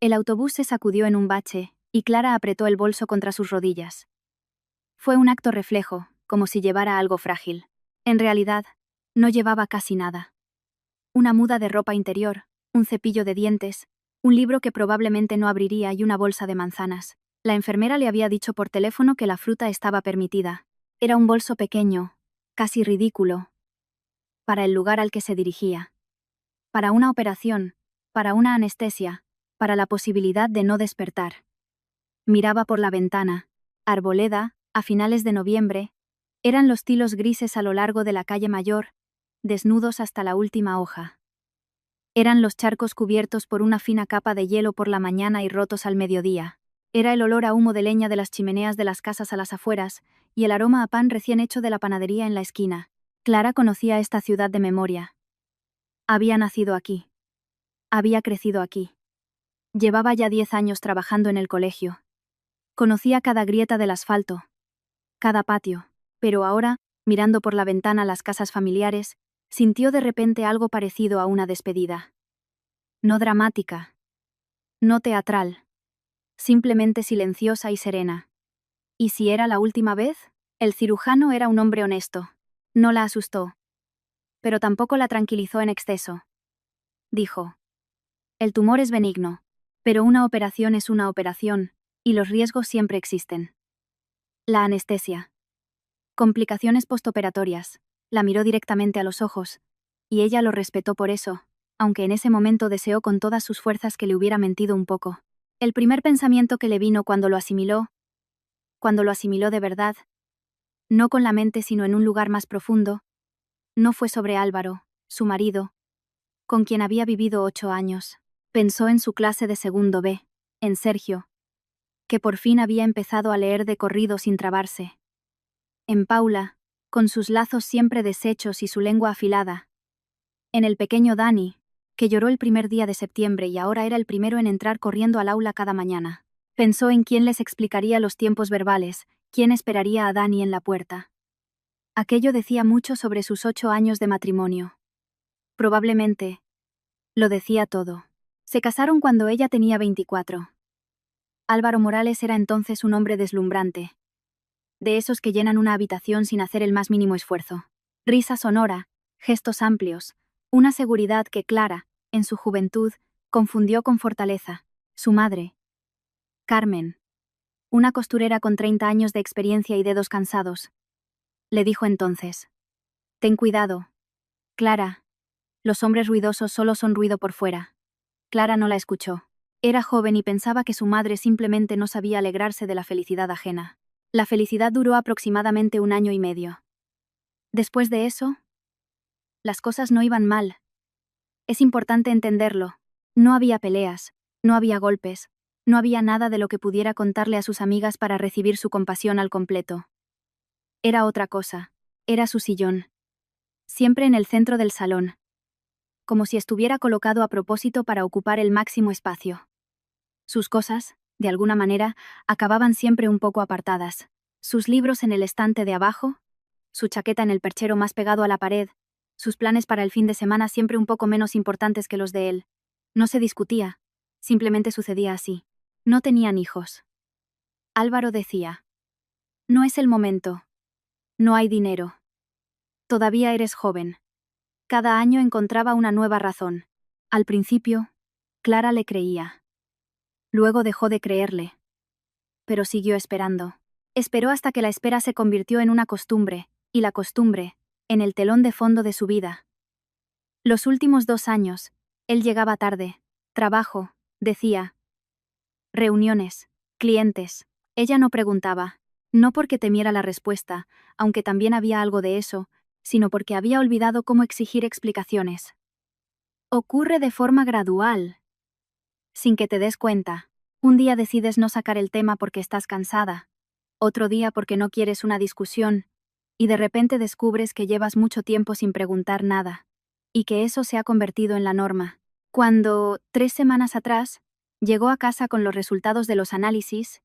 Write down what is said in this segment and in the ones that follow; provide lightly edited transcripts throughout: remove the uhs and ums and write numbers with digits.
El autobús se sacudió en un bache, y Clara apretó el bolso contra sus rodillas. Fue un acto reflejo, como si llevara algo frágil. En realidad, no llevaba casi nada. Una muda de ropa interior, un cepillo de dientes, un libro que probablemente no abriría y una bolsa de manzanas. La enfermera le había dicho por teléfono que la fruta estaba permitida. Era un bolso pequeño, casi ridículo, para el lugar al que se dirigía. Para una operación, para una anestesia, para la posibilidad de no despertar. Miraba por la ventana. Arboleda, a finales de noviembre, eran los tilos grises a lo largo de la calle Mayor, desnudos hasta la última hoja. Eran los charcos cubiertos por una fina capa de hielo por la mañana y rotos al mediodía. Era el olor a humo de leña de las chimeneas de las casas a las afueras, y el aroma a pan recién hecho de la panadería en la esquina. Clara conocía esta ciudad de memoria. Había nacido aquí. Había crecido aquí. Llevaba ya 10 años trabajando en el colegio. Conocía cada grieta del asfalto, cada patio, pero ahora, mirando por la ventana las casas familiares, sintió de repente algo parecido a una despedida. No dramática. No teatral. Simplemente silenciosa y serena. ¿Y si era la última vez? El cirujano era un hombre honesto. No la asustó. Pero tampoco la tranquilizó en exceso. Dijo: el tumor es benigno, pero una operación es una operación, y los riesgos siempre existen. La anestesia. Complicaciones postoperatorias. La miró directamente a los ojos, y ella lo respetó por eso, aunque en ese momento deseó con todas sus fuerzas que le hubiera mentido un poco. El primer pensamiento que le vino cuando lo asimiló de verdad, no con la mente sino en un lugar más profundo, no fue sobre Álvaro, su marido, con quien había vivido 8 años. Pensó en su clase de segundo B, en Sergio, que por fin había empezado a leer de corrido sin trabarse. En Paula, con sus lazos siempre deshechos y su lengua afilada. En el pequeño Dani, que lloró el primer día de septiembre y ahora era el primero en entrar corriendo al aula cada mañana. Pensó en quién les explicaría los tiempos verbales, quién esperaría a Dani en la puerta. Aquello decía mucho sobre sus 8 años de matrimonio. Probablemente, lo decía todo. Se casaron cuando ella tenía 24. Álvaro Morales era entonces un hombre deslumbrante. De esos que llenan una habitación sin hacer el más mínimo esfuerzo. Risa sonora, gestos amplios, una seguridad que Clara, en su juventud, confundió con fortaleza. Su madre, Carmen, una costurera con 30 años de experiencia y dedos cansados, le dijo entonces: ten cuidado, Clara, los hombres ruidosos solo son ruido por fuera. Clara no la escuchó. Era joven y pensaba que su madre simplemente no sabía alegrarse de la felicidad ajena. La felicidad duró aproximadamente 1 año y medio. Después de eso, las cosas no iban mal. Es importante entenderlo. No había peleas, no había golpes, no había nada de lo que pudiera contarle a sus amigas para recibir su compasión al completo. Era otra cosa. Era su sillón. Siempre en el centro del salón. Como si estuviera colocado a propósito para ocupar el máximo espacio. Sus cosas, de alguna manera, acababan siempre un poco apartadas. Sus libros en el estante de abajo, su chaqueta en el perchero más pegado a la pared, sus planes para el fin de semana siempre un poco menos importantes que los de él. No se discutía, simplemente sucedía así. No tenían hijos. Álvaro decía: no es el momento. No hay dinero. Todavía eres joven. Cada año encontraba una nueva razón. Al principio, Clara le creía. Luego dejó de creerle. Pero siguió esperando. Esperó hasta que la espera se convirtió en una costumbre, y la costumbre, en el telón de fondo de su vida. Los últimos 2 años, él llegaba tarde. Trabajo, decía. Reuniones, clientes. Ella no preguntaba. No porque temiera la respuesta, aunque también había algo de eso, sino porque había olvidado cómo exigir explicaciones. Ocurre de forma gradual. Sin que te des cuenta. Un día decides no sacar el tema porque estás cansada. Otro día porque no quieres una discusión. Y de repente descubres que llevas mucho tiempo sin preguntar nada. Y que eso se ha convertido en la norma. Cuando, 3 semanas atrás, llegó a casa con los resultados de los análisis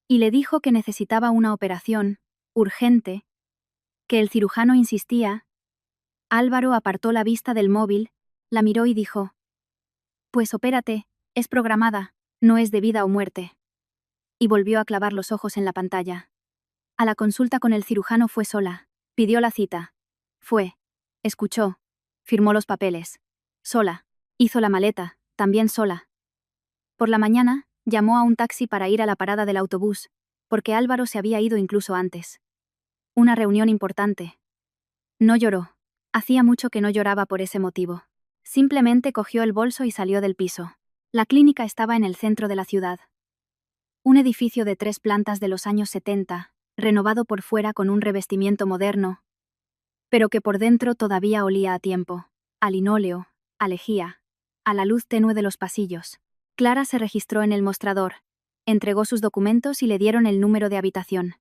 y le dijo que necesitaba una operación, urgente, que el cirujano insistía, Álvaro apartó la vista del móvil, la miró y dijo: pues opérate, Es programada, no es de vida o muerte. Y volvió a clavar los ojos en la pantalla. A la consulta con el cirujano fue sola. Pidió la cita. Fue. Escuchó. Firmó los papeles. Sola. Hizo la maleta, también sola. Por la mañana, llamó a un taxi para ir a la parada del autobús, porque Álvaro se había ido incluso antes. Una reunión importante. No lloró. Hacía mucho que no lloraba por ese motivo. Simplemente cogió el bolso y salió del piso. La clínica estaba en el centro de la ciudad. Un edificio de 3 plantas de los años 70, renovado por fuera con un revestimiento moderno, pero que por dentro todavía olía a tiempo, a linóleo, a lejía, a la luz tenue de los pasillos. Clara se registró en el mostrador, entregó sus documentos y le dieron el número de habitación.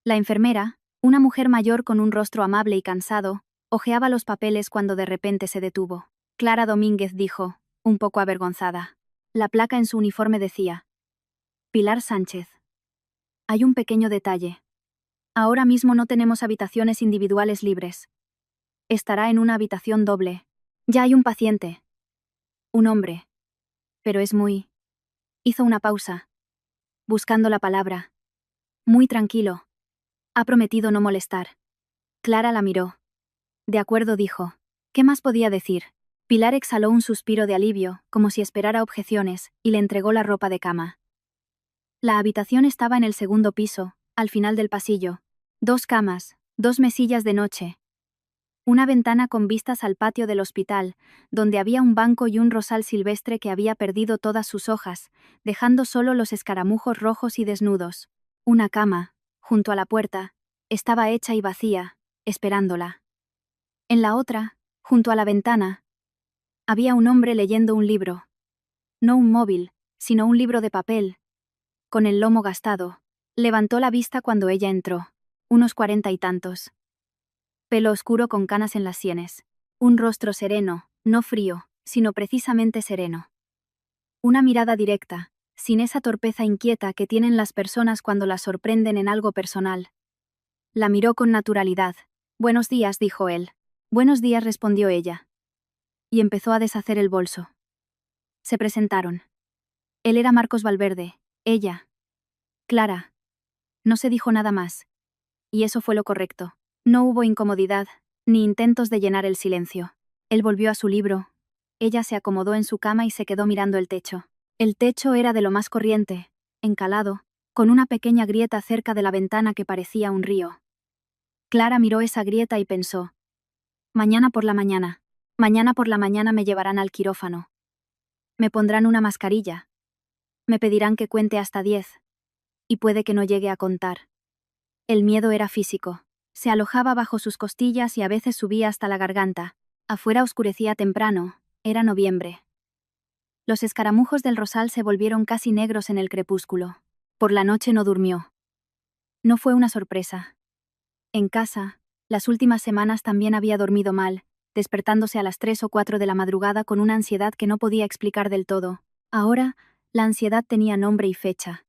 La enfermera, una mujer mayor con un rostro amable y cansado, hojeaba los papeles cuando de repente se detuvo. Clara Domínguez dijo, un poco avergonzada. La placa en su uniforme decía: Pilar Sánchez. Hay un pequeño detalle. Ahora mismo no tenemos habitaciones individuales libres. Estará en una habitación doble. Ya hay un paciente. Un hombre. Pero es muy... Hizo una pausa, buscando la palabra. Muy tranquilo. Ha prometido no molestar. Clara la miró. De acuerdo, dijo. ¿Qué más podía decir? Pilar exhaló un suspiro de alivio, como si esperara objeciones, y le entregó la ropa de cama. La habitación estaba en el segundo piso, al final del pasillo. 2 camas, 2 mesillas de noche. Una ventana con vistas al patio del hospital, donde había un banco y un rosal silvestre que había perdido todas sus hojas, dejando solo los escaramujos rojos y desnudos. Una cama, junto a la puerta, estaba hecha y vacía, esperándola. En la otra, junto a la ventana, había un hombre leyendo un libro. No un móvil, sino un libro de papel, con el lomo gastado. Levantó la vista cuando ella entró. Unos 40 y tantos. Pelo oscuro con canas en las sienes. Un rostro sereno, no frío, sino precisamente sereno. Una mirada directa, sin esa torpeza inquieta que tienen las personas cuando las sorprenden en algo personal. La miró con naturalidad. Buenos días, dijo él. Buenos días, respondió ella. Y empezó a deshacer el bolso. Se presentaron. Él era Marcos Valverde, ella, Clara. No se dijo nada más. Y eso fue lo correcto. No hubo incomodidad, ni intentos de llenar el silencio. Él volvió a su libro. Ella se acomodó en su cama y se quedó mirando el techo. El techo era de lo más corriente, encalado, con una pequeña grieta cerca de la ventana que parecía un río. Clara miró esa grieta y pensó: mañana por la mañana me llevarán al quirófano. Me pondrán una mascarilla. Me pedirán que cuente hasta 10. Y puede que no llegue a contar. El miedo era físico. Se alojaba bajo sus costillas y a veces subía hasta la garganta. Afuera oscurecía temprano, era noviembre. Los escaramujos del rosal se volvieron casi negros en el crepúsculo. Por la noche no durmió. No fue una sorpresa. En casa, las últimas semanas también había dormido mal, despertándose a las 3 o 4 de la madrugada con una ansiedad que no podía explicar del todo. Ahora, la ansiedad tenía nombre y fecha.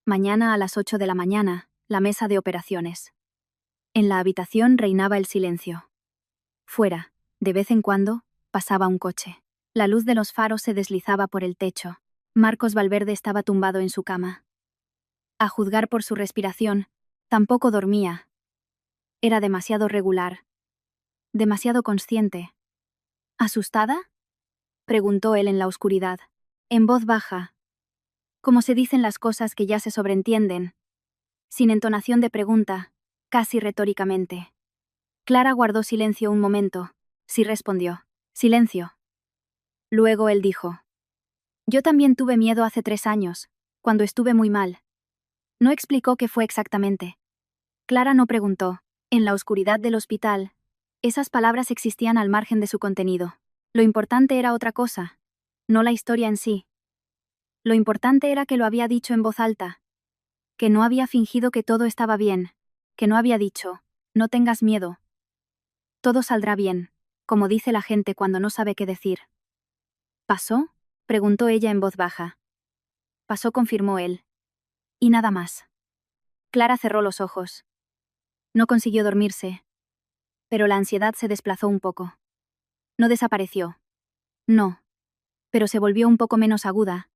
Mañana a las 8 de la mañana, la mesa de operaciones. En la habitación reinaba el silencio. Fuera, de vez en cuando, pasaba un coche. La luz de los faros se deslizaba por el techo. Marcos Valverde estaba tumbado en su cama. A juzgar por su respiración, tampoco dormía. Era demasiado regular. Demasiado consciente. ¿Asustada?, preguntó él en la oscuridad, en voz baja, como se dicen las cosas que ya se sobreentienden, sin entonación de pregunta, casi retóricamente. Clara guardó silencio un momento. Sí, respondió. Silencio. Luego él dijo: yo también tuve miedo hace 3 años, cuando estuve muy mal. No explicó qué fue exactamente. Clara no preguntó. En la oscuridad del hospital, esas palabras existían al margen de su contenido. Lo importante era otra cosa, no la historia en sí. Lo importante era que lo había dicho en voz alta, que no había fingido que todo estaba bien, que no había dicho: no tengas miedo. Todo saldrá bien, como dice la gente cuando no sabe qué decir. ¿Pasó?, preguntó ella en voz baja. Pasó, confirmó él. Y nada más. Clara cerró los ojos. No consiguió dormirse. Pero la ansiedad se desplazó un poco. No desapareció. No. pero se volvió un poco menos aguda,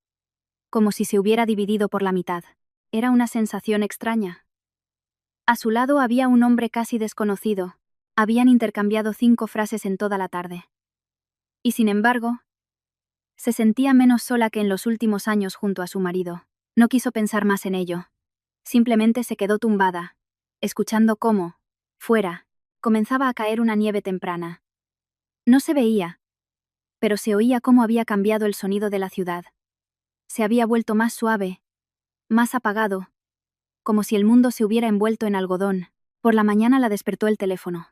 como si se hubiera dividido por la mitad. Era una sensación extraña. A su lado había un hombre casi desconocido. Habían intercambiado 5 frases en toda la tarde. Y sin embargo, se sentía menos sola que en los últimos años junto a su marido. No quiso pensar más en ello. Simplemente se quedó tumbada, escuchando cómo, fuera, comenzaba a caer una nieve temprana. No se veía, pero se oía cómo había cambiado el sonido de la ciudad. Se había vuelto más suave, más apagado, como si el mundo se hubiera envuelto en algodón. Por la mañana la despertó el teléfono.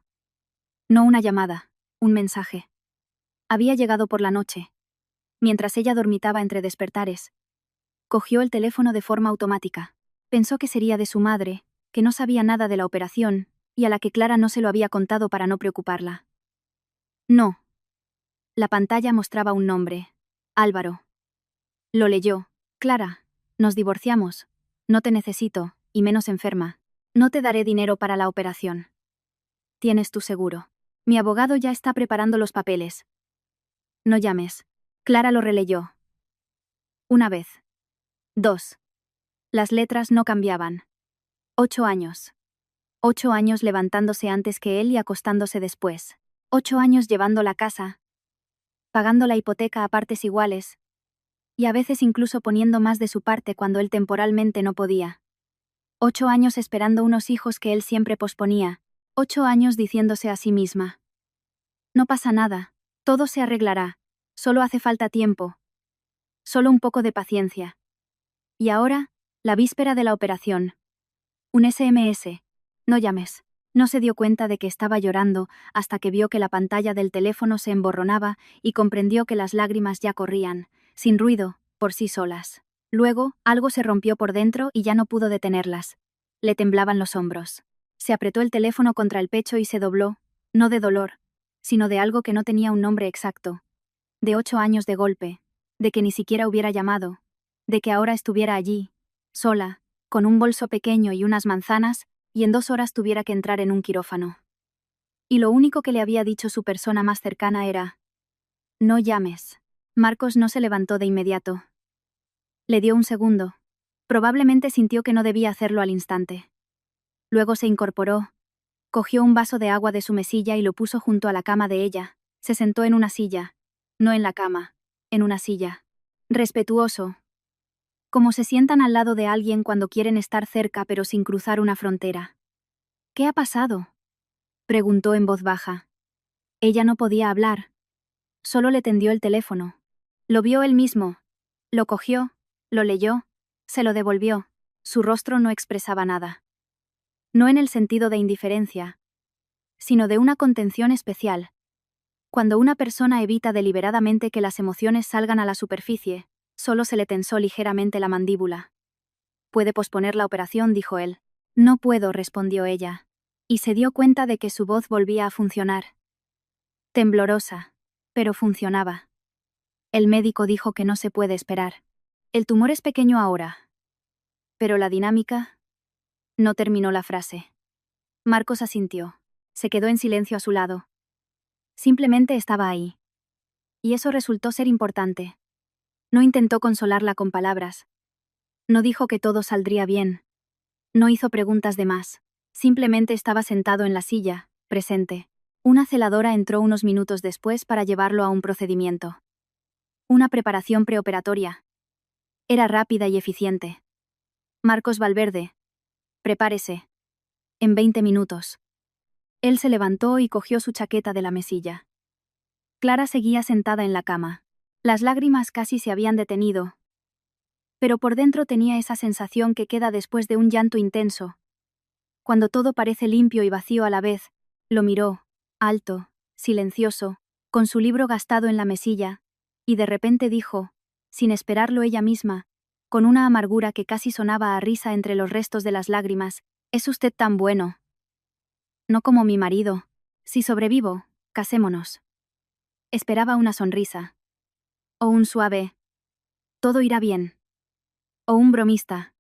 No una llamada, un mensaje. Había llegado por la noche. Mientras ella dormitaba entre despertares, cogió el teléfono de forma automática. Pensó que sería de su madre, que no sabía nada de la operación, y a la que Clara no se lo había contado para no preocuparla. No. La pantalla mostraba un nombre. Álvaro. Lo leyó. Clara, nos divorciamos. No te necesito, y menos enferma. No te daré dinero para la operación. Tienes tu seguro. Mi abogado ya está preparando los papeles. No llames. Clara lo releyó. Una vez. 2. Las letras no cambiaban. 8 años. 8 años levantándose antes que él y acostándose después. 8 años llevando la casa, pagando la hipoteca a partes iguales, y a veces incluso poniendo más de su parte cuando él temporalmente no podía. 8 años esperando unos hijos que él siempre posponía. 8 años diciéndose a sí misma: no pasa nada, todo se arreglará, solo hace falta tiempo. Solo un poco de paciencia. Y ahora, la víspera de la operación. Un SMS. No llames. No se dio cuenta de que estaba llorando hasta que vio que la pantalla del teléfono se emborronaba y comprendió que las lágrimas ya corrían, sin ruido, por sí solas. Luego, algo se rompió por dentro y ya no pudo detenerlas. Le temblaban los hombros. Se apretó el teléfono contra el pecho y se dobló, no de dolor, sino de algo que no tenía un nombre exacto. De 8 años de golpe, de que ni siquiera hubiera llamado, de que ahora estuviera allí, sola, con un bolso pequeño y unas manzanas, y en 2 horas tuviera que entrar en un quirófano. Y lo único que le había dicho su persona más cercana era: no llames. Marcos no se levantó de inmediato. Le dio un segundo. Probablemente sintió que no debía hacerlo al instante. Luego se incorporó, cogió un vaso de agua de su mesilla y lo puso junto a la cama de ella. Se sentó en una silla. No en la cama, en una silla. Respetuoso. Como se sientan al lado de alguien cuando quieren estar cerca pero sin cruzar una frontera. ¿Qué ha pasado?, preguntó en voz baja. Ella no podía hablar. Solo le tendió el teléfono. Lo vio él mismo. Lo cogió, lo leyó, se lo devolvió. Su rostro no expresaba nada. No en el sentido de indiferencia, sino de una contención especial. Cuando una persona evita deliberadamente que las emociones salgan a la superficie, solo se le tensó ligeramente la mandíbula. «Puede posponer la operación», dijo él. «No puedo», respondió ella. Y se dio cuenta de que su voz volvía a funcionar. Temblorosa, pero funcionaba. El médico dijo que no se puede esperar. El tumor es pequeño ahora. Pero la dinámica... No terminó la frase. Marcos asintió. Se quedó en silencio a su lado. Simplemente estaba ahí. Y eso resultó ser importante. No intentó consolarla con palabras. No dijo que todo saldría bien. No hizo preguntas de más. Simplemente estaba sentado en la silla, presente. Una celadora entró unos minutos después para llevarlo a un procedimiento. Una preparación preoperatoria. Era rápida y eficiente. Marcos Valverde. Prepárese. En 20 minutos. Él se levantó y cogió su chaqueta de la mesilla. Clara seguía sentada en la cama. Las lágrimas casi se habían detenido. Pero por dentro tenía esa sensación que queda después de un llanto intenso. Cuando todo parece limpio y vacío a la vez, lo miró, alto, silencioso, con su libro gastado en la mesilla, y de repente dijo, sin esperarlo ella misma, con una amargura que casi sonaba a risa entre los restos de las lágrimas: «Es usted tan bueno. No como mi marido. Si sobrevivo, casémonos». Esperaba una sonrisa. O un suave: «Todo irá bien». O un bromista: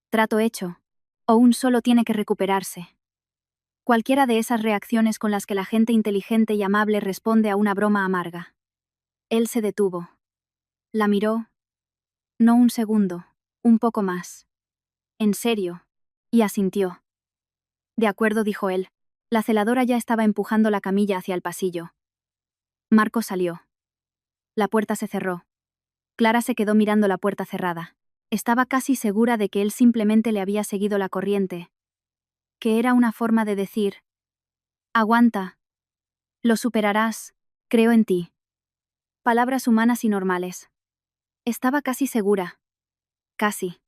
«Trato hecho». O un «solo tiene que recuperarse». Cualquiera de esas reacciones con las que la gente inteligente y amable responde a una broma amarga. Él se detuvo. La miró. No un segundo, un poco más. ¿En serio? Y asintió. De acuerdo, dijo él. La celadora ya estaba empujando la camilla hacia el pasillo. Marcos salió. La puerta se cerró. Clara se quedó mirando la puerta cerrada. Estaba casi segura de que él simplemente le había seguido la corriente. Que era una forma de decir: aguanta. Lo superarás. Creo en ti. Palabras humanas y normales. Estaba casi segura. Casi.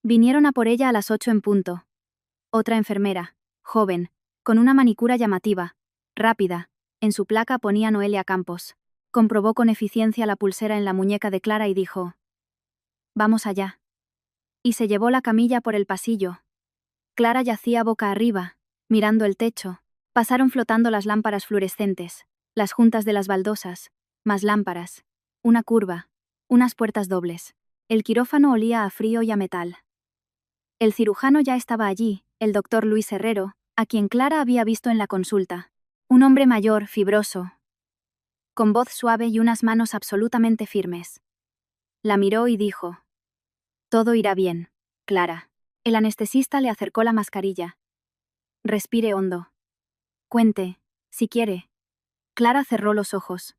Vinieron a por ella a las 8 en punto. Otra enfermera, joven, con una manicura llamativa, rápida, en su placa ponía Noelia Campos. Comprobó con eficiencia la pulsera en la muñeca de Clara y dijo: vamos allá. Y se llevó la camilla por el pasillo. Clara yacía boca arriba, mirando el techo. Pasaron flotando las lámparas fluorescentes, las juntas de las baldosas, más lámparas, una curva, unas puertas dobles. El quirófano olía a frío y a metal. El cirujano ya estaba allí, el doctor Luis Herrero, a quien Clara había visto en la consulta. Un hombre mayor, fibroso, con voz suave y unas manos absolutamente firmes. La miró y dijo: todo irá bien, Clara. El anestesista le acercó la mascarilla. Respire hondo. Cuente, si quiere. Clara cerró los ojos.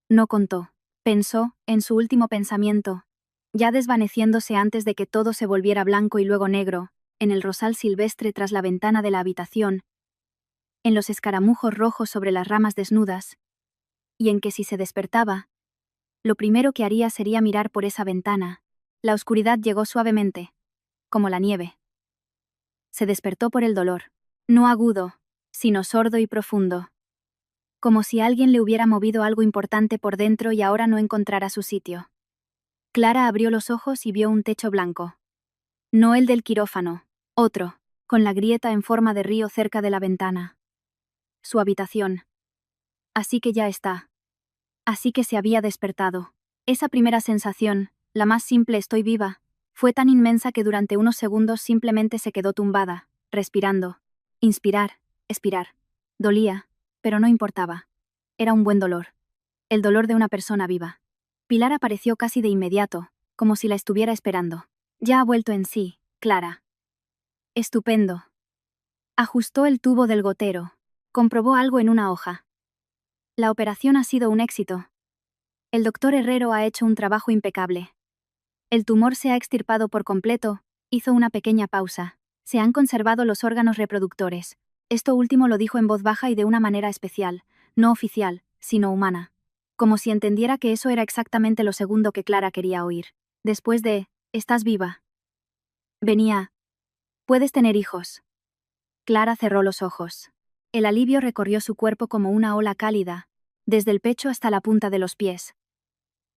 No contó. Pensó, en su último pensamiento, ya desvaneciéndose antes de que todo se volviera blanco y luego negro, en el rosal silvestre tras la ventana de la habitación, en los escaramujos rojos sobre las ramas desnudas, y en que si se despertaba, lo primero que haría sería mirar por esa ventana. La oscuridad llegó suavemente, como la nieve. Se despertó por el dolor, no agudo, sino sordo y profundo. Como si alguien le hubiera movido algo importante por dentro y ahora no encontrara su sitio. Clara abrió los ojos y vio un techo blanco. No el del quirófano, otro, con la grieta en forma de río cerca de la ventana. Su habitación. Así que ya está. Así que se había despertado. Esa primera sensación, la más simple estoy viva, fue tan inmensa que durante unos segundos simplemente se quedó tumbada, respirando. Inspirar, expirar. Dolía, pero no importaba. Era un buen dolor. El dolor de una persona viva. Pilar apareció casi de inmediato, como si la estuviera esperando. Ya ha vuelto en sí, Clara. Estupendo. Ajustó el tubo del gotero. Comprobó algo en una hoja. La operación ha sido un éxito. El doctor Herrero ha hecho un trabajo impecable. El tumor se ha extirpado por completo, hizo una pequeña pausa. Se han conservado los órganos reproductores. Esto último lo dijo en voz baja y de una manera especial, no oficial, sino humana. Como si entendiera que eso era exactamente lo segundo que Clara quería oír. Después de: estás viva. Venía: puedes tener hijos. Clara cerró los ojos. El alivio recorrió su cuerpo como una ola cálida, desde el pecho hasta la punta de los pies.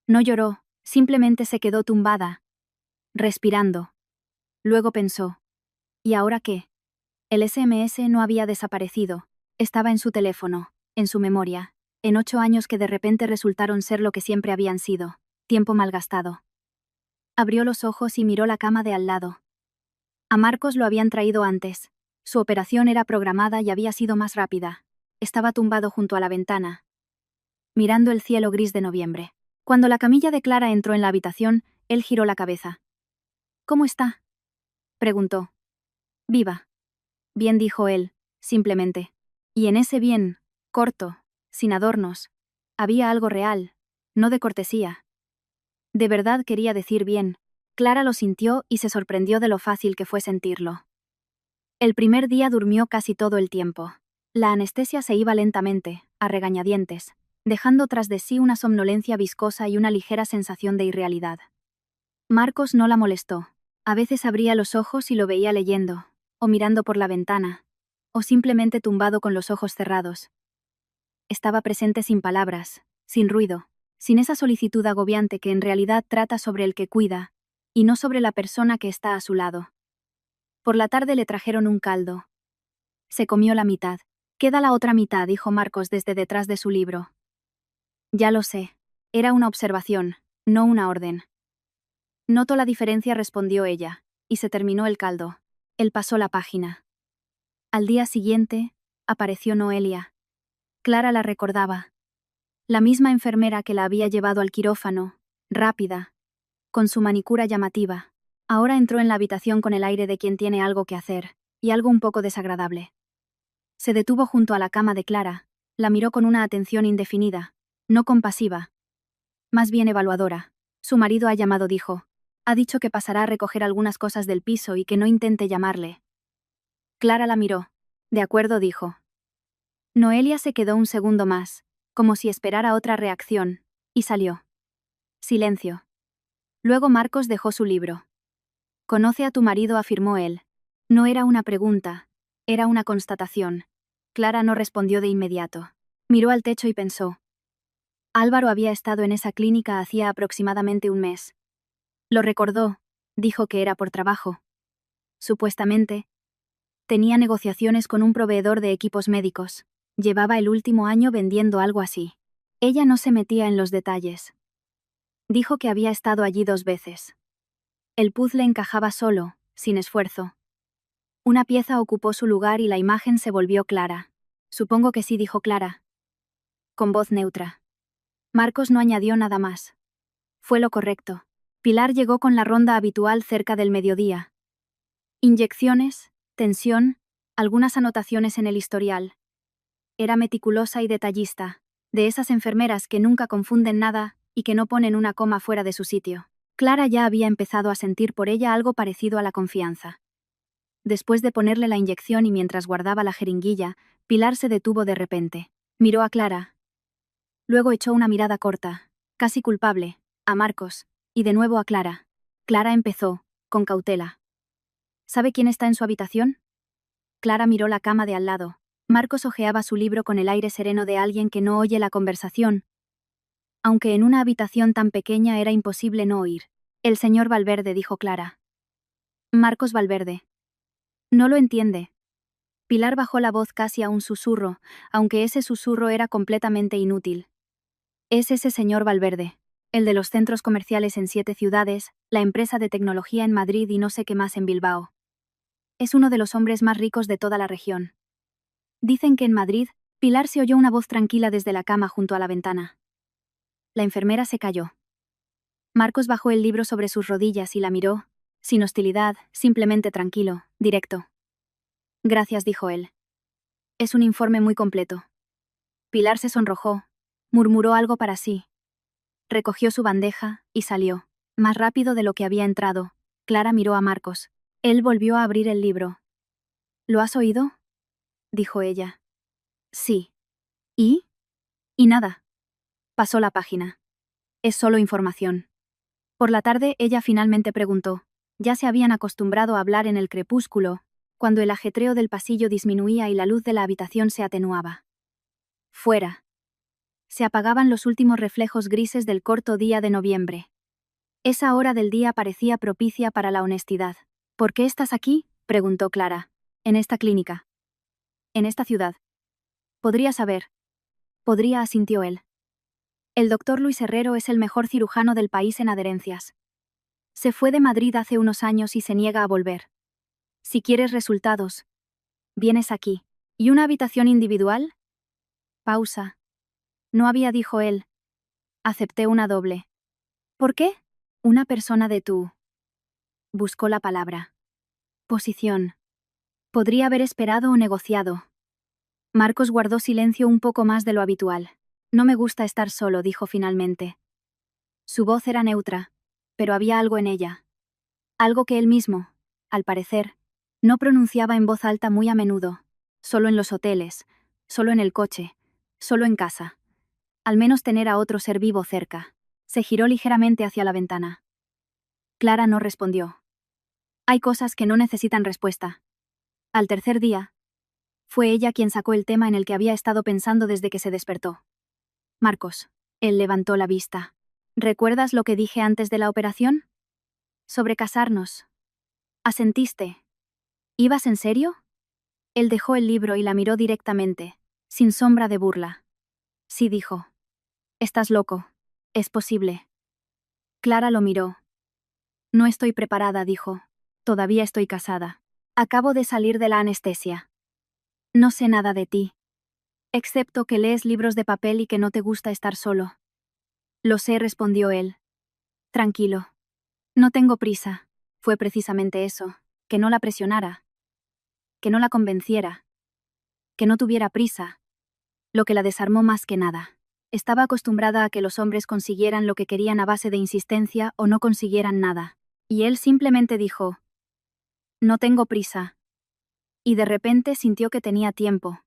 No lloró, simplemente se quedó tumbada, respirando. Luego pensó: ¿y ahora qué? El SMS no había desaparecido, estaba en su teléfono, en su memoria, en 8 años que de repente resultaron ser lo que siempre habían sido, tiempo malgastado. Abrió los ojos y miró la cama de al lado. A Marcos lo habían traído antes. Su operación era programada y había sido más rápida. Estaba tumbado junto a la ventana, mirando el cielo gris de noviembre. Cuando la camilla de Clara entró en la habitación, él giró la cabeza. ¿Cómo está?, preguntó. Viva. Bien, dijo él, simplemente. Y en ese bien, corto, sin adornos, había algo real, no de cortesía. De verdad quería decir bien. Clara lo sintió y se sorprendió de lo fácil que fue sentirlo. El primer día durmió casi todo el tiempo. La anestesia se iba lentamente, a regañadientes, dejando tras de sí una somnolencia viscosa y una ligera sensación de irrealidad. Marcos no la molestó. A veces abría los ojos y lo veía leyendo, o mirando por la ventana, o simplemente tumbado con los ojos cerrados. Estaba presente sin palabras, sin ruido, sin esa solicitud agobiante que en realidad trata sobre el que cuida, y no sobre la persona que está a su lado. Por la tarde le trajeron un caldo. Se comió la mitad. Queda la otra mitad, dijo Marcos desde detrás de su libro. Ya lo sé. Era una observación, no una orden. Noto la diferencia, respondió ella, y se terminó el caldo. Él pasó la página. Al día siguiente, apareció Noelia. Clara la recordaba. La misma enfermera que la había llevado al quirófano, rápida, con su manicura llamativa. Ahora entró en la habitación con el aire de quien tiene algo que hacer, y algo un poco desagradable. Se detuvo junto a la cama de Clara, la miró con una atención indefinida, no compasiva, más bien evaluadora. Su marido ha llamado, dijo. Ha dicho que pasará a recoger algunas cosas del piso y que no intente llamarle. Clara la miró. De acuerdo, dijo. Noelia se quedó un segundo más, como si esperara otra reacción, y salió. Silencio. Luego Marcos dejó su libro. Conoce a tu marido, afirmó él. No era una pregunta, era una constatación. Clara no respondió de inmediato. Miró al techo y pensó. Álvaro había estado en esa clínica hacía aproximadamente un mes. Lo recordó, dijo que era por trabajo. Supuestamente, tenía negociaciones con un proveedor de equipos médicos. Llevaba el último año vendiendo algo así. Ella no se metía en los detalles. Dijo que había estado allí 2 veces. El puzzle encajaba solo, sin esfuerzo. Una pieza ocupó su lugar y la imagen se volvió clara. Supongo que sí, dijo Clara, con voz neutra. Marcos no añadió nada más. Fue lo correcto. Pilar llegó con la ronda habitual cerca del mediodía. Inyecciones, tensión, algunas anotaciones en el historial. Era meticulosa y detallista, de esas enfermeras que nunca confunden nada y que no ponen una coma fuera de su sitio. Clara ya había empezado a sentir por ella algo parecido a la confianza. Después de ponerle la inyección y mientras guardaba la jeringuilla, Pilar se detuvo de repente. Miró a Clara. Luego echó una mirada corta, casi culpable, a Marcos, y de nuevo a Clara. Clara empezó, con cautela. ¿Sabe quién está en su habitación? Clara miró la cama de al lado. Marcos hojeaba su libro con el aire sereno de alguien que no oye la conversación. Aunque en una habitación tan pequeña era imposible no oír. El señor Valverde, dijo Clara. Marcos Valverde. No lo entiende. Pilar bajó la voz casi a un susurro, aunque ese susurro era completamente inútil. Es ese señor Valverde, el de los centros comerciales en 7 ciudades, la empresa de tecnología en Madrid y no sé qué más en Bilbao. Es uno de los hombres más ricos de toda la región. Dicen que en Madrid, Pilar se oyó una voz tranquila desde la cama junto a la ventana. La enfermera se calló. Marcos bajó el libro sobre sus rodillas y la miró, sin hostilidad, simplemente tranquilo, directo. Gracias, dijo él. Es un informe muy completo. Pilar se sonrojó, murmuró algo para sí. Recogió su bandeja y salió. Más rápido de lo que había entrado, Clara miró a Marcos. Él volvió a abrir el libro. ¿Lo has oído? Dijo ella. Sí. ¿Y? Y nada. Pasó la página. Es solo información. Por la tarde ella finalmente preguntó. Ya se habían acostumbrado a hablar en el crepúsculo, cuando el ajetreo del pasillo disminuía y la luz de la habitación se atenuaba. Fuera. Se apagaban los últimos reflejos grises del corto día de noviembre. Esa hora del día parecía propicia para la honestidad. ¿Por qué estás aquí?, preguntó Clara. En esta clínica. En esta ciudad. Podría saber. Podría, asintió él. El doctor Luis Herrero es el mejor cirujano del país en adherencias. Se fue de Madrid hace unos años y se niega a volver. Si quieres resultados, vienes aquí. ¿Y una habitación individual? Pausa. No había, dijo él. Acepté una doble. ¿Por qué? Una persona de tu... Buscó la palabra. Posición. Podría haber esperado o negociado. Marcos guardó silencio un poco más de lo habitual. No me gusta estar solo, dijo finalmente. Su voz era neutra, pero había algo en ella. Algo que él mismo, al parecer, no pronunciaba en voz alta muy a menudo. Solo en los hoteles, solo en el coche, solo en casa. Al menos tener a otro ser vivo cerca. Se giró ligeramente hacia la ventana. Clara no respondió. Hay cosas que no necesitan respuesta. Al tercer día, fue ella quien sacó el tema en el que había estado pensando desde que se despertó. Marcos. Él levantó la vista. ¿Recuerdas lo que dije antes de la operación? Sobre casarnos. ¿Asentiste? ¿Ibas en serio? Él dejó el libro y la miró directamente, sin sombra de burla. Sí, dijo. Estás loco. Es posible. Clara lo miró. No estoy preparada, dijo. Todavía estoy casada. Acabo de salir de la anestesia. No sé nada de ti. Excepto que lees libros de papel y que no te gusta estar solo. Lo sé, respondió él. Tranquilo. No tengo prisa. Fue precisamente eso, que no la presionara, que no la convenciera, que no tuviera prisa, lo que la desarmó más que nada. Estaba acostumbrada a que los hombres consiguieran lo que querían a base de insistencia o no consiguieran nada. Y él simplemente dijo, no tengo prisa. Y de repente sintió que tenía tiempo,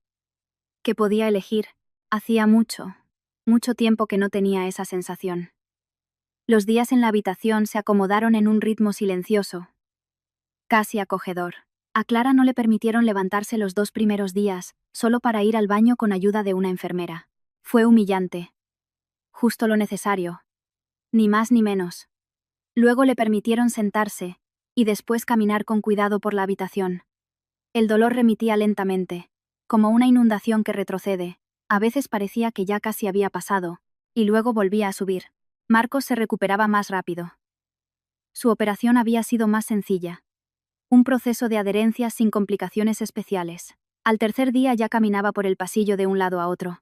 que podía elegir. Hacía mucho tiempo que no tenía esa sensación. Los días en la habitación se acomodaron en un ritmo silencioso, casi acogedor. A Clara no le permitieron levantarse los 2 primeros días, solo para ir al baño con ayuda de una enfermera. Fue humillante. Justo lo necesario. Ni más ni menos. Luego le permitieron sentarse, y después caminar con cuidado por la habitación. El dolor remitía lentamente, como una inundación que retrocede. A veces parecía que ya casi había pasado, y luego volvía a subir. Marcos se recuperaba más rápido. Su operación había sido más sencilla. Un proceso de adherencia sin complicaciones especiales. Al tercer día ya caminaba por el pasillo de un lado a otro.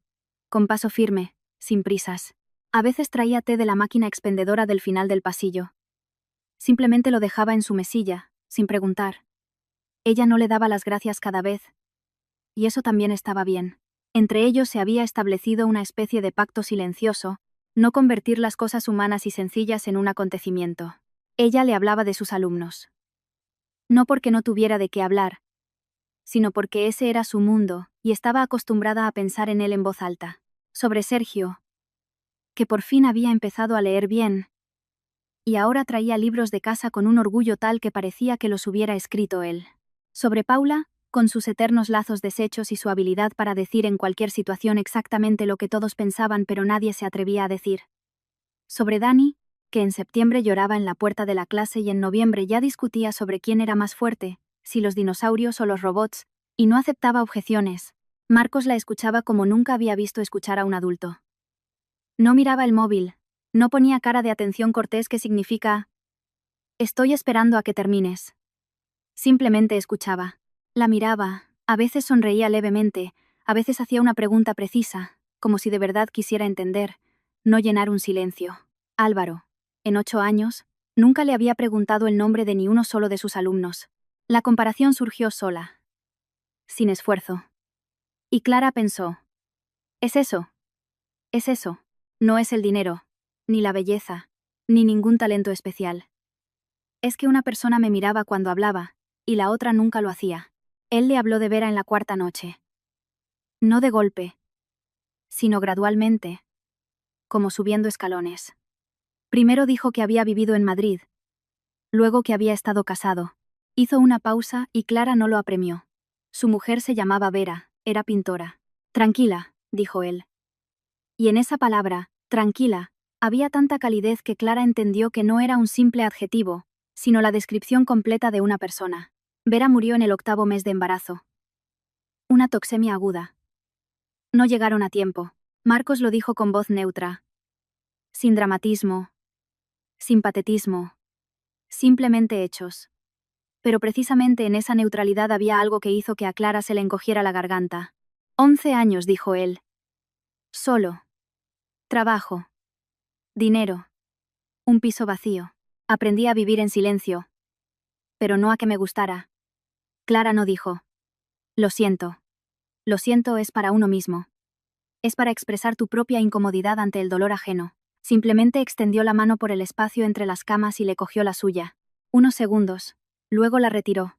Con paso firme, sin prisas. A veces traía té de la máquina expendedora del final del pasillo. Simplemente lo dejaba en su mesilla, sin preguntar. Ella no le daba las gracias cada vez. Y eso también estaba bien. Entre ellos se había establecido una especie de pacto silencioso, no convertir las cosas humanas y sencillas en un acontecimiento. Ella le hablaba de sus alumnos. No porque no tuviera de qué hablar, sino porque ese era su mundo, y estaba acostumbrada a pensar en él en voz alta. Sobre Sergio, que por fin había empezado a leer bien, y ahora traía libros de casa con un orgullo tal que parecía que los hubiera escrito él. Sobre Paula, con sus eternos lazos deshechos y su habilidad para decir en cualquier situación exactamente lo que todos pensaban pero nadie se atrevía a decir. Sobre Dani, que en septiembre lloraba en la puerta de la clase y en noviembre ya discutía sobre quién era más fuerte, si los dinosaurios o los robots, y no aceptaba objeciones. Marcos la escuchaba como nunca había visto escuchar a un adulto. No miraba el móvil, no ponía cara de atención cortés que significa «estoy esperando a que termines». Simplemente escuchaba. La miraba, a veces sonreía levemente, a veces hacía una pregunta precisa, como si de verdad quisiera entender, no llenar un silencio. Álvaro, en 8 años, nunca le había preguntado el nombre de ni uno solo de sus alumnos. La comparación surgió sola, sin esfuerzo. Y Clara pensó, es eso, no es el dinero, ni la belleza, ni ningún talento especial. Es que una persona me miraba cuando hablaba, y la otra nunca lo hacía. Él le habló de Vera en la 4ª noche. No de golpe, sino gradualmente, como subiendo escalones. Primero dijo que había vivido en Madrid, luego que había estado casado. Hizo una pausa y Clara no lo apremió. Su mujer se llamaba Vera, era pintora. Tranquila, dijo él. Y en esa palabra, tranquila, había tanta calidez que Clara entendió que no era un simple adjetivo, sino la descripción completa de una persona. Vera murió en el 8º mes de embarazo. Una toxemia aguda. No llegaron a tiempo. Marcos lo dijo con voz neutra. Sin dramatismo. Sin patetismo. Simplemente hechos. Pero precisamente en esa neutralidad había algo que hizo que a Clara se le encogiera la garganta. 11 años, dijo él. Solo. Trabajo. Dinero. Un piso vacío. Aprendí a vivir en silencio. Pero no a que me gustara. Clara no dijo. Lo siento. Lo siento es para uno mismo. Es para expresar tu propia incomodidad ante el dolor ajeno. Simplemente extendió la mano por el espacio entre las camas y le cogió la suya. Unos segundos. Luego la retiró.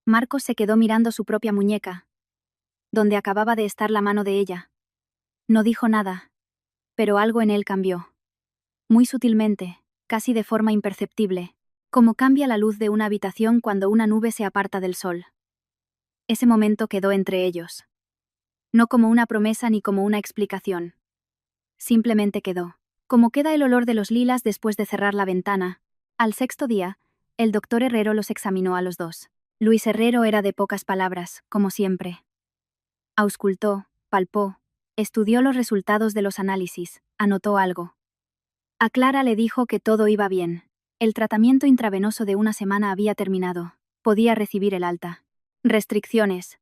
Marcos se quedó mirando su propia muñeca, donde acababa de estar la mano de ella. No dijo nada, pero algo en él cambió. Muy sutilmente, casi de forma imperceptible, como cambia la luz de una habitación cuando una nube se aparta del sol. Ese momento quedó entre ellos. No como una promesa ni como una explicación. Simplemente quedó. Como queda el olor de los lilas después de cerrar la ventana. Al 6º día, el doctor Herrero los examinó a los dos. Luis Herrero era de pocas palabras, como siempre. Auscultó, palpó, estudió los resultados de los análisis, anotó algo. A Clara le dijo que todo iba bien. El tratamiento intravenoso de una semana había terminado. Podía recibir el alta. Restricciones.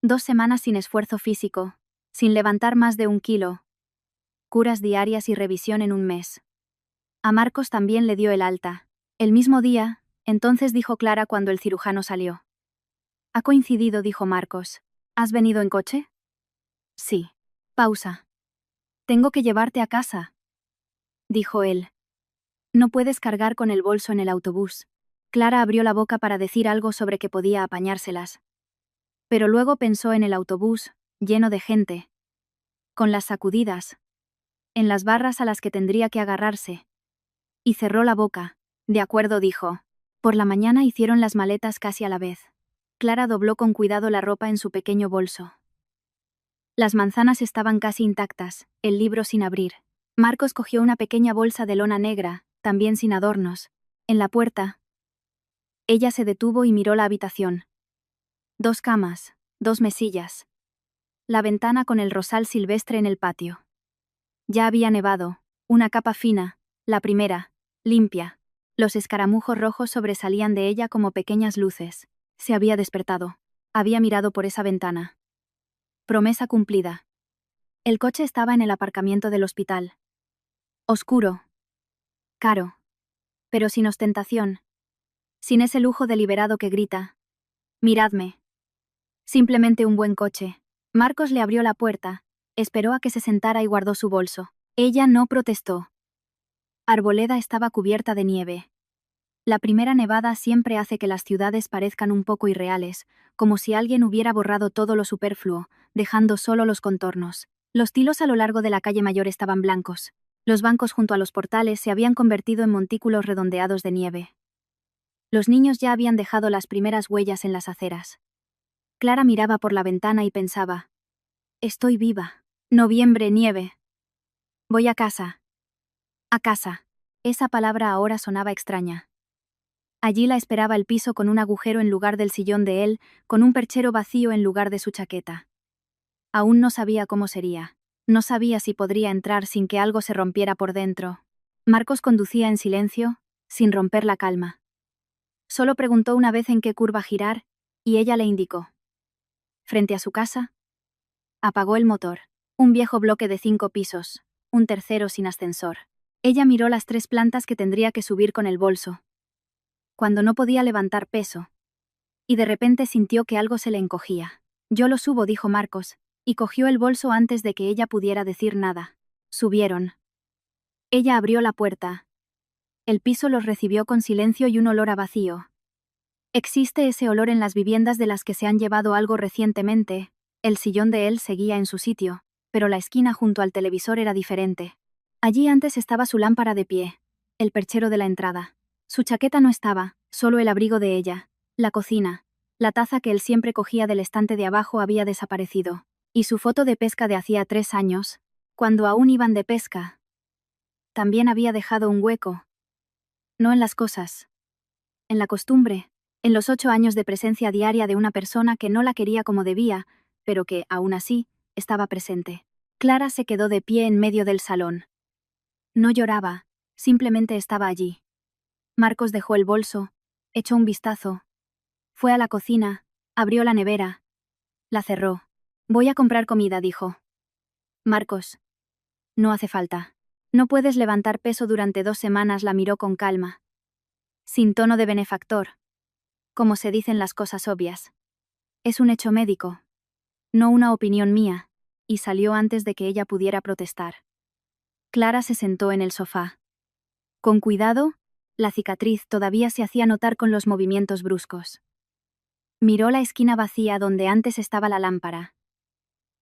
2 semanas sin esfuerzo físico, sin levantar más de 1 kilo. Curas diarias y revisión en 1 mes. A Marcos también le dio el alta. El mismo día, entonces dijo Clara cuando el cirujano salió. Ha coincidido, dijo Marcos. ¿Has venido en coche? Sí. Pausa. Tengo que llevarte a casa, dijo él. No puedes cargar con el bolso en el autobús. Clara abrió la boca para decir algo sobre que podía apañárselas. Pero luego pensó en el autobús, lleno de gente. Con las sacudidas. En las barras a las que tendría que agarrarse. Y cerró la boca. De acuerdo, dijo. Por la mañana hicieron las maletas casi a la vez. Clara dobló con cuidado la ropa en su pequeño bolso. Las manzanas estaban casi intactas, el libro sin abrir. Marcos cogió una pequeña bolsa de lona negra, también sin adornos. En la puerta. Ella se detuvo y miró la habitación. 2 camas, 2 mesillas. La ventana con el rosal silvestre en el patio. Ya había nevado, una capa fina, la primera, limpia. Los escaramujos rojos sobresalían de ella como pequeñas luces. Se había despertado. Había mirado por esa ventana. Promesa cumplida. El coche estaba en el aparcamiento del hospital. Oscuro. Caro. Pero sin ostentación. Sin ese lujo deliberado que grita. Miradme. Simplemente un buen coche. Marcos le abrió la puerta, esperó a que se sentara y guardó su bolso. Ella no protestó. Arboleda estaba cubierta de nieve. La primera nevada siempre hace que las ciudades parezcan un poco irreales, como si alguien hubiera borrado todo lo superfluo, dejando solo los contornos. Los tilos a lo largo de la calle mayor estaban blancos. Los bancos junto a los portales se habían convertido en montículos redondeados de nieve. Los niños ya habían dejado las primeras huellas en las aceras. Clara miraba por la ventana y pensaba: estoy viva. Noviembre, nieve. Voy a casa. A casa. Esa palabra ahora sonaba extraña. Allí la esperaba el piso con un agujero en lugar del sillón de él, con un perchero vacío en lugar de su chaqueta. Aún no sabía cómo sería. No sabía si podría entrar sin que algo se rompiera por dentro. Marcos conducía en silencio, sin romper la calma. Solo preguntó una vez en qué curva girar, y ella le indicó. Frente a su casa. Apagó el motor. Un viejo bloque de 5 pisos, un tercero sin ascensor. Ella miró las 3 plantas que tendría que subir con el bolso. Cuando no podía levantar peso. Y de repente sintió que algo se le encogía. Yo lo subo, dijo Marcos, y cogió el bolso antes de que ella pudiera decir nada. Subieron. Ella abrió la puerta. El piso los recibió con silencio y un olor a vacío. Existe ese olor en las viviendas de las que se han llevado algo recientemente. El sillón de él seguía en su sitio, pero la esquina junto al televisor era diferente. Allí antes estaba su lámpara de pie, el perchero de la entrada. Su chaqueta no estaba, solo el abrigo de ella. La cocina, la taza que él siempre cogía del estante de abajo había desaparecido. Y su foto de pesca de hacía 3 años, cuando aún iban de pesca. También había dejado un hueco. No en las cosas. En la costumbre. En los 8 años de presencia diaria de una persona que no la quería como debía, pero que, aún así, estaba presente. Clara se quedó de pie en medio del salón. No lloraba, simplemente estaba allí. Marcos dejó el bolso, echó un vistazo. Fue a la cocina, abrió la nevera. La cerró. Voy a comprar comida, dijo. Marcos. No hace falta. No puedes levantar peso durante 2 semanas, la miró con calma. Sin tono de benefactor. Como se dicen las cosas obvias. Es un hecho médico. No una opinión mía. Y salió antes de que ella pudiera protestar. Clara se sentó en el sofá. Con cuidado, la cicatriz todavía se hacía notar con los movimientos bruscos. Miró la esquina vacía donde antes estaba la lámpara.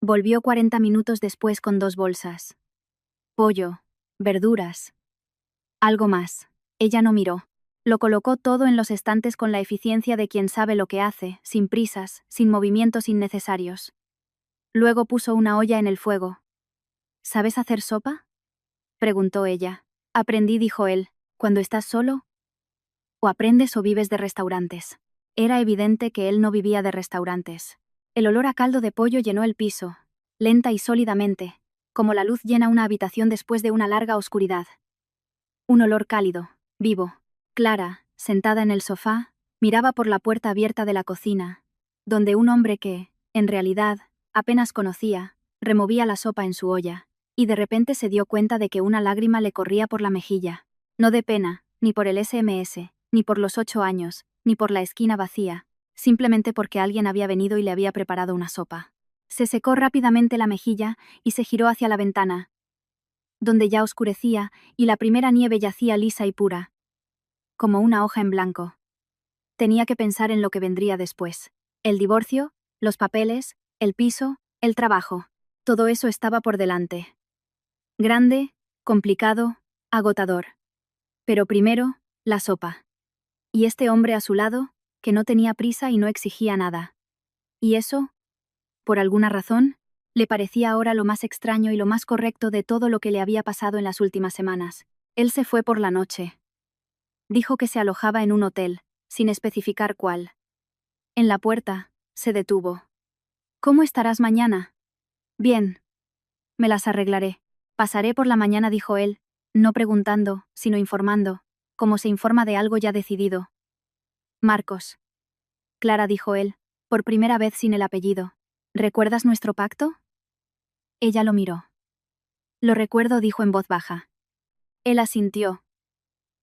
Volvió 40 minutos después con 2 bolsas. Pollo, verduras. Algo más. Ella no miró. Lo colocó todo en los estantes con la eficiencia de quien sabe lo que hace, sin prisas, sin movimientos innecesarios. Luego puso una olla en el fuego. ¿Sabes hacer sopa?, preguntó ella. Aprendí, dijo él. ¿Cuando estás solo? O aprendes o vives de restaurantes. Era evidente que él no vivía de restaurantes. El olor a caldo de pollo llenó el piso, lenta y sólidamente, como la luz llena una habitación después de una larga oscuridad. Un olor cálido, vivo. Clara, sentada en el sofá, miraba por la puerta abierta de la cocina, donde un hombre que, en realidad, apenas conocía, removía la sopa en su olla, y de repente se dio cuenta de que una lágrima le corría por la mejilla. No de pena, ni por el SMS, ni por los 8 años, ni por la esquina vacía, simplemente porque alguien había venido y le había preparado una sopa. Se secó rápidamente la mejilla y se giró hacia la ventana, donde ya oscurecía y la primera nieve yacía lisa y pura, como una hoja en blanco. Tenía que pensar en lo que vendría después. El divorcio, los papeles, el piso, el trabajo. Todo eso estaba por delante. Grande, complicado, agotador. Pero primero, la sopa. Y este hombre a su lado, que no tenía prisa y no exigía nada. Y eso, por alguna razón, le parecía ahora lo más extraño y lo más correcto de todo lo que le había pasado en las últimas semanas. Él se fue por la noche. Dijo que se alojaba en un hotel, sin especificar cuál. En la puerta, se detuvo. ¿Cómo estarás mañana? Bien. Me las arreglaré. Pasaré por la mañana, dijo él, no preguntando, sino informando, como se informa de algo ya decidido. Marcos. Clara, dijo él, por primera vez sin el apellido. ¿Recuerdas nuestro pacto? Ella lo miró. Lo recuerdo, dijo en voz baja. Él asintió.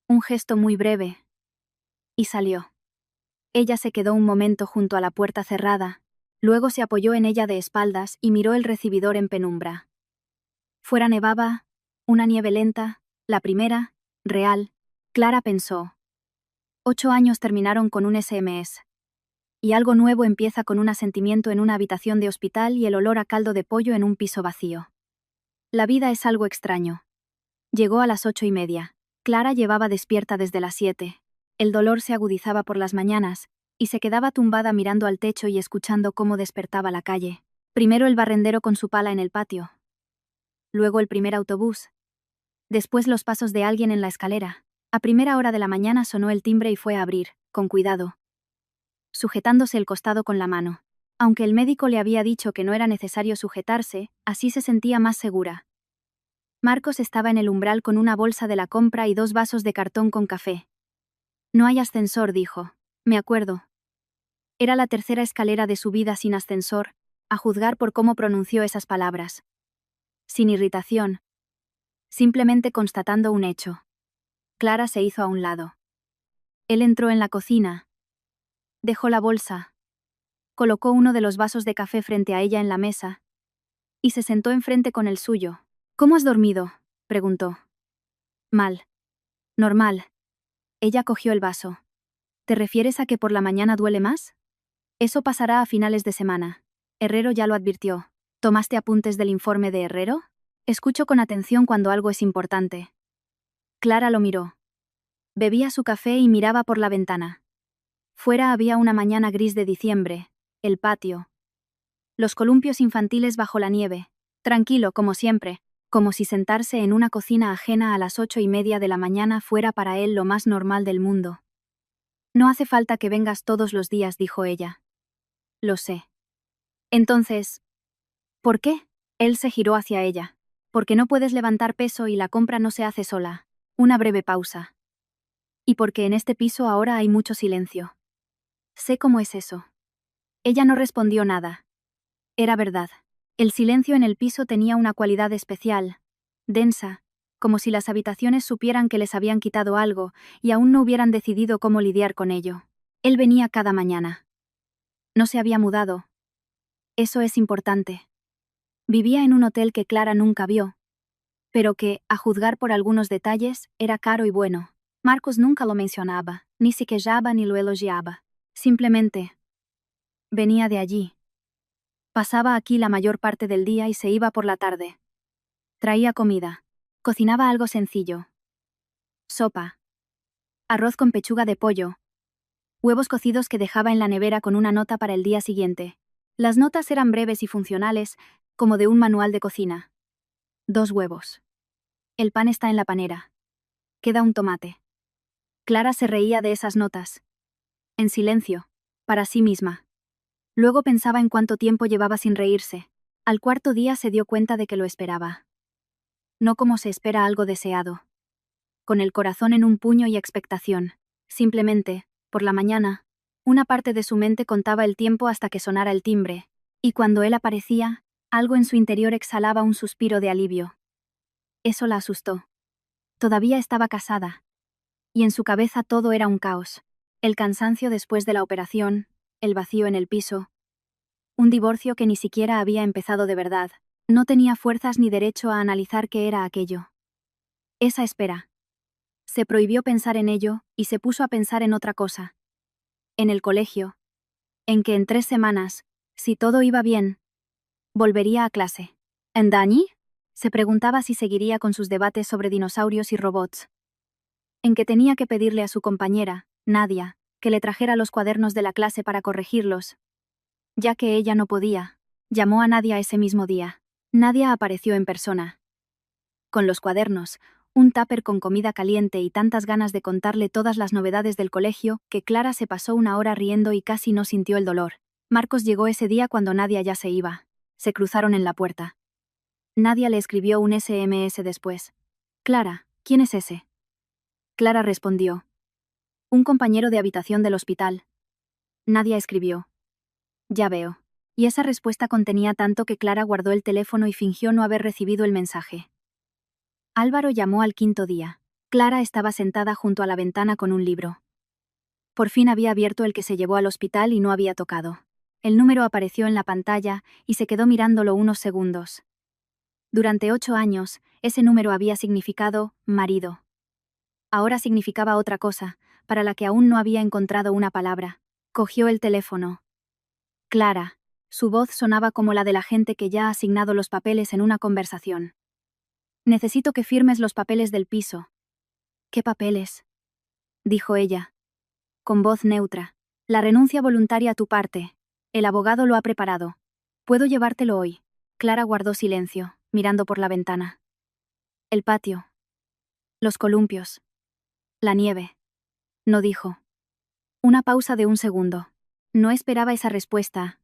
Un gesto muy breve. Y salió. Ella se quedó un momento junto a la puerta cerrada, luego se apoyó en ella de espaldas y miró el recibidor en penumbra. Fuera nevaba, una nieve lenta, la primera, real. Clara pensó. 8 años terminaron con un SMS. Y algo nuevo empieza con un asentimiento en una habitación de hospital y el olor a caldo de pollo en un piso vacío. La vida es algo extraño. Llegó a las 8:30. Clara llevaba despierta desde las 7. El dolor se agudizaba por las mañanas, y se quedaba tumbada mirando al techo y escuchando cómo despertaba la calle. Primero el barrendero con su pala en el patio. Luego el primer autobús. Después los pasos de alguien en la escalera. A primera hora de la mañana sonó el timbre y fue a abrir, con cuidado, sujetándose el costado con la mano. Aunque el médico le había dicho que no era necesario sujetarse, así se sentía más segura. Marcos estaba en el umbral con una bolsa de la compra y 2 vasos de cartón con café. No hay ascensor, dijo. Me acuerdo. Era la tercera escalera de su vida sin ascensor, a juzgar por cómo pronunció esas palabras. Sin irritación. Simplemente constatando un hecho. Clara se hizo a un lado. Él entró en la cocina. Dejó la bolsa. Colocó uno de los vasos de café frente a ella en la mesa. Y se sentó enfrente con el suyo. ¿Cómo has dormido?, preguntó. Mal. Normal. Ella cogió el vaso. ¿Te refieres a que por la mañana duele más? Eso pasará a finales de semana. Herrero ya lo advirtió. ¿Tomaste apuntes del informe de Herrero? Escucho con atención cuando algo es importante. Clara lo miró. Bebía su café y miraba por la ventana. Fuera había una mañana gris de diciembre, el patio. Los columpios infantiles bajo la nieve, tranquilo como siempre, como si sentarse en una cocina ajena a las 8:30 de la mañana fuera para él lo más normal del mundo. No hace falta que vengas todos los días, dijo ella. Lo sé. Entonces, ¿por qué? Él se giró hacia ella. Porque no puedes levantar peso y la compra no se hace sola. Una breve pausa. Y porque en este piso ahora hay mucho silencio. Sé cómo es eso. Ella no respondió nada. Era verdad. El silencio en el piso tenía una cualidad especial, densa, como si las habitaciones supieran que les habían quitado algo y aún no hubieran decidido cómo lidiar con ello. Él venía cada mañana. No se había mudado. Eso es importante. Vivía en un hotel que Clara nunca vio, pero que, a juzgar por algunos detalles, era caro y bueno. Marcos nunca lo mencionaba, ni se quejaba ni lo elogiaba. Simplemente venía de allí. Pasaba aquí la mayor parte del día y se iba por la tarde. Traía comida. Cocinaba algo sencillo. Sopa. Arroz con pechuga de pollo. Huevos cocidos que dejaba en la nevera con una nota para el día siguiente. Las notas eran breves y funcionales, como de un manual de cocina. 2 huevos. El pan está en la panera. Queda un tomate. Clara se reía de esas notas. En silencio, para sí misma. Luego pensaba en cuánto tiempo llevaba sin reírse. Al 4.º día se dio cuenta de que lo esperaba. No como se espera algo deseado. Con el corazón en un puño y expectación. Simplemente, por la mañana, una parte de su mente contaba el tiempo hasta que sonara el timbre, y cuando él aparecía, algo en su interior exhalaba un suspiro de alivio. Eso la asustó. Todavía estaba casada. Y en su cabeza todo era un caos. El cansancio después de la operación, el vacío en el piso. Un divorcio que ni siquiera había empezado de verdad. No tenía fuerzas ni derecho a analizar qué era aquello. Esa espera. Se prohibió pensar en ello y se puso a pensar en otra cosa. En el colegio. En que en 3 semanas, si todo iba bien, volvería a clase. ¿En Dani? Se preguntaba si seguiría con sus debates sobre dinosaurios y robots. En que tenía que pedirle a su compañera, Nadia, que le trajera los cuadernos de la clase para corregirlos. Ya que ella no podía, llamó a Nadia ese mismo día. Nadia apareció en persona. Con los cuadernos, un tupper con comida caliente y tantas ganas de contarle todas las novedades del colegio, que Clara se pasó una hora riendo y casi no sintió el dolor. Marcos llegó ese día cuando Nadia ya se iba. Se cruzaron en la puerta. Nadia le escribió un SMS después. Clara, ¿quién es ese? Clara respondió. Un compañero de habitación del hospital. Nadia escribió. Ya veo. Y esa respuesta contenía tanto que Clara guardó el teléfono y fingió no haber recibido el mensaje. Álvaro llamó al 5.º día. Clara estaba sentada junto a la ventana con un libro. Por fin había abierto el que se llevó al hospital y no había tocado. El número apareció en la pantalla y se quedó mirándolo unos segundos. Durante 8 años, ese número había significado marido. Ahora significaba otra cosa, para la que aún no había encontrado una palabra. Cogió el teléfono. Clara. Su voz sonaba como la de la gente que ya ha asignado los papeles en una conversación. Necesito que firmes los papeles del piso. ¿Qué papeles? Dijo ella. Con voz neutra. La renuncia voluntaria a tu parte. El abogado lo ha preparado. ¿Puedo llevártelo hoy? Clara guardó silencio, mirando por la ventana. El patio. Los columpios. La nieve. No dijo. Una pausa de un segundo. No esperaba esa respuesta.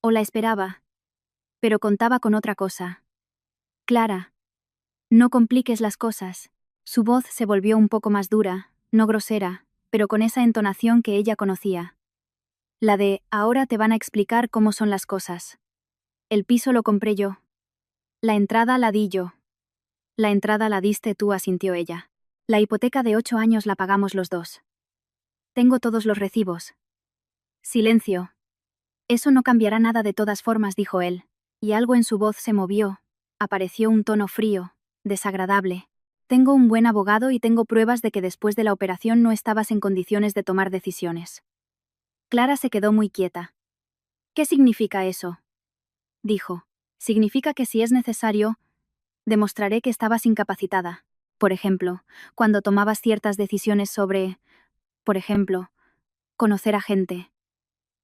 O la esperaba. Pero contaba con otra cosa. Clara. No compliques las cosas. Su voz se volvió un poco más dura, no grosera, pero con esa entonación que ella conocía. La de, ahora te van a explicar cómo son las cosas. El piso lo compré yo. La entrada la di yo. La entrada la diste tú, asintió ella. La hipoteca de 8 años la pagamos los dos. Tengo todos los recibos. Silencio. Eso no cambiará nada de todas formas, dijo él, y algo en su voz se movió. Apareció un tono frío, desagradable. Tengo un buen abogado y tengo pruebas de que después de la operación no estabas en condiciones de tomar decisiones. Clara se quedó muy quieta. ¿Qué significa eso? Dijo. Significa que si es necesario, demostraré que estabas incapacitada. Por ejemplo, cuando tomabas ciertas decisiones sobre, por ejemplo, conocer a gente.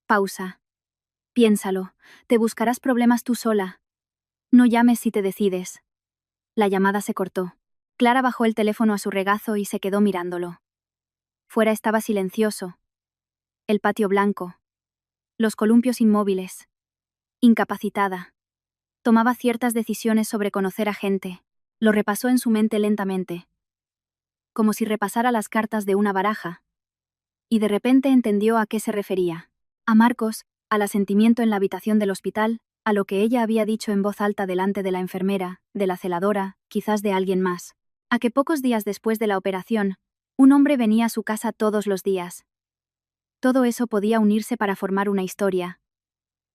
Pausa. Piénsalo, te buscarás problemas tú sola. No llames si te decides. La llamada se cortó. Clara bajó el teléfono a su regazo y se quedó mirándolo. Fuera estaba silencioso. El patio blanco. Los columpios inmóviles. Incapacitada. Tomaba ciertas decisiones sobre conocer a gente. Lo repasó en su mente lentamente. Como si repasara las cartas de una baraja. Y de repente entendió a qué se refería. A Marcos, al asentimiento en la habitación del hospital, a lo que ella había dicho en voz alta delante de la enfermera, de la celadora, quizás de alguien más. A que pocos días después de la operación, un hombre venía a su casa todos los días. Todo eso podía unirse para formar una historia.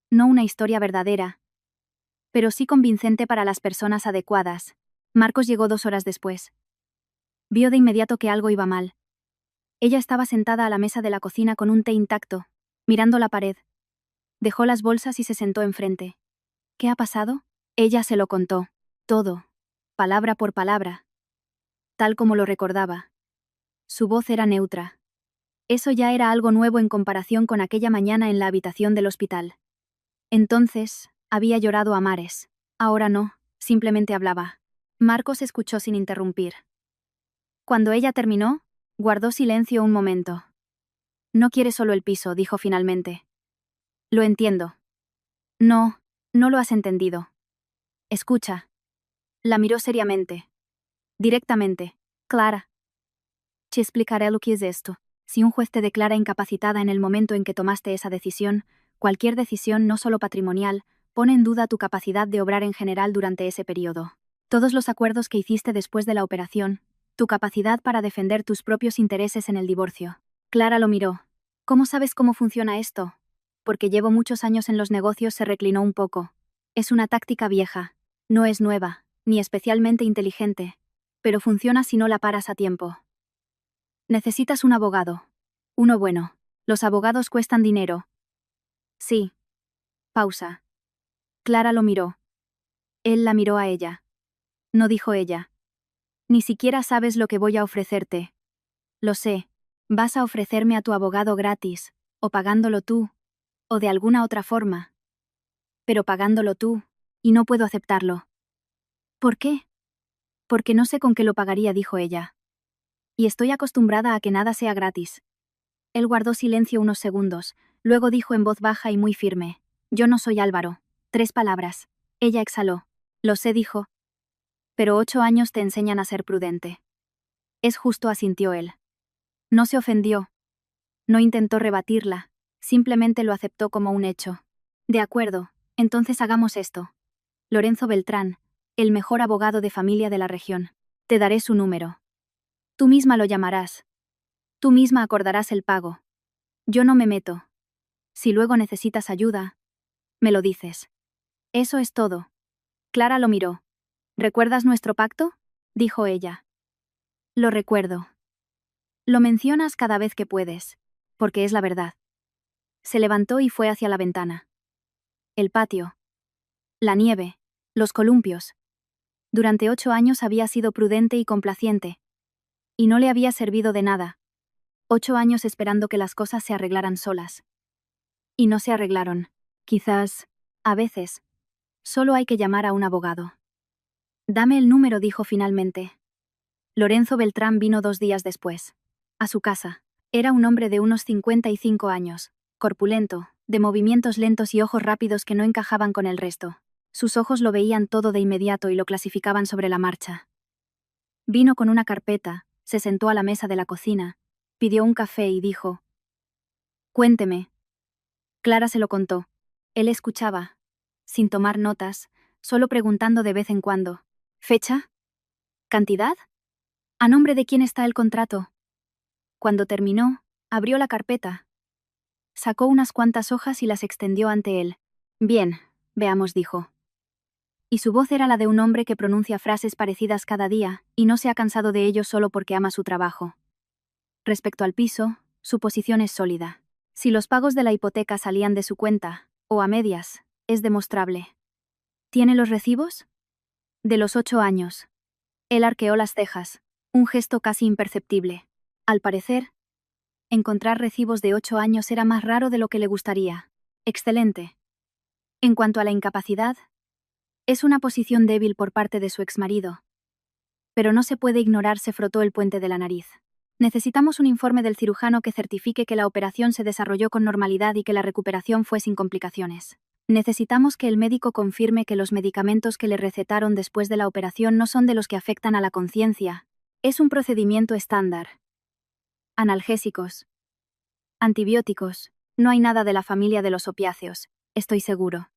No una historia verdadera, pero sí convincente para las personas adecuadas. Marcos llegó 2 horas después. Vio de inmediato que algo iba mal. Ella estaba sentada a la mesa de la cocina con un té intacto, mirando la pared. Dejó las bolsas y se sentó enfrente. ¿Qué ha pasado? Ella se lo contó. Todo. Palabra por palabra. Tal como lo recordaba. Su voz era neutra. Eso ya era algo nuevo en comparación con aquella mañana en la habitación del hospital. Entonces, había llorado a mares. Ahora no, simplemente hablaba. Marcos escuchó sin interrumpir. Cuando ella terminó, guardó silencio un momento. No quiere solo el piso, dijo finalmente. Lo entiendo. No, no lo has entendido. Escucha. La miró seriamente. Directamente. Clara. Te explicaré lo que es esto. Si un juez te declara incapacitada en el momento en que tomaste esa decisión, cualquier decisión no solo patrimonial, pone en duda tu capacidad de obrar en general durante ese periodo. Todos los acuerdos que hiciste después de la operación, Tu capacidad para defender tus propios intereses en el divorcio. Clara lo miró. ¿Cómo sabes cómo funciona esto? Porque llevo muchos años en los negocios, se reclinó un poco. Es una táctica vieja. No es nueva, ni especialmente inteligente. Pero funciona si no la paras a tiempo. Necesitas un abogado. Uno bueno. Los abogados cuestan dinero. Sí. Pausa. Clara lo miró. Él la miró a ella. No dijo ella. Ni siquiera sabes lo que voy a ofrecerte. Lo sé. Vas a ofrecerme a tu abogado gratis, o pagándolo tú, o de alguna otra forma. Pero pagándolo tú, y no puedo aceptarlo. ¿Por qué? Porque no sé con qué lo pagaría, dijo ella. Y estoy acostumbrada a que nada sea gratis. Él guardó silencio unos segundos, luego dijo en voz baja y muy firme. Yo no soy Álvaro. 3 palabras. Ella exhaló. Lo sé, dijo. Pero 8 años te enseñan a ser prudente. Es justo, asintió él. No se ofendió. No intentó rebatirla, simplemente lo aceptó como un hecho. De acuerdo, entonces hagamos esto. Lorenzo Beltrán, el mejor abogado de familia de la región. Te daré su número. Tú misma lo llamarás. Tú misma acordarás el pago. Yo no me meto. Si luego necesitas ayuda, me lo dices. Eso es todo. Clara lo miró. ¿Recuerdas nuestro pacto? Dijo ella. Lo recuerdo. Lo mencionas cada vez que puedes, porque es la verdad. Se levantó y fue hacia la ventana. El patio. La nieve. Los columpios. Durante 8 años había sido prudente y complaciente. Y no le había servido de nada. 8 años esperando que las cosas se arreglaran solas. Y no se arreglaron. Quizás, a veces, solo hay que llamar a un abogado. Dame el número, dijo finalmente. Lorenzo Beltrán vino 2 días después. A su casa. Era un hombre de unos 55 años, corpulento, de movimientos lentos y ojos rápidos que no encajaban con el resto. Sus ojos lo veían todo de inmediato y lo clasificaban sobre la marcha. Vino con una carpeta, se sentó a la mesa de la cocina, pidió un café y dijo: Cuénteme. Clara se lo contó. Él escuchaba, sin tomar notas, solo preguntando de vez en cuando. ¿Fecha? ¿Cantidad? ¿A nombre de quién está el contrato? Cuando terminó, abrió la carpeta. Sacó unas cuantas hojas y las extendió ante él. Bien, veamos, dijo. Y su voz era la de un hombre que pronuncia frases parecidas cada día, y no se ha cansado de ello solo porque ama su trabajo. Respecto al piso, su posición es sólida. Si los pagos de la hipoteca salían de su cuenta, o a medias, es demostrable. ¿Tiene los recibos? De los 8 años. Él arqueó las cejas, un gesto casi imperceptible. Al parecer, encontrar recibos de 8 años era más raro de lo que le gustaría. Excelente. En cuanto a la incapacidad, es una posición débil por parte de su exmarido. Pero no se puede ignorar, se frotó el puente de la nariz. Necesitamos un informe del cirujano que certifique que la operación se desarrolló con normalidad y que la recuperación fue sin complicaciones. Necesitamos que el médico confirme que los medicamentos que le recetaron después de la operación no son de los que afectan a la conciencia. Es un procedimiento estándar. Analgésicos. Antibióticos. No hay nada de la familia de los opiáceos, estoy seguro.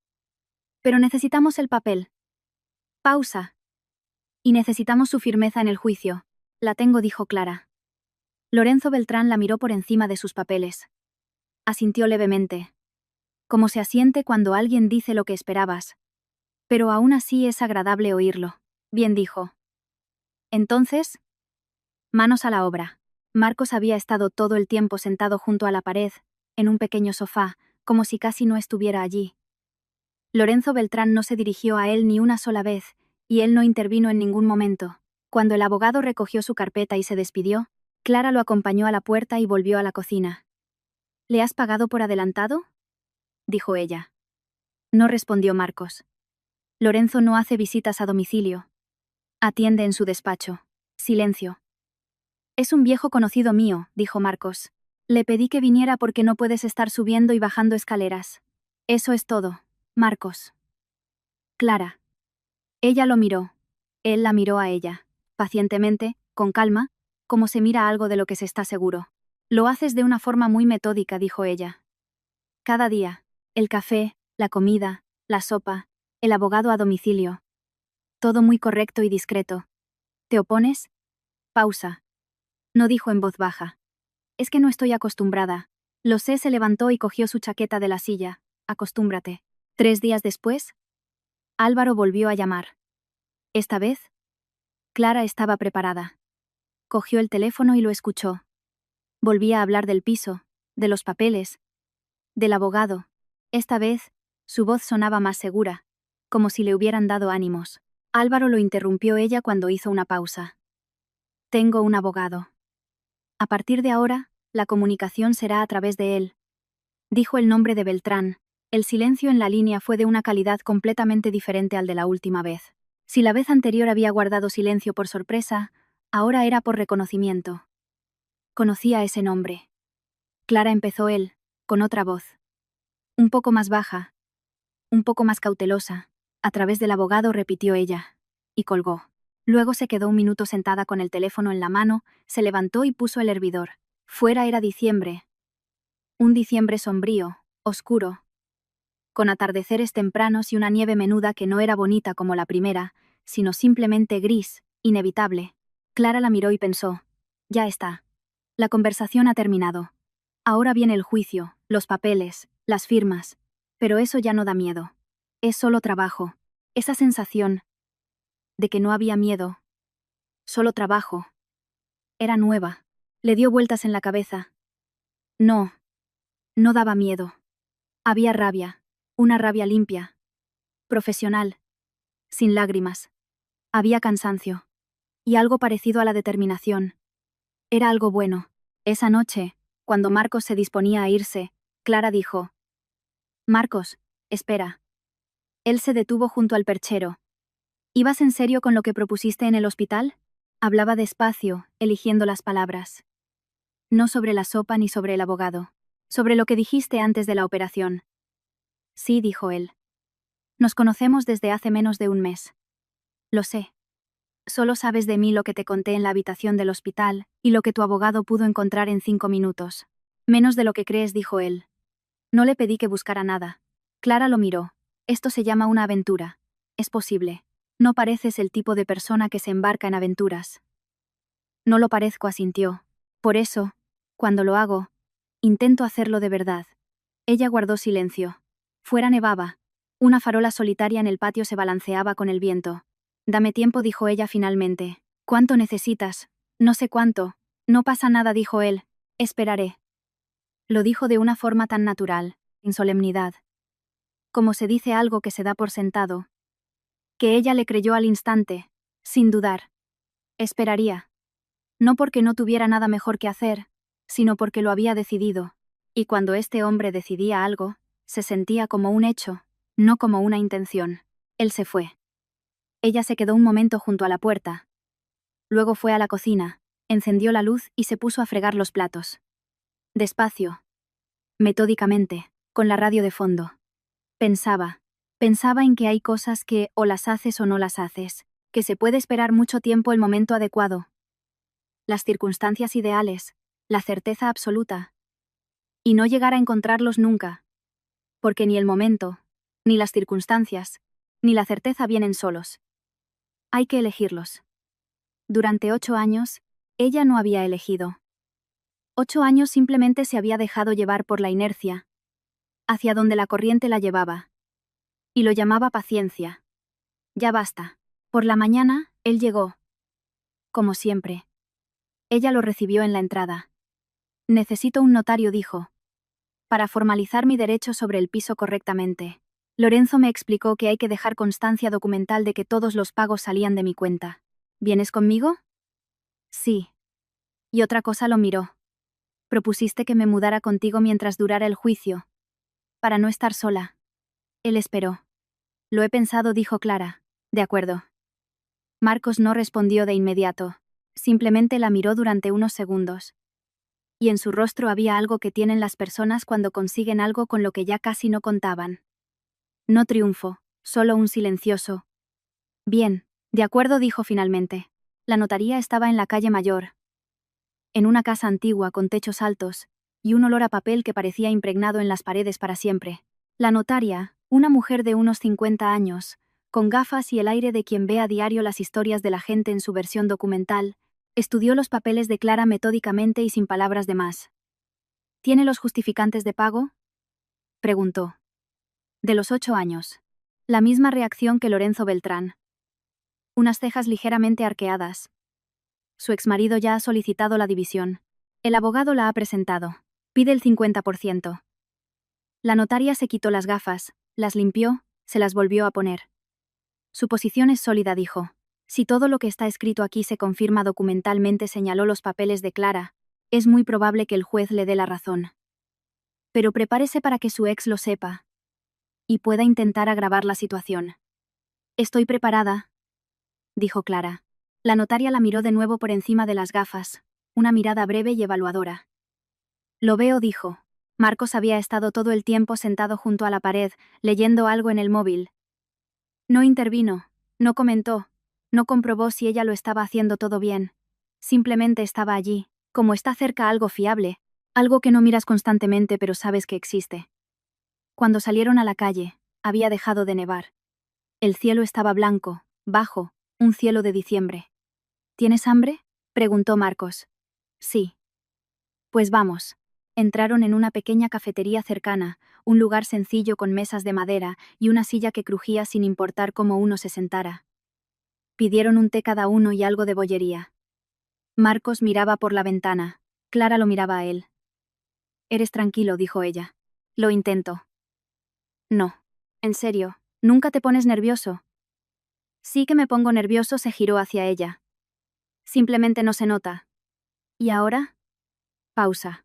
Pero necesitamos el papel. Pausa. Y necesitamos su firmeza en el juicio. La tengo, dijo Clara. Lorenzo Beltrán la miró por encima de sus papeles. Asintió levemente. Como se asiente cuando alguien dice lo que esperabas. Pero aún así es agradable oírlo. Bien, dijo. Entonces, manos a la obra. Marcos había estado todo el tiempo sentado junto a la pared, en un pequeño sofá, como si casi no estuviera allí. Lorenzo Beltrán no se dirigió a él ni una sola vez, y él no intervino en ningún momento. Cuando el abogado recogió su carpeta y se despidió, Clara lo acompañó a la puerta y volvió a la cocina. ¿Le has pagado por adelantado?, dijo ella. No, respondió Marcos. Lorenzo no hace visitas a domicilio. Atiende en su despacho. Silencio. Es un viejo conocido mío, dijo Marcos. Le pedí que viniera porque no puedes estar subiendo y bajando escaleras. Eso es todo, Marcos. Clara. Ella lo miró. Él la miró a ella. Pacientemente, con calma, como se mira algo de lo que se está seguro. Lo haces de una forma muy metódica, dijo ella. Cada día. El café, la comida, la sopa, el abogado a domicilio. Todo muy correcto y discreto. ¿Te opones? Pausa. No dijo en voz baja. Es que no estoy acostumbrada. Lo sé, se levantó y cogió su chaqueta de la silla. Acostúmbrate. 3 días después, Álvaro volvió a llamar. Esta vez, Clara estaba preparada. Cogió el teléfono y lo escuchó. Volvía a hablar del piso, de los papeles, del abogado. Esta vez, su voz sonaba más segura, como si le hubieran dado ánimos. Álvaro lo interrumpió ella cuando hizo una pausa. Tengo un abogado. A partir de ahora, la comunicación será a través de él. Dijo el nombre de Beltrán. El silencio en la línea fue de una calidad completamente diferente al de la última vez. Si la vez anterior había guardado silencio por sorpresa, ahora era por reconocimiento. Conocía ese nombre. Clara, empezó él, con otra voz. Un poco más baja, un poco más cautelosa. A través del abogado, repitió ella. Y colgó. Luego se quedó un minuto sentada con el teléfono en la mano, se levantó y puso el hervidor. Fuera era diciembre. Un diciembre sombrío, oscuro, con atardeceres tempranos y una nieve menuda que no era bonita como la primera, sino simplemente gris, inevitable. Clara la miró y pensó. Ya está. La conversación ha terminado. Ahora viene el juicio, los papeles, las firmas. Pero eso ya no da miedo. Es solo trabajo. Esa sensación de que no había miedo, solo trabajo, era nueva. Le dio vueltas en la cabeza. No, no daba miedo. Había rabia, una rabia limpia, profesional, sin lágrimas. Había cansancio. Y algo parecido a la determinación. Era algo bueno. Esa noche, cuando Marcos se disponía a irse, Clara dijo: Marcos, espera. Él se detuvo junto al perchero. ¿Ibas en serio con lo que propusiste en el hospital? Hablaba despacio, eligiendo las palabras. No sobre la sopa ni sobre el abogado. Sobre lo que dijiste antes de la operación. Sí, dijo él. Nos conocemos desde hace menos de un mes. Lo sé. Solo sabes de mí lo que te conté en la habitación del hospital, y lo que tu abogado pudo encontrar en 5 minutos. Menos de lo que crees, dijo él. No le pedí que buscara nada. Clara lo miró. Esto se llama una aventura. Es posible. No pareces el tipo de persona que se embarca en aventuras. No lo parezco, asintió. Por eso, cuando lo hago, intento hacerlo de verdad. Ella guardó silencio. Fuera nevaba. Una farola solitaria en el patio se balanceaba con el viento. Dame tiempo, dijo ella finalmente. ¿Cuánto necesitas? No sé cuánto. No pasa nada, dijo él. Esperaré. Lo dijo de una forma tan natural, sin solemnidad. Como se dice algo que se da por sentado. Que ella le creyó al instante, sin dudar. Esperaría. No porque no tuviera nada mejor que hacer, sino porque lo había decidido. Y cuando este hombre decidía algo, se sentía como un hecho, no como una intención. Él se fue. Ella se quedó un momento junto a la puerta. Luego fue a la cocina, encendió la luz y se puso a fregar los platos. Despacio. Metódicamente, con la radio de fondo. Pensaba en que hay cosas que o las haces o no las haces, que se puede esperar mucho tiempo el momento adecuado. Las circunstancias ideales, la certeza absoluta. Y no llegar a encontrarlos nunca. Porque ni el momento, ni las circunstancias, ni la certeza vienen solos. Hay que elegirlos. Durante 8 años, ella no había elegido. 8 años simplemente se había dejado llevar por la inercia, hacia donde la corriente la llevaba. Y lo llamaba paciencia. Ya basta. Por la mañana, él llegó. Como siempre. Ella lo recibió en la entrada. Necesito un notario, dijo. Para formalizar mi derecho sobre el piso correctamente. Lorenzo me explicó que hay que dejar constancia documental de que todos los pagos salían de mi cuenta. ¿Vienes conmigo? Sí. Y otra cosa, lo miró. Propusiste que me mudara contigo mientras durara el juicio. Para no estar sola. Él esperó. Lo he pensado, dijo Clara. De acuerdo. Marcos no respondió de inmediato. Simplemente la miró durante unos segundos. Y en su rostro había algo que tienen las personas cuando consiguen algo con lo que ya casi no contaban. No triunfo, solo un silencioso. Bien, de acuerdo, dijo finalmente. La notaría estaba en la calle Mayor. En una casa antigua con techos altos, y un olor a papel que parecía impregnado en las paredes para siempre. La notaria, una mujer de unos 50 años, con gafas y el aire de quien ve a diario las historias de la gente en su versión documental, Estudió los papeles de Clara metódicamente y sin palabras de más. ¿Tiene los justificantes de pago? Preguntó. De los 8 años. La misma reacción que Lorenzo Beltrán. Unas cejas ligeramente arqueadas. Su exmarido ya ha solicitado la división. El abogado la ha presentado. Pide el 50%. La notaria se quitó las gafas, las limpió, se las volvió a poner. Su posición es sólida, dijo. Si todo lo que está escrito aquí se confirma documentalmente, señaló los papeles de Clara, es muy probable que el juez le dé la razón. Pero prepárese para que su ex lo sepa. Y pueda intentar agravar la situación. Estoy preparada, dijo Clara. La notaria la miró de nuevo por encima de las gafas, una mirada breve y evaluadora. Lo veo, dijo. Marcos había estado todo el tiempo sentado junto a la pared, leyendo algo en el móvil. No intervino, no comentó, no comprobó si ella lo estaba haciendo todo bien. Simplemente estaba allí, como está cerca algo fiable, algo que no miras constantemente pero sabes que existe. Cuando salieron a la calle, había dejado de nevar. El cielo estaba blanco, bajo, un cielo de diciembre. ¿Tienes hambre?, preguntó Marcos. Sí. Pues vamos. Entraron en una pequeña cafetería cercana, un lugar sencillo con mesas de madera y una silla que crujía sin importar cómo uno se sentara. Pidieron un té cada uno y algo de bollería. Marcos miraba por la ventana. Clara lo miraba a él. Eres tranquilo, dijo ella. Lo intento. No. En serio, ¿nunca te pones nervioso? Sí que me pongo nervioso, se giró hacia ella. Simplemente no se nota. ¿Y ahora? Pausa.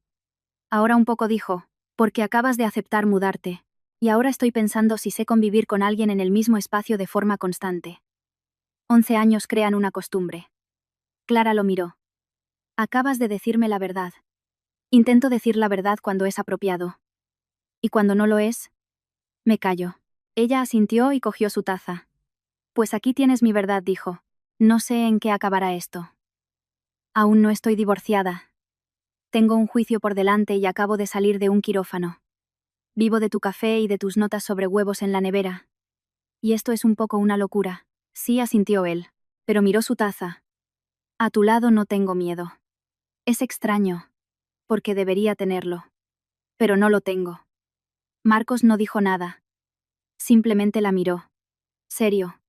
Ahora un poco, dijo, porque acabas de aceptar mudarte. Y ahora estoy pensando si sé convivir con alguien en el mismo espacio de forma constante. 11 años crean una costumbre. Clara lo miró. Acabas de decirme la verdad. Intento decir la verdad cuando es apropiado. Y cuando no lo es, me callo. Ella asintió y cogió su taza. Pues aquí tienes mi verdad, dijo. No sé en qué acabará esto. Aún no estoy divorciada. Tengo un juicio por delante y acabo de salir de un quirófano. Vivo de tu café y de tus notas sobre huevos en la nevera. Y esto es un poco una locura. Sí, asintió él, pero miró su taza. A tu lado no tengo miedo. Es extraño, porque debería tenerlo. Pero no lo tengo. Marcos no dijo nada. Simplemente la miró. Serio.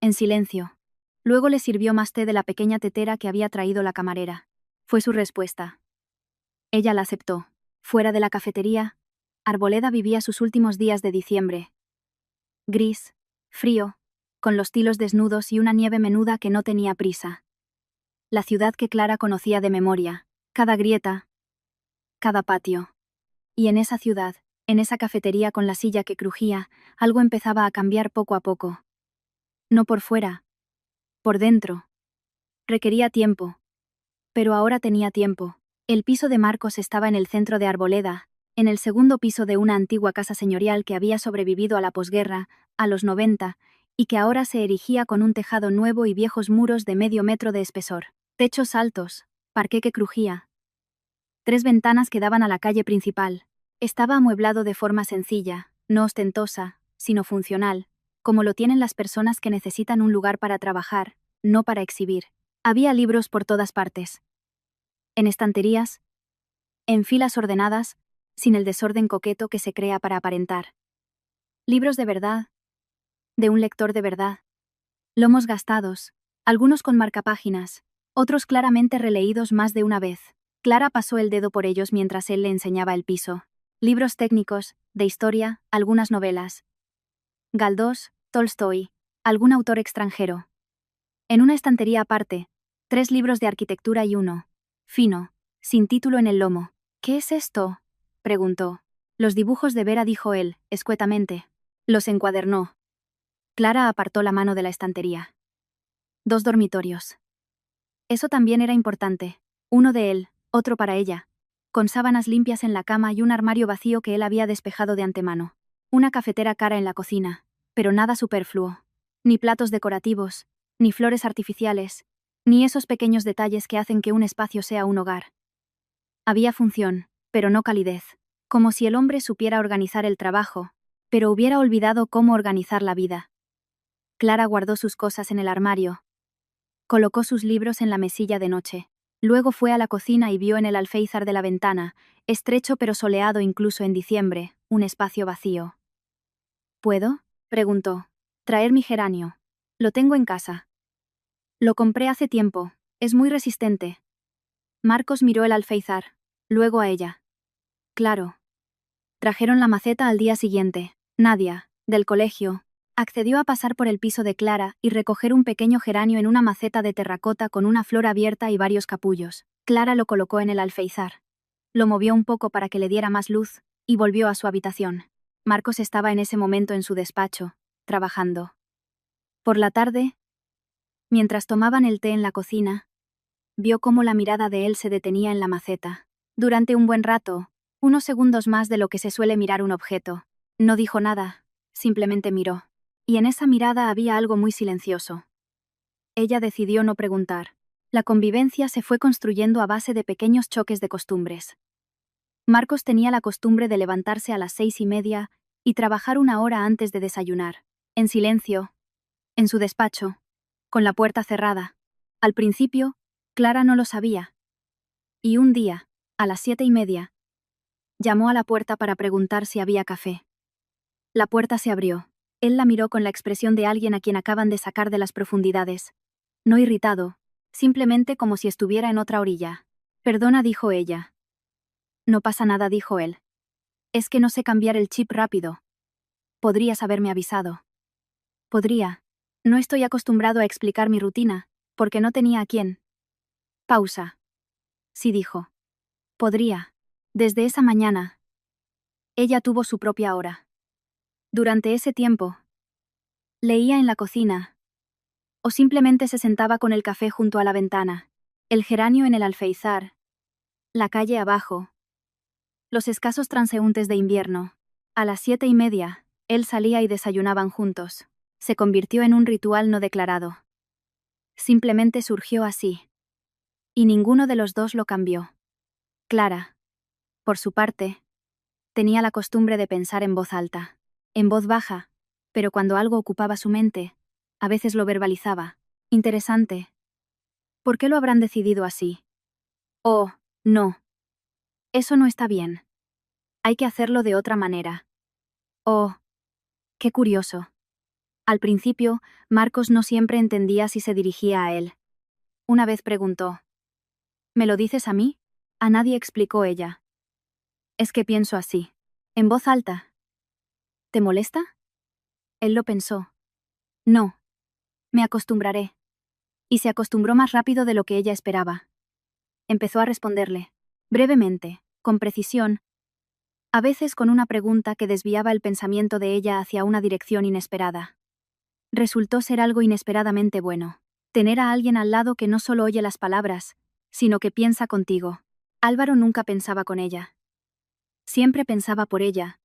En silencio. Luego le sirvió más té de la pequeña tetera que había traído la camarera. Fue su respuesta. Ella la aceptó. Fuera de la cafetería, Arboleda vivía sus últimos días de diciembre. Gris, frío, con los tilos desnudos y una nieve menuda que no tenía prisa. La ciudad que Clara conocía de memoria, cada grieta, cada patio. Y en esa ciudad, en esa cafetería con la silla que crujía, algo empezaba a cambiar poco a poco. No por fuera, por dentro. Requería tiempo. Pero ahora tenía tiempo. El piso de Marcos estaba en el centro de Arboleda, en el segundo piso de una antigua casa señorial que había sobrevivido a la posguerra, a los 90, y que ahora se erigía con un tejado nuevo y viejos muros de medio metro de espesor. Techos altos, parqué que crujía. 3 ventanas que daban a la calle principal. Estaba amueblado de forma sencilla, no ostentosa, sino funcional, como lo tienen las personas que necesitan un lugar para trabajar, no para exhibir. Había libros por todas partes. En estanterías, en filas ordenadas, sin el desorden coqueto que se crea para aparentar. Libros de verdad, de un lector de verdad. Lomos gastados, algunos con marcapáginas, otros claramente releídos más de una vez. Clara pasó el dedo por ellos mientras él le enseñaba el piso. Libros técnicos, de historia, algunas novelas. Galdós, Tolstoy, algún autor extranjero. En una estantería aparte, 3 libros de arquitectura y uno, fino, sin título en el lomo. ¿Qué es esto?, preguntó. Los dibujos de Vera, dijo él, escuetamente. Los encuadernó. Clara apartó la mano de la estantería. 2 dormitorios. Eso también era importante. Uno de él, otro para ella. Con sábanas limpias en la cama y un armario vacío que él había despejado de antemano. Una cafetera cara en la cocina, pero nada superfluo. Ni platos decorativos, ni flores artificiales, ni esos pequeños detalles que hacen que un espacio sea un hogar. Había función, pero no calidez. Como si el hombre supiera organizar el trabajo, pero hubiera olvidado cómo organizar la vida. Clara guardó sus cosas en el armario. Colocó sus libros en la mesilla de noche. Luego fue a la cocina y vio en el alféizar de la ventana, estrecho pero soleado incluso en diciembre, un espacio vacío. ¿Puedo?, preguntó. Traer mi geranio. Lo tengo en casa. Lo compré hace tiempo. Es muy resistente. Marcos miró el alféizar. Luego a ella. Claro. Trajeron la maceta al día siguiente. Nadia, del colegio, accedió a pasar por el piso de Clara y recoger un pequeño geranio en una maceta de terracota con una flor abierta y varios capullos. Clara lo colocó en el alféizar. Lo movió un poco para que le diera más luz, y volvió a su habitación. Marcos estaba en ese momento en su despacho, trabajando. Por la tarde, mientras tomaban el té en la cocina, vio cómo la mirada de él se detenía en la maceta. Durante un buen rato, unos segundos más de lo que se suele mirar un objeto. No dijo nada, simplemente miró. Y en esa mirada había algo muy silencioso. Ella decidió no preguntar. La convivencia se fue construyendo a base de pequeños choques de costumbres. Marcos tenía la costumbre de levantarse a las 6:30 y trabajar una hora antes de desayunar, en silencio, en su despacho, con la puerta cerrada. Al principio, Clara no lo sabía. Y un día, a las 7:30, llamó a la puerta para preguntar si había café. La puerta se abrió. Él la miró con la expresión de alguien a quien acaban de sacar de las profundidades. No irritado, simplemente como si estuviera en otra orilla. Perdona, dijo ella. No pasa nada, dijo él. Es que no sé cambiar el chip rápido. Podrías haberme avisado. Podría. No estoy acostumbrado a explicar mi rutina, porque no tenía a quién. Pausa. Sí, dijo. Podría. Desde esa mañana. Ella tuvo su propia hora. Durante ese tiempo, leía en la cocina, o simplemente se sentaba con el café junto a la ventana, el geranio en el alféizar, la calle abajo, los escasos transeúntes de invierno. A las 7:30, él salía y desayunaban juntos. Se convirtió en un ritual no declarado. Simplemente surgió así. Y ninguno de los dos lo cambió. Clara, por su parte, tenía la costumbre de pensar en voz alta, en voz baja, pero cuando algo ocupaba su mente, a veces lo verbalizaba. Interesante. ¿Por qué lo habrán decidido así? Oh, no. Eso no está bien. Hay que hacerlo de otra manera. Oh, qué curioso. Al principio, Marcos no siempre entendía si se dirigía a él. Una vez preguntó. ¿Me lo dices a mí? A nadie, explicó ella. Es que pienso así. En voz alta. ¿Te molesta? Él lo pensó. No. Me acostumbraré. Y se acostumbró más rápido de lo que ella esperaba. Empezó a responderle. Brevemente, con precisión, a veces con una pregunta que desviaba el pensamiento de ella hacia una dirección inesperada. Resultó ser algo inesperadamente bueno. Tener a alguien al lado que no solo oye las palabras, sino que piensa contigo. Álvaro nunca pensaba con ella. Siempre pensaba por ella.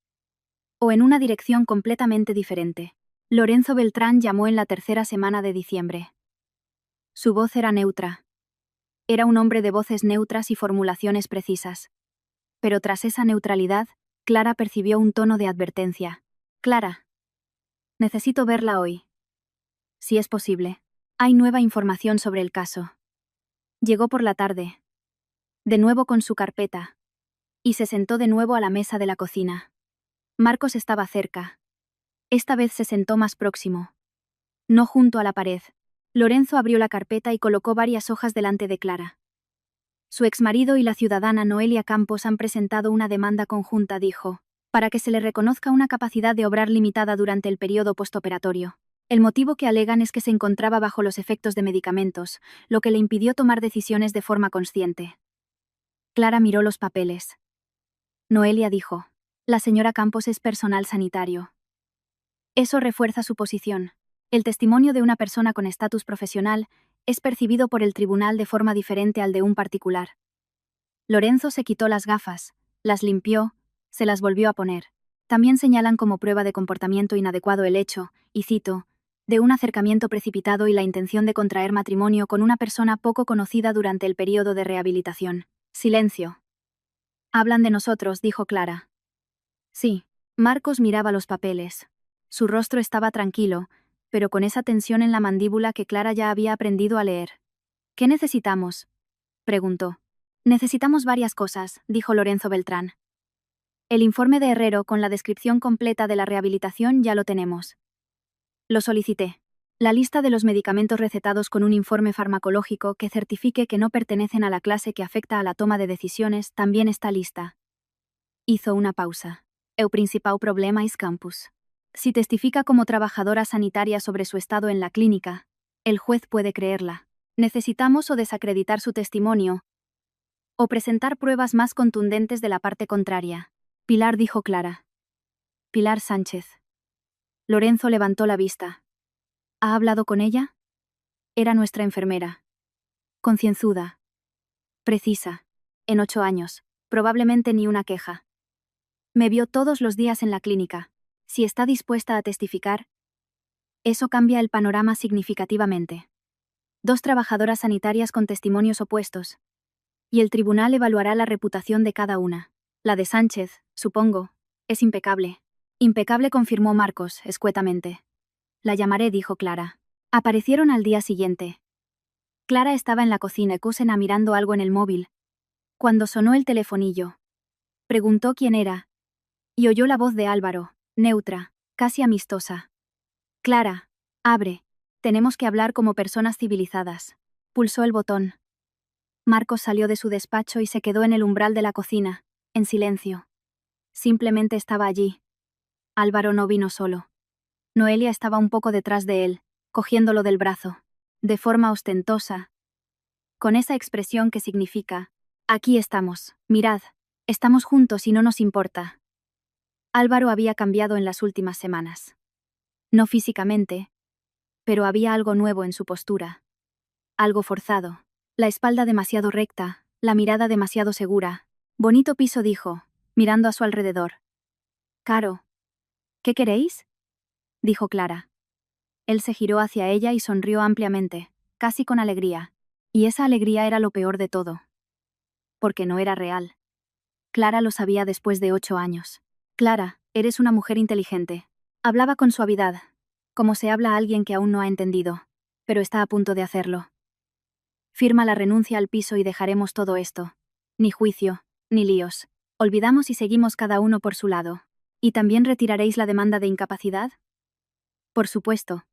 O en una dirección completamente diferente. Lorenzo Beltrán llamó en la tercera semana de diciembre. Su voz era neutra. Era un hombre de voces neutras y formulaciones precisas. Pero tras esa neutralidad, Clara percibió un tono de advertencia. Clara. Necesito verla hoy. Si es posible. Hay nueva información sobre el caso. Llegó por la tarde. De nuevo con su carpeta. Y se sentó de nuevo a la mesa de la cocina. Marcos estaba cerca. Esta vez se sentó más próximo. No junto a la pared. Lorenzo abrió la carpeta y colocó varias hojas delante de Clara. Su exmarido y la ciudadana Noelia Campos han presentado una demanda conjunta, dijo, para que se le reconozca una capacidad de obrar limitada durante el periodo postoperatorio. El motivo que alegan es que se encontraba bajo los efectos de medicamentos, lo que le impidió tomar decisiones de forma consciente. Clara miró los papeles. Noelia dijo, la señora Campos es personal sanitario. Eso refuerza su posición. El testimonio de una persona con estatus profesional es percibido por el tribunal de forma diferente al de un particular. Lorenzo se quitó las gafas, las limpió, se las volvió a poner. También señalan como prueba de comportamiento inadecuado el hecho, y cito, de un acercamiento precipitado y la intención de contraer matrimonio con una persona poco conocida durante el periodo de rehabilitación. Silencio. Hablan de nosotros, dijo Clara. Sí. Marcos miraba los papeles. Su rostro estaba tranquilo, pero con esa tensión en la mandíbula que Clara ya había aprendido a leer. ¿Qué necesitamos?, preguntó. Necesitamos varias cosas, dijo Lorenzo Beltrán. El informe de Herrero con la descripción completa de la rehabilitación ya lo tenemos. Lo solicité. La lista de los medicamentos recetados con un informe farmacológico que certifique que no pertenecen a la clase que afecta a la toma de decisiones también está lista. Hizo una pausa. El principal problema es campus. Si testifica como trabajadora sanitaria sobre su estado en la clínica, el juez puede creerla. Necesitamos o desacreditar su testimonio, o presentar pruebas más contundentes de la parte contraria. Pilar, dijo Clara. Pilar Sánchez. Lorenzo levantó la vista. ¿Ha hablado con ella? Era nuestra enfermera. Concienzuda. Precisa. En 8 años. Probablemente ni una queja. Me vio todos los días en la clínica. Si está dispuesta a testificar, eso cambia el panorama significativamente. 2 trabajadoras sanitarias con testimonios opuestos. Y el tribunal evaluará la reputación de cada una. La de Sánchez, supongo, es impecable. Impecable, confirmó Marcos, escuetamente. La llamaré, dijo Clara. Aparecieron al día siguiente. Clara estaba en la cocina, Cusena mirando algo en el móvil. Cuando sonó el telefonillo, preguntó quién era, y oyó la voz de Álvaro, neutra, casi amistosa. Clara, abre. Tenemos que hablar como personas civilizadas. Pulsó el botón. Marcos salió de su despacho y se quedó en el umbral de la cocina, en silencio. Simplemente estaba allí. Álvaro no vino solo. Noelia estaba un poco detrás de él, cogiéndolo del brazo, de forma ostentosa, con esa expresión que significa, aquí estamos, mirad, estamos juntos y no nos importa. Álvaro había cambiado en las últimas semanas. No físicamente, pero había algo nuevo en su postura. Algo forzado, la espalda demasiado recta, la mirada demasiado segura. Bonito piso, dijo, mirando a su alrededor. Caro. ¿Qué queréis?, dijo Clara. Él se giró hacia ella y sonrió ampliamente, casi con alegría. Y esa alegría era lo peor de todo. Porque no era real. Clara lo sabía después de 8 años. Clara, eres una mujer inteligente. Hablaba con suavidad, como se habla a alguien que aún no ha entendido, pero está a punto de hacerlo. Firma la renuncia al piso y dejaremos todo esto. Ni juicio, ni líos. Olvidamos y seguimos cada uno por su lado. ¿Y también retiraréis la demanda de incapacidad? Por supuesto.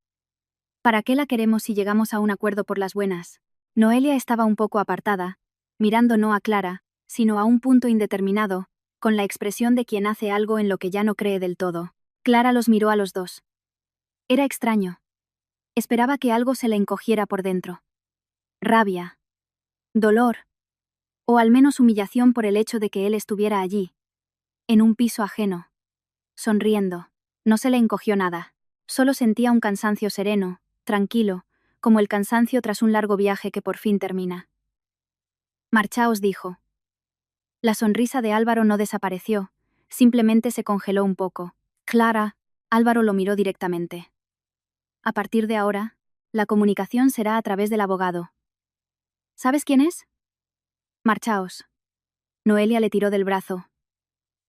¿Para qué la queremos si llegamos a un acuerdo por las buenas? Noelia estaba un poco apartada, mirando no a Clara, sino a un punto indeterminado, con la expresión de quien hace algo en lo que ya no cree del todo. Clara los miró a los dos. Era extraño. Esperaba que algo se le encogiera por dentro. Rabia. Dolor. O al menos humillación por el hecho de que él estuviera allí. En un piso ajeno. Sonriendo. No se le encogió nada. Solo sentía un cansancio sereno, tranquilo, como el cansancio tras un largo viaje que por fin termina. Marchaos, dijo. La sonrisa de Álvaro no desapareció, simplemente se congeló un poco. Clara, Álvaro lo miró directamente. A partir de ahora, la comunicación será a través del abogado. ¿Sabes quién es? Marchaos. Noelia le tiró del brazo.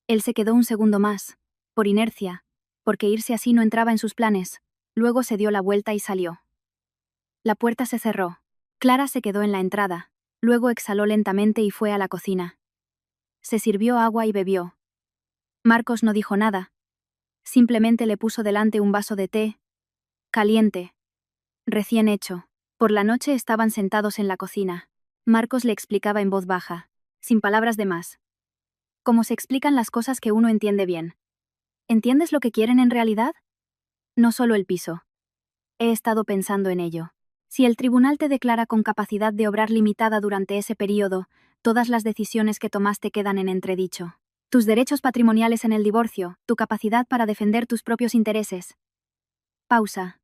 Él se quedó un segundo más, por inercia, porque irse así no entraba en sus planes. Luego se dio la vuelta y salió. La puerta se cerró. Clara se quedó en la entrada, luego exhaló lentamente y fue a la cocina. Se sirvió agua y bebió. Marcos no dijo nada. Simplemente le puso delante un vaso de té, caliente, recién hecho. Por la noche estaban sentados en la cocina. Marcos le explicaba en voz baja, sin palabras de más. Cómo se explican las cosas que uno entiende bien. ¿Entiendes lo que quieren en realidad? No solo el piso. He estado pensando en ello. Si el tribunal te declara con capacidad de obrar limitada durante ese período, todas las decisiones que tomaste quedan en entredicho. Tus derechos patrimoniales en el divorcio, tu capacidad para defender tus propios intereses. Pausa.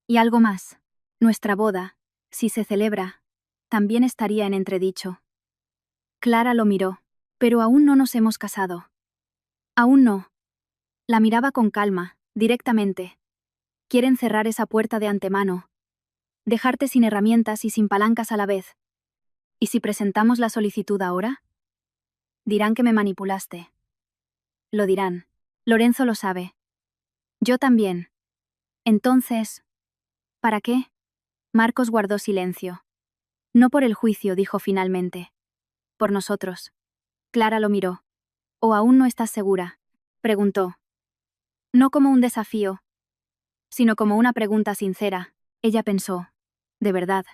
Y algo más. Nuestra boda, si se celebra, también estaría en entredicho. Clara lo miró. Pero aún no nos hemos casado. Aún no. La miraba con calma, directamente. Quieren cerrar esa puerta de antemano. Dejarte sin herramientas y sin palancas a la vez. ¿Y si presentamos la solicitud ahora? Dirán que me manipulaste. Lo dirán. Lorenzo lo sabe. Yo también. Entonces, ¿para qué? Marcos guardó silencio. No por el juicio, dijo finalmente. Por nosotros. Clara lo miró. ¿O aún no estás segura? Preguntó. No como un desafío, sino como una pregunta sincera. Ella pensó. De verdad.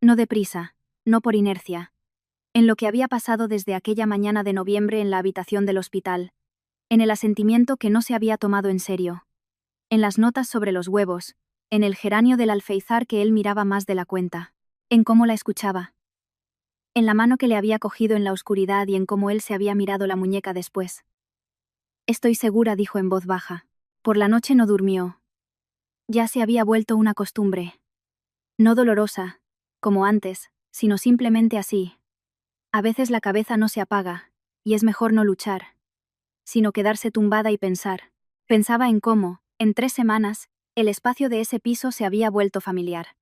No deprisa, no por inercia. En lo que había pasado desde aquella mañana de noviembre en la habitación del hospital. En el asentimiento que no se había tomado en serio. En las notas sobre los huevos. En el geranio del alféizar que él miraba más de la cuenta. En cómo la escuchaba. En la mano que le había cogido en la oscuridad y en cómo él se había mirado la muñeca después. Estoy segura, dijo en voz baja. Por la noche no durmió. Ya se había vuelto una costumbre. No dolorosa, como antes, sino simplemente así. A veces la cabeza no se apaga, y es mejor no luchar, sino quedarse tumbada y pensar. Pensaba en cómo, en 3 semanas, el espacio de ese piso se había vuelto familiar.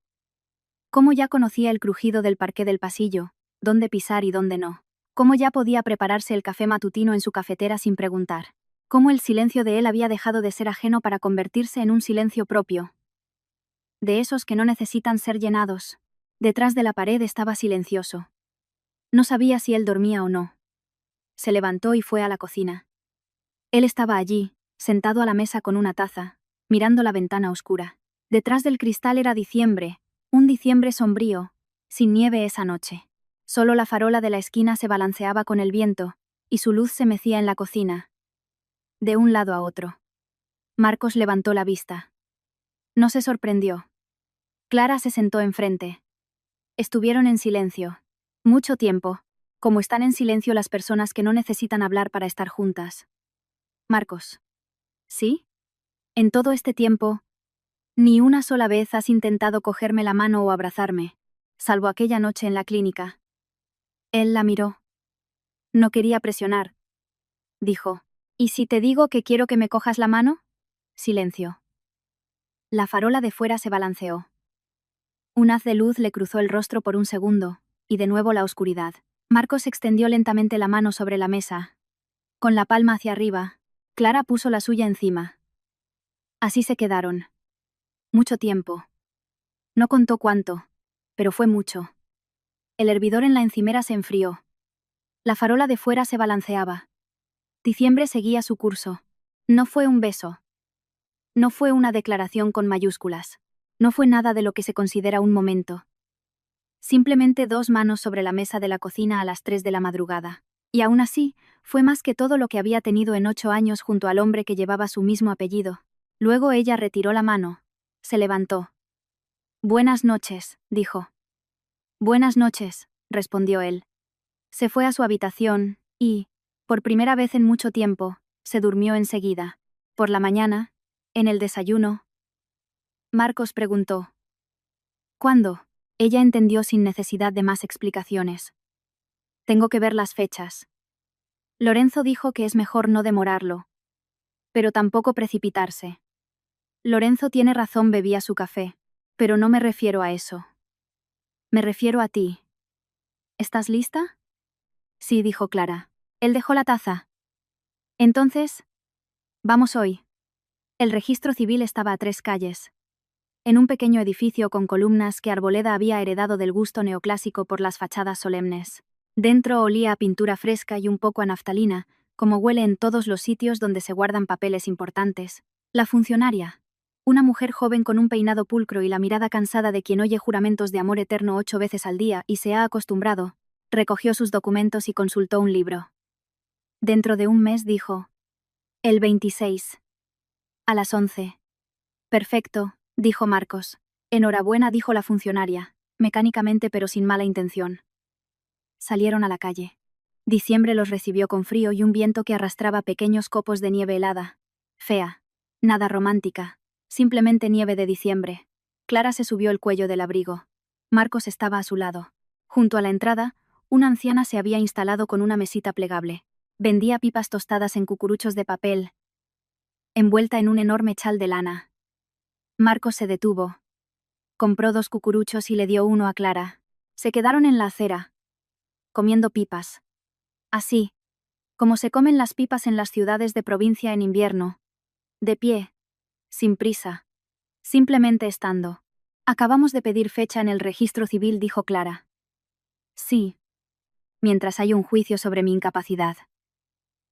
Cómo ya conocía el crujido del parqué del pasillo, dónde pisar y dónde no. Cómo ya podía prepararse el café matutino en su cafetera sin preguntar. Cómo el silencio de él había dejado de ser ajeno para convertirse en un silencio propio. De esos que no necesitan ser llenados. Detrás de la pared estaba silencioso. No sabía si él dormía o no. Se levantó y fue a la cocina. Él estaba allí, sentado a la mesa con una taza, mirando la ventana oscura. Detrás del cristal era diciembre, un diciembre sombrío, sin nieve esa noche. Solo la farola de la esquina se balanceaba con el viento, y su luz se mecía en la cocina. De un lado a otro. Marcos levantó la vista. No se sorprendió. Clara se sentó enfrente. Estuvieron en silencio. Mucho tiempo, como están en silencio las personas que no necesitan hablar para estar juntas. Marcos. ¿Sí? En todo este tiempo, ni una sola vez has intentado cogerme la mano o abrazarme, salvo aquella noche en la clínica. Él la miró. No quería presionar. Dijo. ¿Y si te digo que quiero que me cojas la mano? Silencio. La farola de fuera se balanceó. Un haz de luz le cruzó el rostro por un segundo, y de nuevo la oscuridad. Marcos extendió lentamente la mano sobre la mesa. Con la palma hacia arriba, Clara puso la suya encima. Así se quedaron. Mucho tiempo. No contó cuánto, pero fue mucho. El hervidor en la encimera se enfrió. La farola de fuera se balanceaba. Diciembre seguía su curso. No fue un beso. No fue una declaración con mayúsculas. No fue nada de lo que se considera un momento. Simplemente 2 manos sobre la mesa de la cocina a las 3 de la madrugada. Y aún así, fue más que todo lo que había tenido en 8 años junto al hombre que llevaba su mismo apellido. Luego ella retiró la mano. Se levantó. Buenas noches, dijo. Buenas noches, respondió él. Se fue a su habitación, y, por primera vez en mucho tiempo, se durmió enseguida. Por la mañana, en el desayuno. Marcos preguntó. ¿Cuándo? Ella entendió sin necesidad de más explicaciones. Tengo que ver las fechas. Lorenzo dijo que es mejor no demorarlo. Pero tampoco precipitarse. Lorenzo tiene razón, bebía su café. Pero no me refiero a eso. Me refiero a ti. ¿Estás lista? Sí, dijo Clara. Él dejó la taza. Entonces, vamos hoy. El registro civil estaba a 3 calles. En un pequeño edificio con columnas que Arboleda había heredado del gusto neoclásico por las fachadas solemnes. Dentro olía a pintura fresca y un poco a naftalina, como huele en todos los sitios donde se guardan papeles importantes. La funcionaria. Una mujer joven con un peinado pulcro y la mirada cansada de quien oye juramentos de amor eterno 8 veces al día y se ha acostumbrado, recogió sus documentos y consultó un libro. Dentro de un mes dijo. El 26. A las 11. Perfecto, dijo Marcos. Enhorabuena, dijo la funcionaria, mecánicamente pero sin mala intención. Salieron a la calle. Diciembre los recibió con frío y un viento que arrastraba pequeños copos de nieve helada. Fea. Nada romántica. Simplemente nieve de diciembre. Clara se subió el cuello del abrigo. Marcos estaba a su lado. Junto a la entrada, una anciana se había instalado con una mesita plegable. Vendía pipas tostadas en cucuruchos de papel, envuelta en un enorme chal de lana. Marcos se detuvo. Compró 2 cucuruchos y le dio uno a Clara. Se quedaron en la acera, comiendo pipas. Así, como se comen las pipas en las ciudades de provincia en invierno. De pie. Sin prisa. Simplemente estando. Acabamos de pedir fecha en el registro civil, dijo Clara. Sí. Mientras hay un juicio sobre mi incapacidad.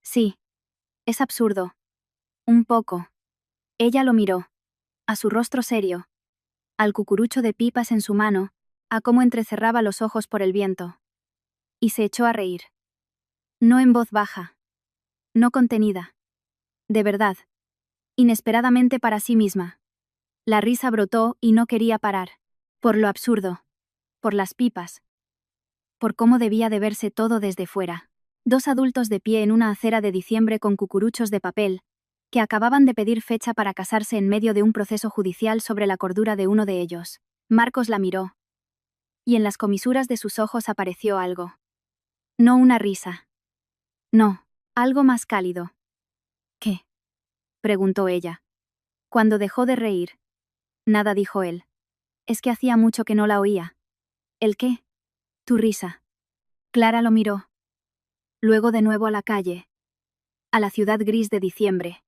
Sí. Es absurdo. Un poco. Ella lo miró. A su rostro serio. Al cucurucho de pipas en su mano, a cómo entrecerraba los ojos por el viento. Y se echó a reír. No en voz baja. No contenida. De verdad. Inesperadamente para sí misma. La risa brotó y no quería parar. Por lo absurdo. Por las pipas. Por cómo debía de verse todo desde fuera. Dos adultos de pie en una acera de diciembre con cucuruchos de papel, que acababan de pedir fecha para casarse en medio de un proceso judicial sobre la cordura de uno de ellos. Marcos la miró. Y en las comisuras de sus ojos apareció algo. No una risa. No, algo más cálido. ¿Qué? Preguntó ella. Cuando dejó de reír. Nada, dijo él. Es que hacía mucho que no la oía. ¿El qué? Tu risa. Clara lo miró. Luego de nuevo a la calle. A la ciudad gris de diciembre.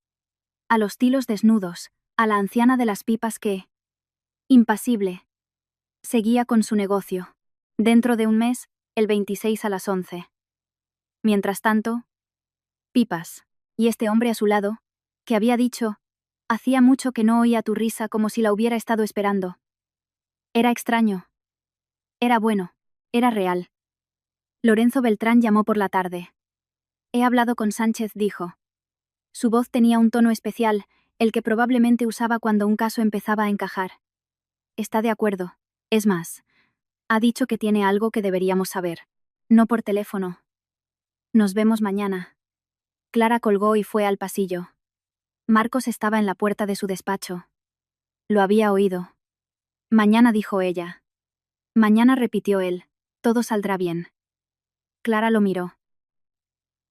A los tilos desnudos, a la anciana de las pipas que, impasible, seguía con su negocio. Dentro de un mes, el 26 a las 11. Mientras tanto, pipas, y este hombre a su lado, que había dicho, hacía mucho que no oía tu risa, como si la hubiera estado esperando. Era extraño. Era bueno. Era real. Lorenzo Beltrán llamó por la tarde. He hablado con Sánchez, dijo. Su voz tenía un tono especial, el que probablemente usaba cuando un caso empezaba a encajar. Está de acuerdo. Es más, ha dicho que tiene algo que deberíamos saber. No por teléfono. Nos vemos mañana. Clara colgó y fue al pasillo. Marcos estaba en la puerta de su despacho. Lo había oído. Mañana, dijo ella. Mañana, repitió él. Todo saldrá bien. Clara lo miró.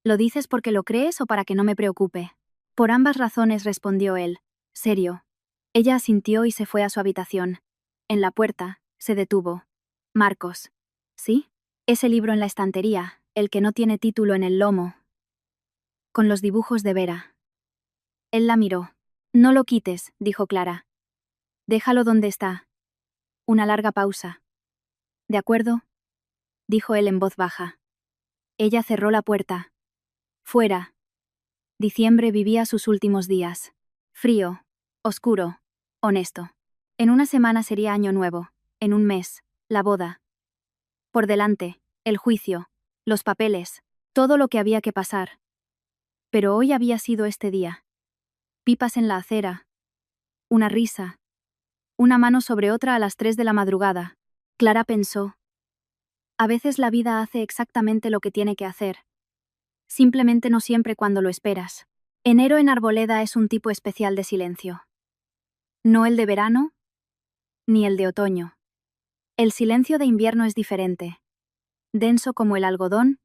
¿Lo dices porque lo crees o para que no me preocupe? Por ambas razones, respondió él. Serio. Ella asintió y se fue a su habitación. En la puerta, se detuvo. Marcos. ¿Sí? Ese libro en la estantería, el que no tiene título en el lomo. Con los dibujos de Vera. Él la miró. No lo quites, dijo Clara. Déjalo donde está. Una larga pausa. ¿De acuerdo? Dijo él en voz baja. Ella cerró la puerta. Fuera. Diciembre vivía sus últimos días. Frío. Oscuro. Honesto. En una semana sería año nuevo. En un mes, la boda. Por delante, el juicio, los papeles, todo lo que había que pasar. Pero hoy había sido este día. Pipas en la acera. Una risa. Una mano sobre otra a las 3 de la madrugada. Clara pensó. A veces la vida hace exactamente lo que tiene que hacer. Simplemente no siempre cuando lo esperas. Enero en Arboleda es un tipo especial de silencio. No el de verano, ni el de otoño. El silencio de invierno es diferente. Denso como el algodón,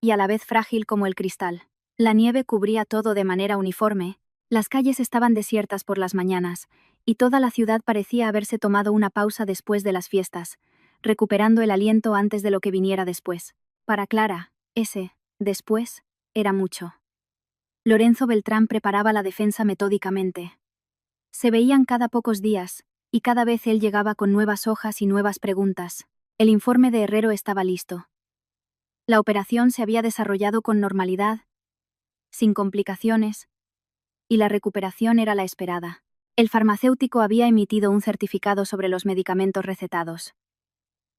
y a la vez frágil como el cristal. La nieve cubría todo de manera uniforme, las calles estaban desiertas por las mañanas, y toda la ciudad parecía haberse tomado una pausa después de las fiestas, recuperando el aliento antes de lo que viniera después. Para Clara, ese, después, era mucho. Lorenzo Beltrán preparaba la defensa metódicamente. Se veían cada pocos días, y cada vez él llegaba con nuevas hojas y nuevas preguntas. El informe de Herrero estaba listo. La operación se había desarrollado con normalidad, sin complicaciones, y la recuperación era la esperada. El farmacéutico había emitido un certificado sobre los medicamentos recetados.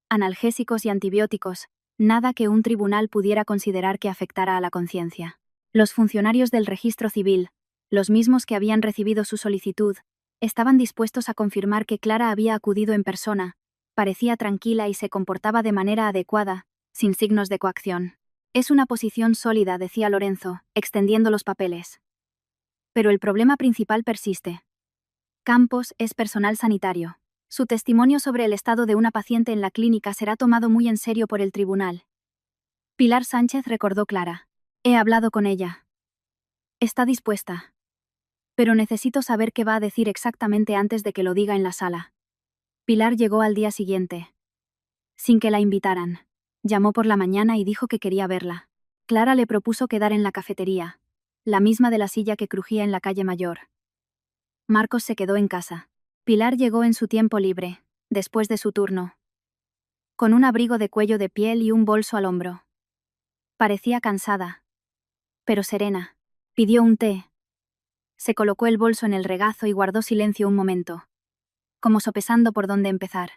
Analgésicos y antibióticos, nada que un tribunal pudiera considerar que afectara a la conciencia. Los funcionarios del registro civil, los mismos que habían recibido su solicitud, estaban dispuestos a confirmar que Clara había acudido en persona, parecía tranquila y se comportaba de manera adecuada, sin signos de coacción. Es una posición sólida, decía Lorenzo, extendiendo los papeles. Pero el problema principal persiste. Campos es personal sanitario. Su testimonio sobre el estado de una paciente en la clínica será tomado muy en serio por el tribunal. Pilar Sánchez, recordó Clara. He hablado con ella. Está dispuesta. Pero necesito saber qué va a decir exactamente antes de que lo diga en la sala. Pilar llegó al día siguiente. Sin que la invitaran. Llamó por la mañana y dijo que quería verla. Clara le propuso quedar en la cafetería, la misma de la silla que crujía en la calle Mayor. Marcos se quedó en casa. Pilar llegó en su tiempo libre, después de su turno, con un abrigo de cuello de piel y un bolso al hombro. Parecía cansada, pero serena. Pidió un té. Se colocó el bolso en el regazo y guardó silencio un momento, como sopesando por dónde empezar.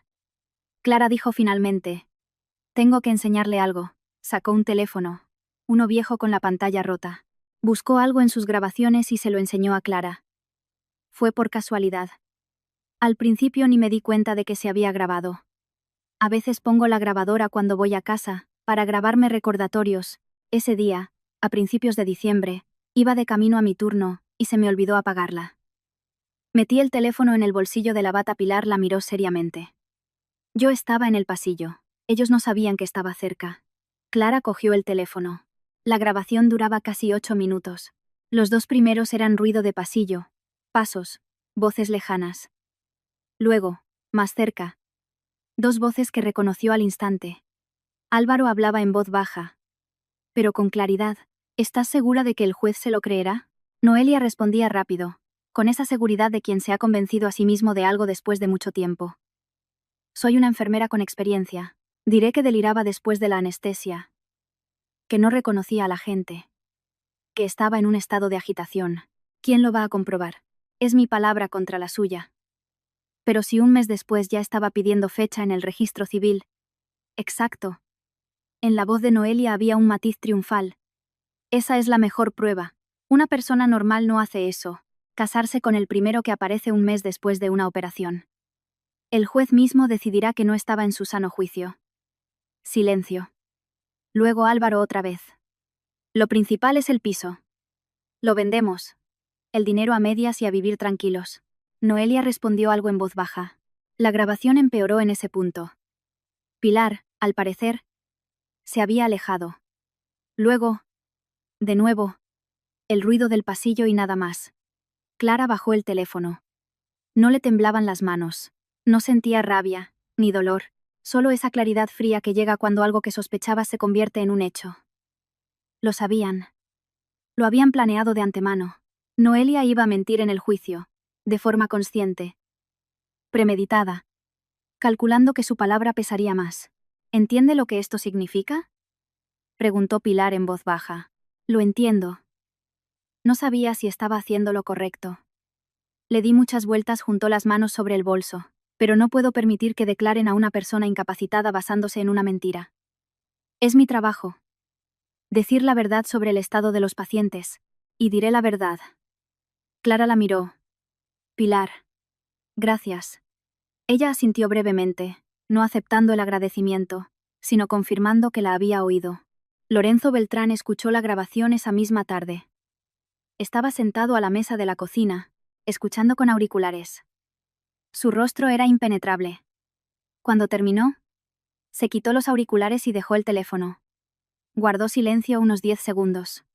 Clara dijo finalmente: «Tengo que enseñarle algo». Sacó un teléfono, uno viejo con la pantalla rota. Buscó algo en sus grabaciones y se lo enseñó a Clara. Fue por casualidad. Al principio ni me di cuenta de que se había grabado. A veces pongo la grabadora cuando voy a casa, para grabarme recordatorios. Ese día, a principios de diciembre, iba de camino a mi turno, y se me olvidó apagarla. Metí el teléfono en el bolsillo de la bata. Pilar la miró seriamente. Yo estaba en el pasillo. Ellos no sabían que estaba cerca. Clara cogió el teléfono. La grabación duraba casi 8 minutos. Los 2 primeros eran ruido de pasillo, pasos, voces lejanas. Luego, más cerca, 2 voces que reconoció al instante. Álvaro hablaba en voz baja, pero con claridad. «¿Estás segura de que el juez se lo creerá?». Noelia respondía rápido, con esa seguridad de quien se ha convencido a sí mismo de algo después de mucho tiempo. «Soy una enfermera con experiencia. Diré que deliraba después de la anestesia, que no reconocía a la gente, que estaba en un estado de agitación. ¿Quién lo va a comprobar? Es mi palabra contra la suya». Pero si un mes después ya estaba pidiendo fecha en el registro civil. Exacto. En la voz de Noelia había un matiz triunfal. Esa es la mejor prueba. Una persona normal no hace eso, casarse con el primero que aparece un mes después de una operación. El juez mismo decidirá que no estaba en su sano juicio. Silencio. Luego Álvaro otra vez. «Lo principal es el piso. Lo vendemos. El dinero a medias y a vivir tranquilos». Noelia respondió algo en voz baja. La grabación empeoró en ese punto. Pilar, al parecer, se había alejado. Luego, de nuevo, el ruido del pasillo y nada más. Clara bajó el teléfono. No le temblaban las manos. No sentía rabia, ni dolor, solo esa claridad fría que llega cuando algo que sospechaba se convierte en un hecho. Lo sabían. Lo habían planeado de antemano. Noelia iba a mentir en el juicio, de forma consciente, premeditada, calculando que su palabra pesaría más. «¿Entiende lo que esto significa?», preguntó Pilar en voz baja. «Lo entiendo». No sabía si estaba haciendo lo correcto. Le di muchas vueltas, juntó las manos sobre el bolso. «Pero no puedo permitir que declaren a una persona incapacitada basándose en una mentira. Es mi trabajo. Decir la verdad sobre el estado de los pacientes. Y diré la verdad». Clara la miró. «Pilar. Gracias». Ella asintió brevemente, no aceptando el agradecimiento, sino confirmando que la había oído. Lorenzo Beltrán escuchó la grabación esa misma tarde. Estaba sentado a la mesa de la cocina, escuchando con auriculares. Su rostro era impenetrable. Cuando terminó, se quitó los auriculares y dejó el teléfono. Guardó silencio unos 10 segundos.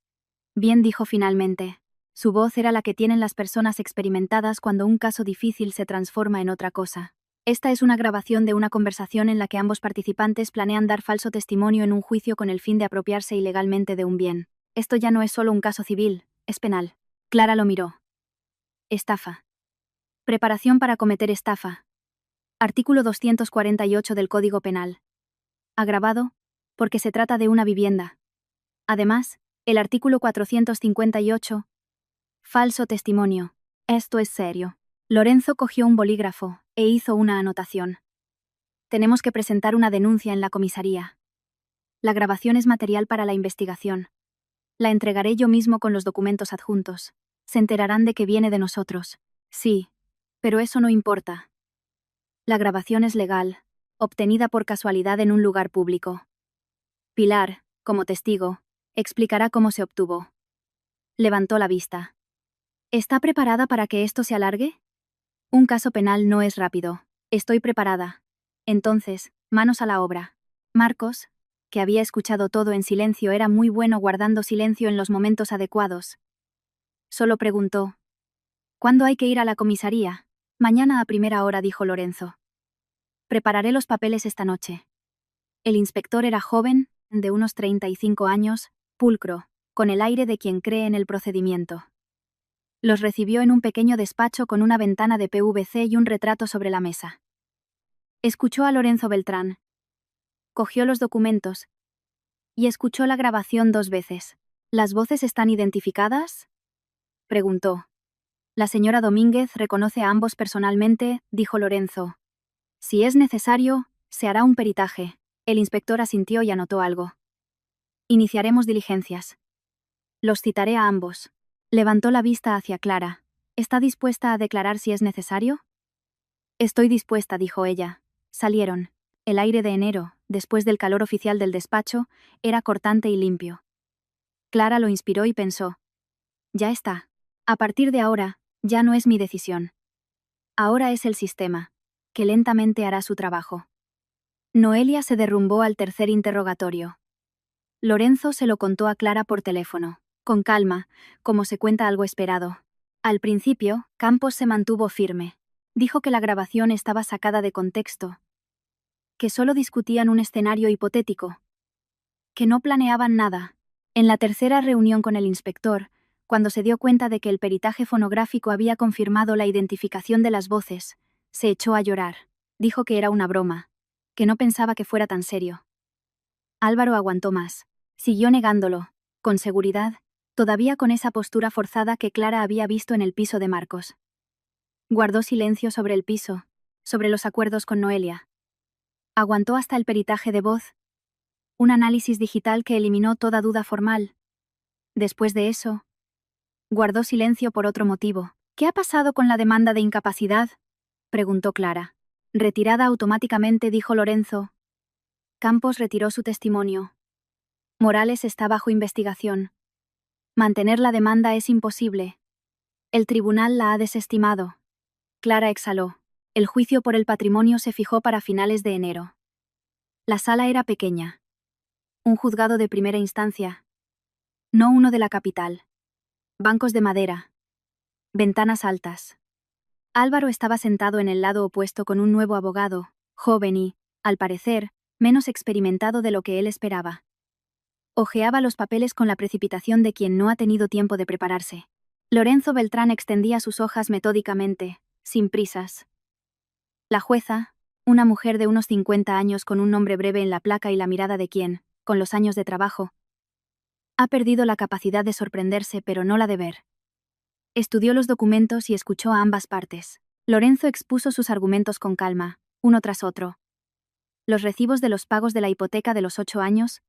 «Bien», dijo finalmente. Su voz era la que tienen las personas experimentadas cuando un caso difícil se transforma en otra cosa. Esta es una grabación de una conversación en la que ambos participantes planean dar falso testimonio en un juicio con el fin de apropiarse ilegalmente de un bien. Esto ya no es solo un caso civil, es penal. Clara lo miró. Estafa. Preparación para cometer estafa. Artículo 248 del Código Penal. Agravado, porque se trata de una vivienda. Además, el artículo 458. Falso testimonio. Esto es serio. Lorenzo cogió un bolígrafo e hizo una anotación. «Tenemos que presentar una denuncia en la comisaría. La grabación es material para la investigación. La entregaré yo mismo con los documentos adjuntos. Se enterarán de que viene de nosotros». «Sí, pero eso no importa. La grabación es legal, obtenida por casualidad en un lugar público. Pilar, como testigo, explicará cómo se obtuvo». Levantó la vista. «¿Está preparada para que esto se alargue?». «Un caso penal no es rápido. Estoy preparada». Entonces, manos a la obra. Marcos, que había escuchado todo en silencio, era muy bueno guardando silencio en los momentos adecuados. Solo preguntó: «¿Cuándo hay que ir a la comisaría?». «Mañana a primera hora», dijo Lorenzo. «Prepararé los papeles esta noche». El inspector era joven, de unos 35 años, pulcro, con el aire de quien cree en el procedimiento. Los recibió en un pequeño despacho con una ventana de PVC y un retrato sobre la mesa. Escuchó a Lorenzo Beltrán. Cogió los documentos. Y escuchó la grabación 2 veces. ¿Las voces están identificadas?, preguntó. La señora Domínguez reconoce a ambos personalmente, dijo Lorenzo. Si es necesario, se hará un peritaje. El inspector asintió y anotó algo. Iniciaremos diligencias. Los citaré a ambos. Levantó la vista hacia Clara. ¿Está dispuesta a declarar si es necesario? Estoy dispuesta, dijo ella. Salieron. El aire de enero, después del calor oficial del despacho, era cortante y limpio. Clara lo inspiró y pensó. Ya está. A partir de ahora, ya no es mi decisión. Ahora es el sistema, que lentamente hará su trabajo. Noelia se derrumbó al tercer interrogatorio. Lorenzo se lo contó a Clara por teléfono, con calma, como se cuenta algo esperado. Al principio, Campos se mantuvo firme. Dijo que la grabación estaba sacada de contexto, que solo discutían un escenario hipotético, que no planeaban nada. En la tercera reunión con el inspector, cuando se dio cuenta de que el peritaje fonográfico había confirmado la identificación de las voces, se echó a llorar. Dijo que era una broma, que no pensaba que fuera tan serio. Álvaro aguantó más. Siguió negándolo, con seguridad, todavía con esa postura forzada que Clara había visto en el piso de Marcos. Guardó silencio sobre el piso, sobre los acuerdos con Noelia. Aguantó hasta el peritaje de voz, un análisis digital que eliminó toda duda formal. Después de eso, guardó silencio por otro motivo. ¿Qué ha pasado con la demanda de incapacidad?, preguntó Clara. Retirada automáticamente, dijo Lorenzo. Campos retiró su testimonio. Morales está bajo investigación. Mantener la demanda es imposible. El tribunal la ha desestimado. Clara exhaló. El juicio por el patrimonio se fijó para finales de enero. La sala era pequeña. Un juzgado de primera instancia. No uno de la capital. Bancos de madera. Ventanas altas. Álvaro estaba sentado en el lado opuesto con un nuevo abogado, joven y, al parecer, menos experimentado de lo que él esperaba. Hojeaba los papeles con la precipitación de quien no ha tenido tiempo de prepararse. Lorenzo Beltrán extendía sus hojas metódicamente, sin prisas. La jueza, una mujer de unos 50 años con un nombre breve en la placa y la mirada de quien, con los años de trabajo, ha perdido la capacidad de sorprenderse pero no la de ver. Estudió los documentos y escuchó a ambas partes. Lorenzo expuso sus argumentos con calma, uno tras otro. Los recibos de los pagos de la hipoteca de los 8 años,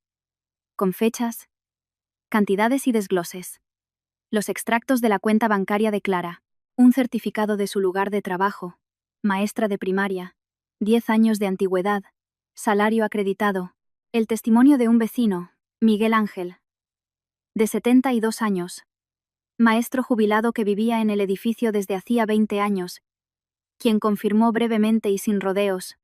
con fechas, cantidades y desgloses. Los extractos de la cuenta bancaria de Clara, un certificado de su lugar de trabajo, maestra de primaria, 10 años de antigüedad, salario acreditado, el testimonio de un vecino, Miguel Ángel, de 72 años, maestro jubilado que vivía en el edificio desde hacía 20 años, quien confirmó brevemente y sin rodeos.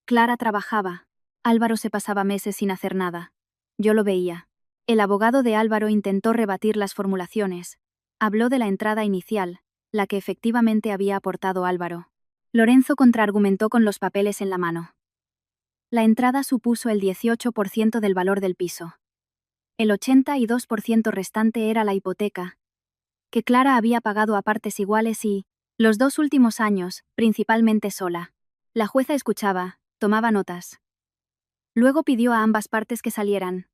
Clara trabajaba. Álvaro se pasaba meses sin hacer nada. Yo lo veía. El abogado de Álvaro intentó rebatir las formulaciones. Habló de la entrada inicial, la que efectivamente había aportado Álvaro. Lorenzo contraargumentó con los papeles en la mano. La entrada supuso el 18% del valor del piso. El 82% restante era la hipoteca, que Clara había pagado a partes iguales y, los 2 últimos años, principalmente sola. La jueza escuchaba, tomaba notas. Luego pidió a ambas partes que salieran.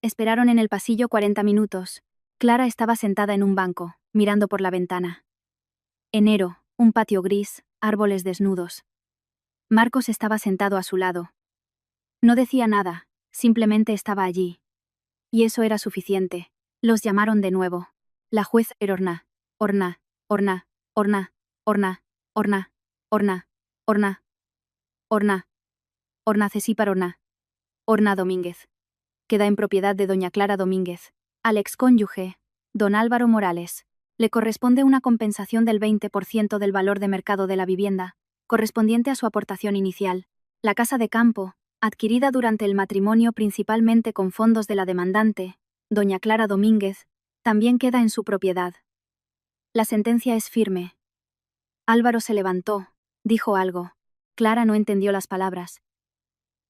Esperaron en el pasillo 40 minutos. Clara estaba sentada en un banco, mirando por la ventana. Enero, un patio gris, árboles desnudos. Marcos estaba sentado a su lado. No decía nada, simplemente estaba allí. Y eso era suficiente. Los llamaron de nuevo. La jueza era Orna, Orna, Orna, Orna, Orna, Orna, Orna, Orna, Orna, Orna Cesípar Orna, Orna Domínguez. Queda en propiedad de doña Clara Domínguez. Al excónyuge, don Álvaro Morales, le corresponde una compensación del 20% del valor de mercado de la vivienda, correspondiente a su aportación inicial. La casa de campo, adquirida durante el matrimonio principalmente con fondos de la demandante, doña Clara Domínguez, también queda en su propiedad. La sentencia es firme. Álvaro se levantó, dijo algo. Clara no entendió las palabras.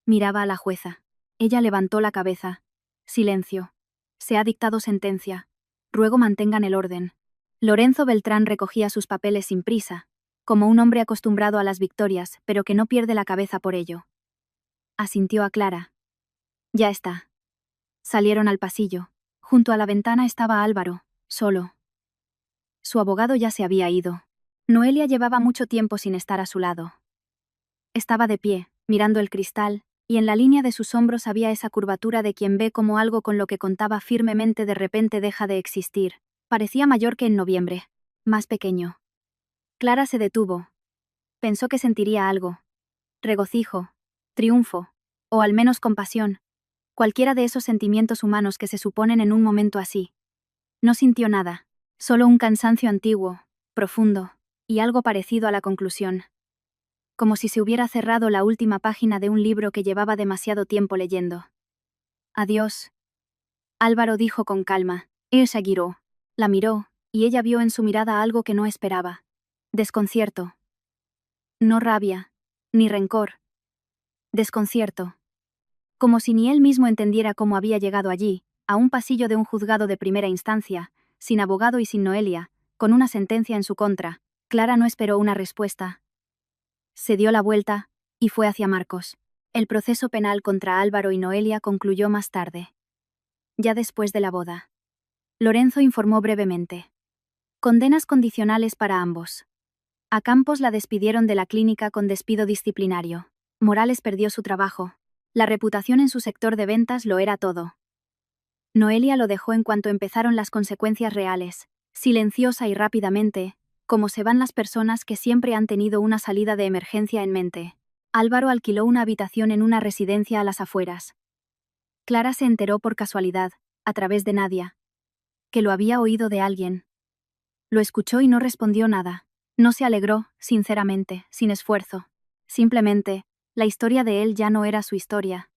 Miraba a la jueza. Ella levantó la cabeza. Silencio. Se ha dictado sentencia. Ruego mantengan el orden. Lorenzo Beltrán recogía sus papeles sin prisa, como un hombre acostumbrado a las victorias, pero que no pierde la cabeza por ello. Asintió a Clara. Ya está. Salieron al pasillo. Junto a la ventana estaba Álvaro, solo. Su abogado ya se había ido. Noelia llevaba mucho tiempo sin estar a su lado. Estaba de pie, mirando el cristal, y en la línea de sus hombros había esa curvatura de quien ve como algo con lo que contaba firmemente de repente deja de existir. Parecía mayor que en noviembre, más pequeño. Clara se detuvo. Pensó que sentiría algo. Regocijo, triunfo, o al menos compasión. Cualquiera de esos sentimientos humanos que se suponen en un momento así. No sintió nada, solo un cansancio antiguo, profundo, y algo parecido a la conclusión. Como si se hubiera cerrado la última página de un libro que llevaba demasiado tiempo leyendo. Adiós. Álvaro dijo con calma. Ella giró. La miró, y ella vio en su mirada algo que no esperaba. Desconcierto. No rabia, ni rencor. Desconcierto. Como si ni él mismo entendiera cómo había llegado allí, a un pasillo de un juzgado de primera instancia, sin abogado y sin Noelia, con una sentencia en su contra. Clara no esperó una respuesta. Se dio la vuelta, y fue hacia Marcos. El proceso penal contra Álvaro y Noelia concluyó más tarde. Ya después de la boda. Lorenzo informó brevemente. Condenas condicionales para ambos. A Campos la despidieron de la clínica con despido disciplinario. Morales perdió su trabajo. La reputación en su sector de ventas lo era todo. Noelia lo dejó en cuanto empezaron las consecuencias reales, silenciosa y rápidamente, como se van las personas que siempre han tenido una salida de emergencia en mente. Álvaro alquiló una habitación en una residencia a las afueras. Clara se enteró por casualidad, a través de Nadia, que lo había oído de alguien. Lo escuchó y no respondió nada. No se alegró, sinceramente, sin esfuerzo. Simplemente, la historia de él ya no era su historia.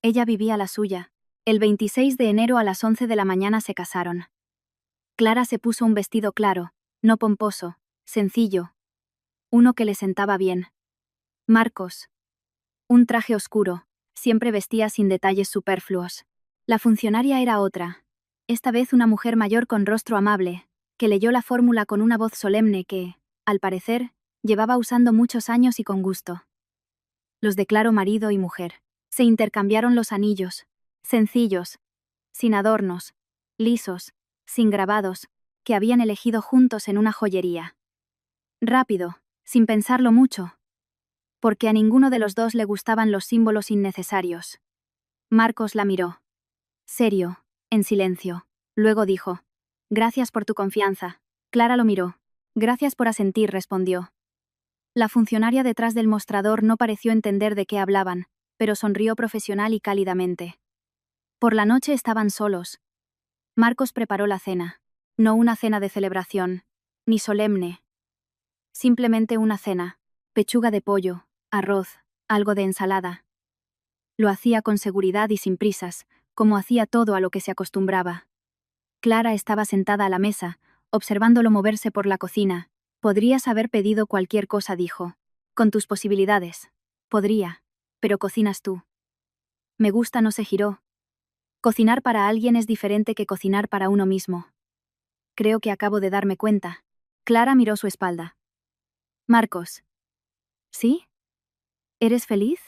Ella vivía la suya. El 26 de enero a las 11 de la mañana se casaron. Clara se puso un vestido claro, no pomposo, sencillo. Uno que le sentaba bien. Marcos. Un traje oscuro, siempre vestía sin detalles superfluos. La funcionaria era otra. Esta vez una mujer mayor con rostro amable, que leyó la fórmula con una voz solemne que, al parecer, llevaba usando muchos años y con gusto. Los declaró marido y mujer. Se intercambiaron los anillos, sencillos, sin adornos, lisos, sin grabados, que habían elegido juntos en una joyería. Rápido, sin pensarlo mucho. Porque a ninguno de los dos le gustaban los símbolos innecesarios. Marcos la miró. Serio, en silencio. Luego dijo: Gracias por tu confianza. Clara lo miró. Gracias por asentir, respondió. La funcionaria detrás del mostrador no pareció entender de qué hablaban, pero sonrió profesional y cálidamente. Por la noche estaban solos. Marcos preparó la cena. No una cena de celebración, ni solemne. Simplemente una cena. Pechuga de pollo, arroz, algo de ensalada. Lo hacía con seguridad y sin prisas, como hacía todo a lo que se acostumbraba. Clara estaba sentada a la mesa, observándolo moverse por la cocina. Podrías haber pedido cualquier cosa, dijo. Con tus posibilidades. Podría. Pero cocinas tú. Me gusta, no se giró. Cocinar para alguien es diferente que cocinar para uno mismo. Creo que acabo de darme cuenta. Clara miró su espalda. Marcos. ¿Sí? ¿Eres feliz?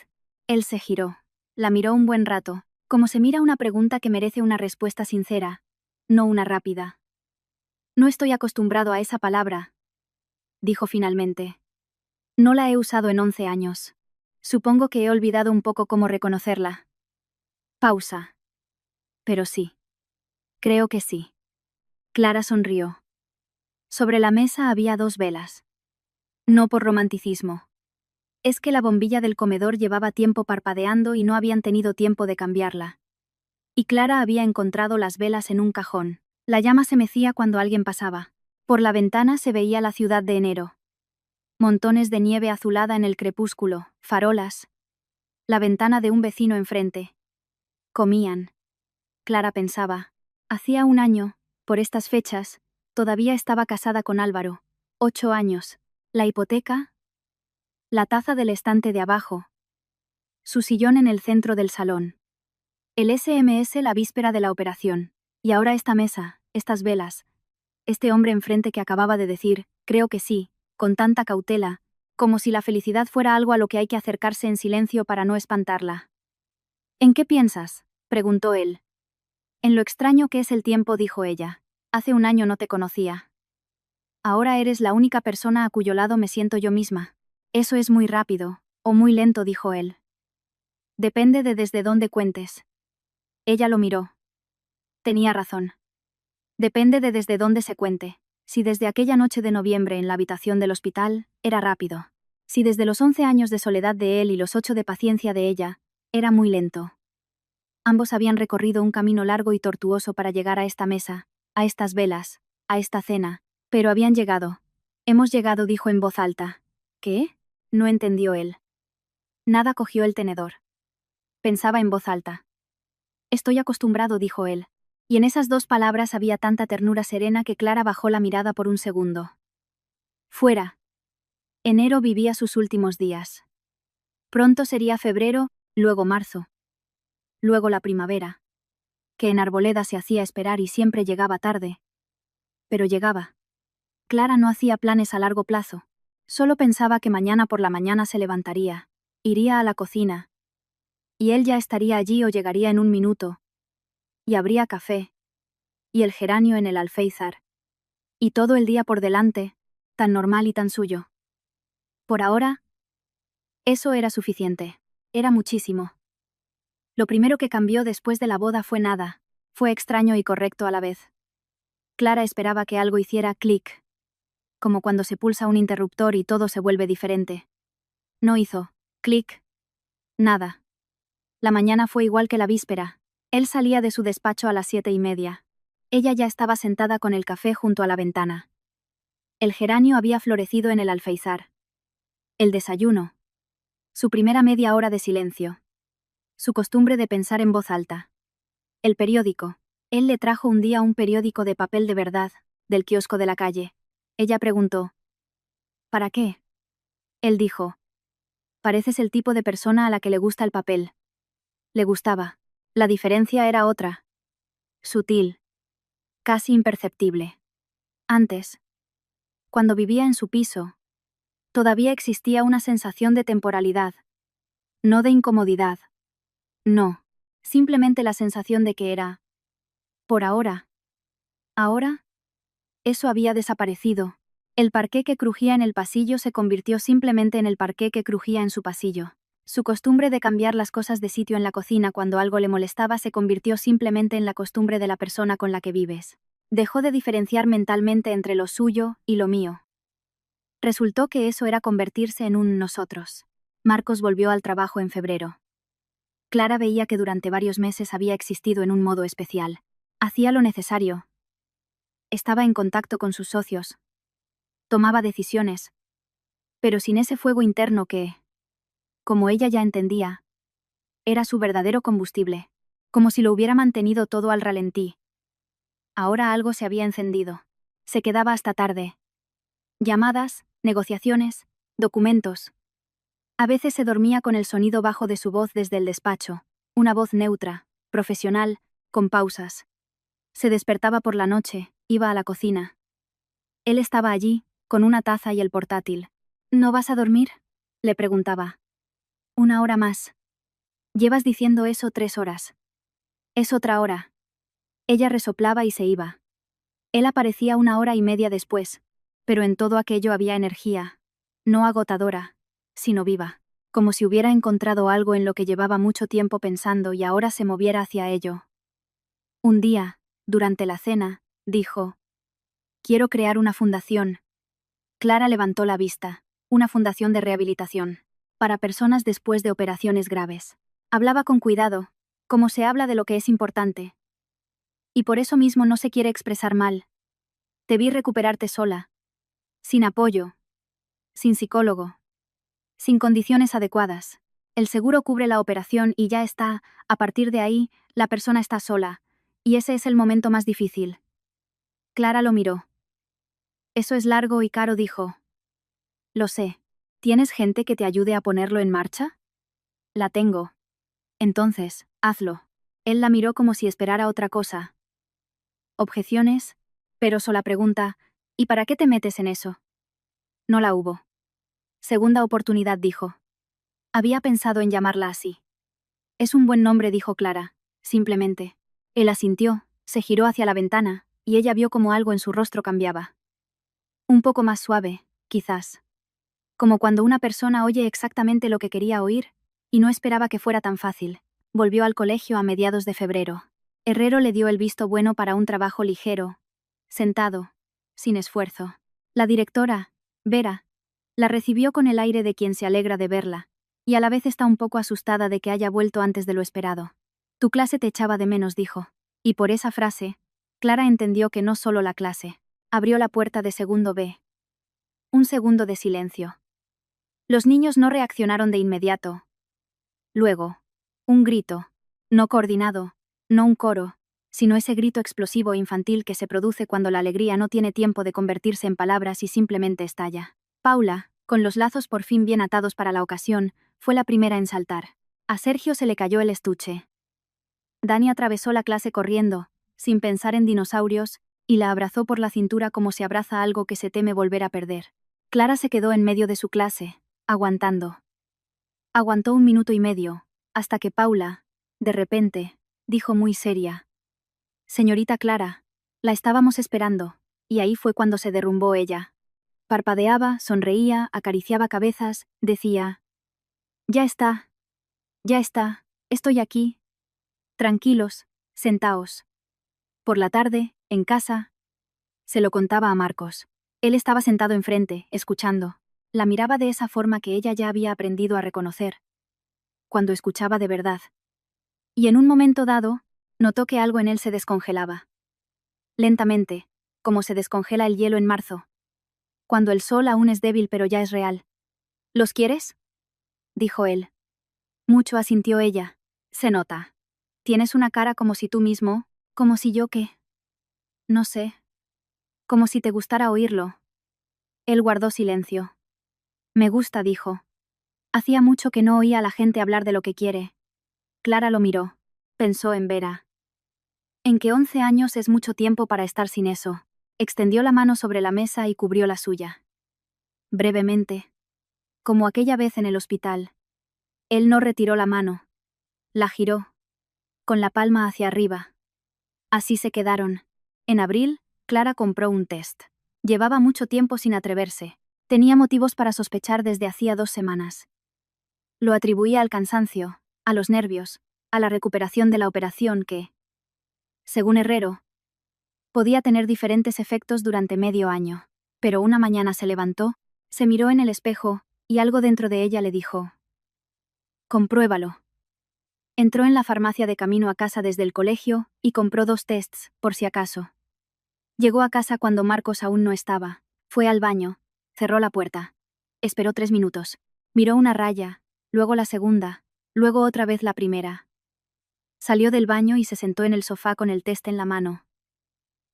Él se giró. La miró un buen rato, como se mira una pregunta que merece una respuesta sincera, no una rápida. No estoy acostumbrado a esa palabra, dijo finalmente. No la he usado en 11 años. Supongo que he olvidado un poco cómo reconocerla. Pausa. Pero sí. Creo que sí. Clara sonrió. Sobre la mesa había 2 velas. No por romanticismo. Es que la bombilla del comedor llevaba tiempo parpadeando y no habían tenido tiempo de cambiarla. Y Clara había encontrado las velas en un cajón. La llama se mecía cuando alguien pasaba. Por la ventana se veía la ciudad de enero. Montones de nieve azulada en el crepúsculo, farolas. La ventana de un vecino enfrente. Comían. Clara pensaba. Hacía un año, por estas fechas, todavía estaba casada con Álvaro. 8 años. La hipoteca. La taza del estante de abajo. Su sillón en el centro del salón. El SMS la víspera de la operación. Y ahora esta mesa, estas velas. este hombre enfrente que acababa de decir, creo que sí, con tanta cautela, como si la felicidad fuera algo a lo que hay que acercarse en silencio para no espantarla. ¿En qué piensas?, preguntó él. En lo extraño que es el tiempo, dijo ella. Hace un año no te conocía. Ahora eres la única persona a cuyo lado me siento yo misma. Eso es muy rápido, o muy lento, dijo él. Depende de desde dónde cuentes. Ella lo miró. Tenía razón. Depende de desde dónde se cuente. Si desde aquella noche de noviembre en la habitación del hospital, era rápido. Si desde los 11 años de soledad de él y los 8 de paciencia de ella, era muy lento. Ambos habían recorrido un camino largo y tortuoso para llegar a esta mesa, a estas velas, a esta cena, pero habían llegado. Hemos llegado, dijo en voz alta. ¿Qué? No entendió él. Nada, cogió el tenedor. Pensaba en voz alta. Estoy acostumbrado, dijo él. Y en esas dos palabras había tanta ternura serena que Clara bajó la mirada por un segundo. Fuera. Enero vivía sus últimos días. Pronto sería febrero, luego marzo. Luego la primavera. Que en Arboleda se hacía esperar y siempre llegaba tarde. Pero llegaba. Clara no hacía planes a largo plazo. Solo pensaba que mañana por la mañana se levantaría, iría a la cocina. Y él ya estaría allí o llegaría en un minuto. Y habría café. Y el geranio en el alféizar. Y todo el día por delante, tan normal y tan suyo. Por ahora, eso era suficiente. Era muchísimo. Lo primero que cambió después de la boda fue nada. Fue extraño y correcto a la vez. Clara esperaba que algo hiciera clic. Como cuando se pulsa un interruptor y todo se vuelve diferente. No hizo clic. Nada. La mañana fue igual que la víspera. Él salía de su despacho a las 7:30. Ella ya estaba sentada con el café junto a la ventana. El geranio había florecido en el alféizar. El desayuno. Su primera media hora de silencio. Su costumbre de pensar en voz alta. El periódico. Él le trajo un día un periódico de papel de verdad, del kiosco de la calle. Ella preguntó. ¿Para qué? Él dijo. Pareces el tipo de persona a la que le gusta el papel. Le gustaba. La diferencia era otra. Sutil. Casi imperceptible. Antes. Cuando vivía en su piso. Todavía existía una sensación de temporalidad. No de incomodidad. No. Simplemente la sensación de que era. Por ahora. Ahora. Eso había desaparecido. El parqué que crujía en el pasillo se convirtió simplemente en el parqué que crujía en su pasillo. Su costumbre de cambiar las cosas de sitio en la cocina cuando algo le molestaba se convirtió simplemente en la costumbre de la persona con la que vives. Dejó de diferenciar mentalmente entre lo suyo y lo mío. Resultó que eso era convertirse en un nosotros. Marcos volvió al trabajo en febrero. Clara veía que durante varios meses había existido en un modo especial. Hacía lo necesario. Estaba en contacto con sus socios. Tomaba decisiones. Pero sin ese fuego interno que, como ella ya entendía, era su verdadero combustible, como si lo hubiera mantenido todo al ralentí. Ahora algo se había encendido. Se quedaba hasta tarde. Llamadas, negociaciones, documentos. A veces se dormía con el sonido bajo de su voz desde el despacho, una voz neutra, profesional, con pausas. Se despertaba por la noche, iba a la cocina. Él estaba allí, con una taza y el portátil. ¿No vas a dormir?, le preguntaba. 1 hora más. Llevas diciendo eso 3 horas. Es otra hora. Ella resoplaba y se iba. Él aparecía 1 hora y media después, pero en todo aquello había energía, no agotadora, sino viva, como si hubiera encontrado algo en lo que llevaba mucho tiempo pensando y ahora se moviera hacia ello. Un día, durante la cena, dijo: «Quiero crear una fundación». Clara levantó la vista. Una fundación de rehabilitación. Para personas después de operaciones graves. Hablaba con cuidado, como se habla de lo que es importante. Y por eso mismo no se quiere expresar mal. Te vi recuperarte sola. Sin apoyo. Sin psicólogo. Sin condiciones adecuadas. El seguro cubre la operación y ya está, a partir de ahí, la persona está sola. Y ese es el momento más difícil. Clara lo miró. Eso es largo y caro, dijo. Lo sé. ¿Tienes gente que te ayude a ponerlo en marcha? La tengo. Entonces, hazlo. Él la miró como si esperara otra cosa. ¿Objeciones? Pero sola pregunta, ¿y para qué te metes en eso? No la hubo. Segunda oportunidad, dijo. Había pensado en llamarla así. Es un buen nombre, dijo Clara, simplemente. Él asintió, se giró hacia la ventana, y ella vio como algo en su rostro cambiaba. Un poco más suave, quizás. Como cuando una persona oye exactamente lo que quería oír, y no esperaba que fuera tan fácil. Volvió al colegio a mediados de febrero. Herrero le dio el visto bueno para un trabajo ligero, sentado, sin esfuerzo. La directora, Vera, la recibió con el aire de quien se alegra de verla, y a la vez está un poco asustada de que haya vuelto antes de lo esperado. Tu clase te echaba de menos, dijo. Y por esa frase, Clara entendió que no solo la clase. Abrió la puerta de segundo B. Un segundo de silencio. Los niños no reaccionaron de inmediato. Luego, un grito, no coordinado, no un coro, sino ese grito explosivo e infantil que se produce cuando la alegría no tiene tiempo de convertirse en palabras y simplemente estalla. Paula, con los lazos por fin bien atados para la ocasión, fue la primera en saltar. A Sergio se le cayó el estuche. Dani atravesó la clase corriendo, sin pensar en dinosaurios, y la abrazó por la cintura como se abraza algo que se teme volver a perder. Clara se quedó en medio de su clase, aguantando. Aguantó 1 minuto y medio, hasta que Paula, de repente, dijo muy seria: Señorita Clara, la estábamos esperando, y ahí fue cuando se derrumbó ella. Parpadeaba, sonreía, acariciaba cabezas, decía: ya está, estoy aquí. Tranquilos, sentaos. Por la tarde, en casa, se lo contaba a Marcos. Él estaba sentado enfrente, escuchando. La miraba de esa forma que ella ya había aprendido a reconocer, cuando escuchaba de verdad. Y en un momento dado, notó que algo en él se descongelaba. Lentamente, como se descongela el hielo en marzo. Cuando el sol aún es débil pero ya es real. ¿Los quieres?, dijo él. Mucho, asintió ella. Se nota. Tienes una cara como si tú mismo, como si yo qué. No sé. Como si te gustara oírlo. Él guardó silencio. Me gusta, dijo. Hacía mucho que no oía a la gente hablar de lo que quiere. Clara lo miró. Pensó en Vera. En que 11 años es mucho tiempo para estar sin eso. Extendió la mano sobre la mesa y cubrió la suya. Brevemente. Como aquella vez en el hospital. Él no retiró la mano. La giró. Con la palma hacia arriba. Así se quedaron. En abril, Clara compró un test. Llevaba mucho tiempo sin atreverse. Tenía motivos para sospechar desde hacía 2 semanas. Lo atribuía al cansancio, a los nervios, a la recuperación de la operación que, según Herrero, podía tener diferentes efectos durante medio año. Pero una mañana se levantó, se miró en el espejo, y algo dentro de ella le dijo: compruébalo. Entró en la farmacia de camino a casa desde el colegio, y compró 2 tests, por si acaso. Llegó a casa cuando Marcos aún no estaba. Fue al baño, cerró la puerta. Esperó 3 minutos. Miró una raya, luego la segunda, luego otra vez la primera. Salió del baño y se sentó en el sofá con el test en la mano.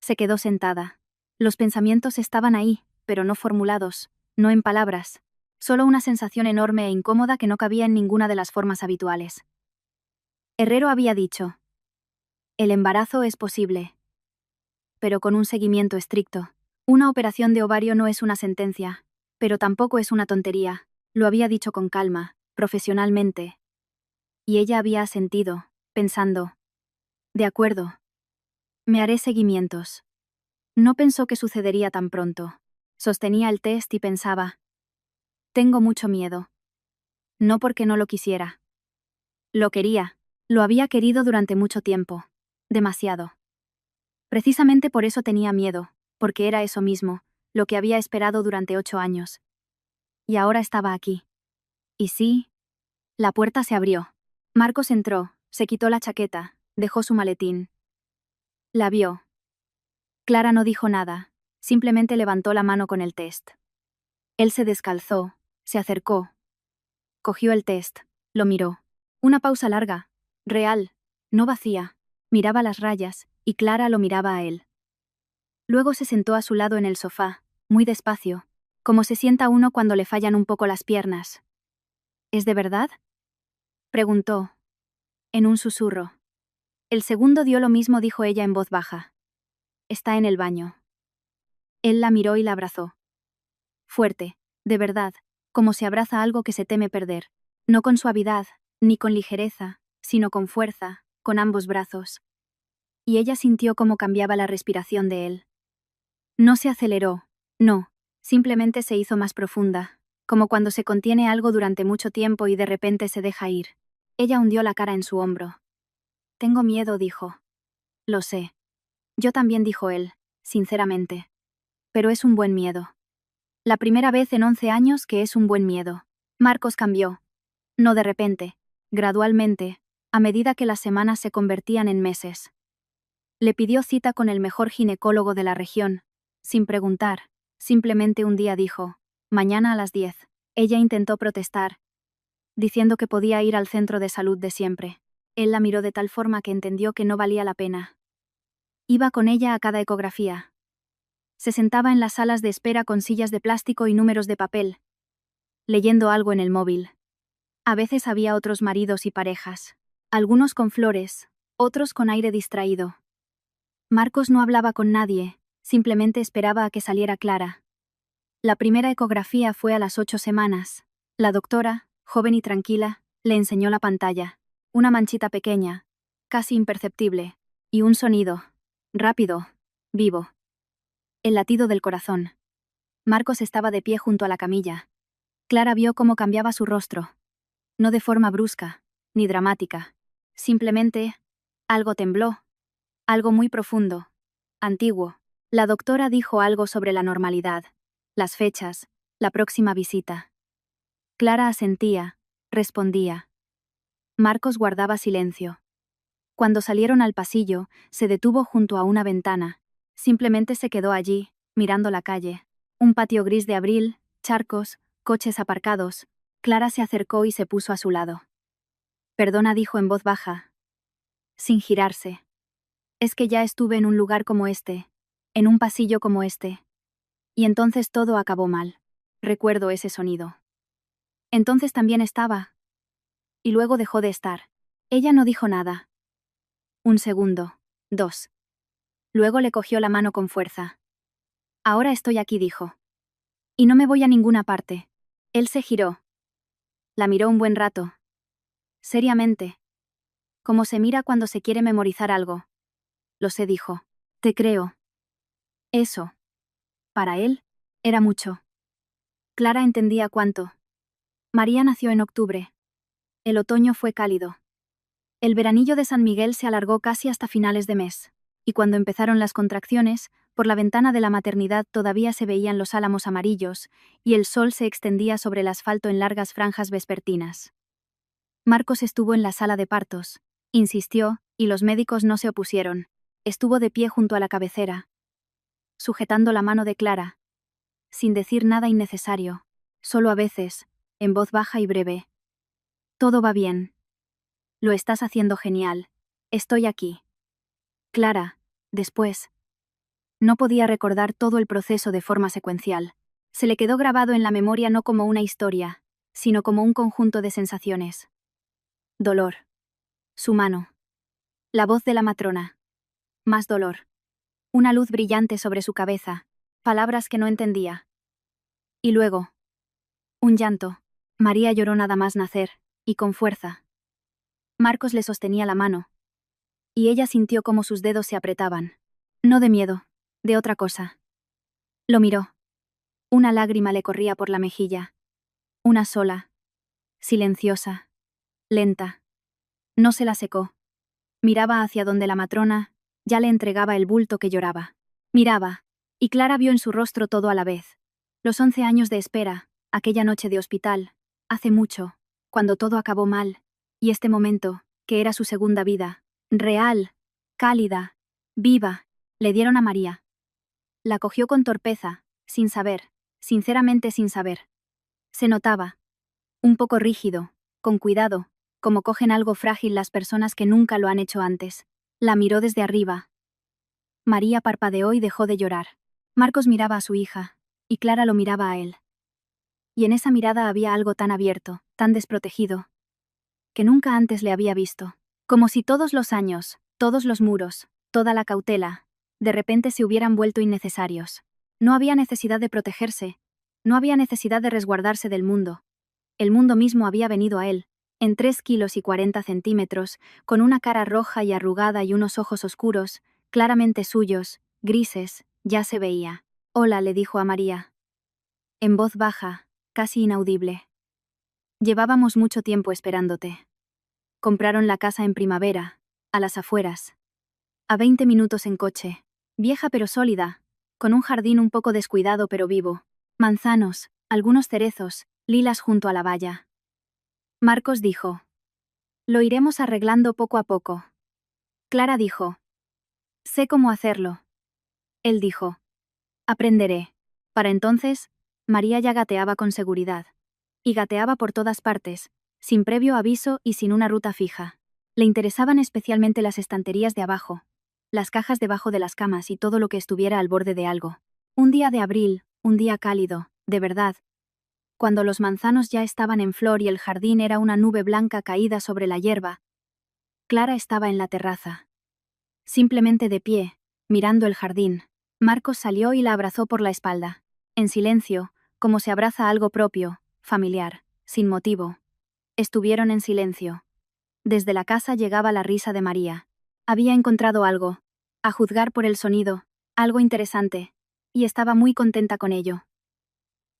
Se quedó sentada. Los pensamientos estaban ahí, pero no formulados, no en palabras. Solo una sensación enorme e incómoda que no cabía en ninguna de las formas habituales. Herrero había dicho: el embarazo es posible, pero con un seguimiento estricto. Una operación de ovario no es una sentencia, pero tampoco es una tontería. Lo había dicho con calma, profesionalmente. Y ella había asentido, pensando: de acuerdo. Me haré seguimientos. No pensó que sucedería tan pronto. Sostenía el test y pensaba: tengo mucho miedo. No porque no lo quisiera. Lo quería. Lo había querido durante mucho tiempo. Demasiado. Precisamente por eso tenía miedo, porque era eso mismo, lo que había esperado durante 8 años. Y ahora estaba aquí. Y sí. La puerta se abrió. Marcos entró, se quitó la chaqueta, dejó su maletín. La vio. Clara no dijo nada, simplemente levantó la mano con el test. Él se descalzó, se acercó. Cogió el test, lo miró. Una pausa larga, real, no vacía. Miraba las rayas, y Clara lo miraba a él. Luego se sentó a su lado en el sofá, muy despacio, como se sienta uno cuando le fallan un poco las piernas. ¿Es de verdad?, preguntó, en un susurro. El segundo dio lo mismo, dijo ella en voz baja. Está en el baño. Él la miró y la abrazó. Fuerte, de verdad, como se abraza algo que se teme perder. No con suavidad, ni con ligereza, sino con fuerza, con ambos brazos. Y ella sintió cómo cambiaba la respiración de él. No se aceleró, no, simplemente se hizo más profunda, como cuando se contiene algo durante mucho tiempo y de repente se deja ir. Ella hundió la cara en su hombro. Tengo miedo, dijo. Lo sé. Yo también, dijo él, sinceramente. Pero es un buen miedo. La primera vez en 11 años que es un buen miedo. Marcos cambió. No de repente, gradualmente, a medida que las semanas se convertían en meses. Le pidió cita con el mejor ginecólogo de la región, sin preguntar, simplemente un día dijo, mañana a las 10. Ella intentó protestar, diciendo que podía ir al centro de salud de siempre. Él la miró de tal forma que entendió que no valía la pena. Iba con ella a cada ecografía. Se sentaba en las salas de espera con sillas de plástico y números de papel, leyendo algo en el móvil. A veces había otros maridos y parejas, algunos con flores, otros con aire distraído. Marcos no hablaba con nadie, simplemente esperaba a que saliera Clara. La primera ecografía fue a las 8 semanas. La doctora, joven y tranquila, le enseñó la pantalla. Una manchita pequeña, casi imperceptible, y un sonido, rápido, vivo. El latido del corazón. Marcos estaba de pie junto a la camilla. Clara vio cómo cambiaba su rostro. No de forma brusca, ni dramática. Simplemente, algo tembló. Algo muy profundo, antiguo. La doctora dijo algo sobre la normalidad, las fechas, la próxima visita. Clara asentía, respondía. Marcos guardaba silencio. Cuando salieron al pasillo, se detuvo junto a una ventana. Simplemente se quedó allí, mirando la calle. Un patio gris de abril, charcos, coches aparcados. Clara se acercó y se puso a su lado. Perdona, dijo en voz baja, sin girarse. Es que ya estuve en un lugar como este, en un pasillo como este. Y entonces todo acabó mal. Recuerdo ese sonido. Entonces también estaba. Y luego dejó de estar. Ella no dijo nada. Un segundo, 2. Luego le cogió la mano con fuerza. Ahora estoy aquí, dijo. Y no me voy a ninguna parte. Él se giró. La miró un buen rato. Seriamente. Como se mira cuando se quiere memorizar algo. Lo sé, dijo. Te creo. Eso. Para él, era mucho. Clara entendía cuánto. María nació en octubre. El otoño fue cálido. El veranillo de San Miguel se alargó casi hasta finales de mes. Y cuando empezaron las contracciones, por la ventana de la maternidad todavía se veían los álamos amarillos, y el sol se extendía sobre el asfalto en largas franjas vespertinas. Marcos estuvo en la sala de partos. Insistió, y los médicos no se opusieron. Estuvo de pie junto a la cabecera, sujetando la mano de Clara, sin decir nada innecesario, solo a veces, en voz baja y breve. Todo va bien. Lo estás haciendo genial. Estoy aquí. Clara, después. No podía recordar todo el proceso de forma secuencial. Se le quedó grabado en la memoria no como una historia, sino como un conjunto de sensaciones. Dolor. Su mano. La voz de la matrona. Más dolor. Una luz brillante sobre su cabeza. Palabras que no entendía. Y luego. Un llanto. María lloró nada más nacer, y con fuerza. Marcos le sostenía la mano. Y ella sintió cómo sus dedos se apretaban. No de miedo, de otra cosa. Lo miró. Una lágrima le corría por la mejilla. Una sola. Silenciosa. Lenta. No se la secó. Miraba hacia donde la matrona ya le entregaba el bulto que lloraba. Miraba, y Clara vio en su rostro todo a la vez. Los 11 años de espera, aquella noche de hospital, hace mucho, cuando todo acabó mal, y este momento, que era su segunda vida, real, cálida, viva, le dieron a María. La cogió con torpeza, sin saber, sinceramente sin saber. Se notaba. Un poco rígido, con cuidado, como cogen algo frágil las personas que nunca lo han hecho antes. La miró desde arriba. María parpadeó y dejó de llorar. Marcos miraba a su hija, y Clara lo miraba a él. Y en esa mirada había algo tan abierto, tan desprotegido, que nunca antes le había visto. Como si todos los años, todos los muros, toda la cautela, de repente se hubieran vuelto innecesarios. No había necesidad de protegerse, no había necesidad de resguardarse del mundo. El mundo mismo había venido a él, en 3 kilos y 40 centímetros, con una cara roja y arrugada y unos ojos oscuros, claramente suyos, grises, ya se veía. Hola, le dijo a María. En voz baja, casi inaudible. Llevábamos mucho tiempo esperándote. Compraron la casa en primavera, a las afueras. A 20 minutos en coche. Vieja pero sólida, con un jardín un poco descuidado pero vivo. Manzanos, algunos cerezos, lilas junto a la valla. Marcos dijo. Lo iremos arreglando poco a poco. Clara dijo. Sé cómo hacerlo. Él dijo. Aprenderé. Para entonces, María ya gateaba con seguridad. Y gateaba por todas partes, sin previo aviso y sin una ruta fija. Le interesaban especialmente las estanterías de abajo, las cajas debajo de las camas y todo lo que estuviera al borde de algo. Un día de abril, un día cálido, de verdad. Cuando los manzanos ya estaban en flor y el jardín era una nube blanca caída sobre la hierba, Clara estaba en la terraza. Simplemente de pie, mirando el jardín. Marcos salió y la abrazó por la espalda. En silencio, como se abraza algo propio, familiar, sin motivo. Estuvieron en silencio. Desde la casa llegaba la risa de María. Había encontrado algo, a juzgar por el sonido, algo interesante, y estaba muy contenta con ello.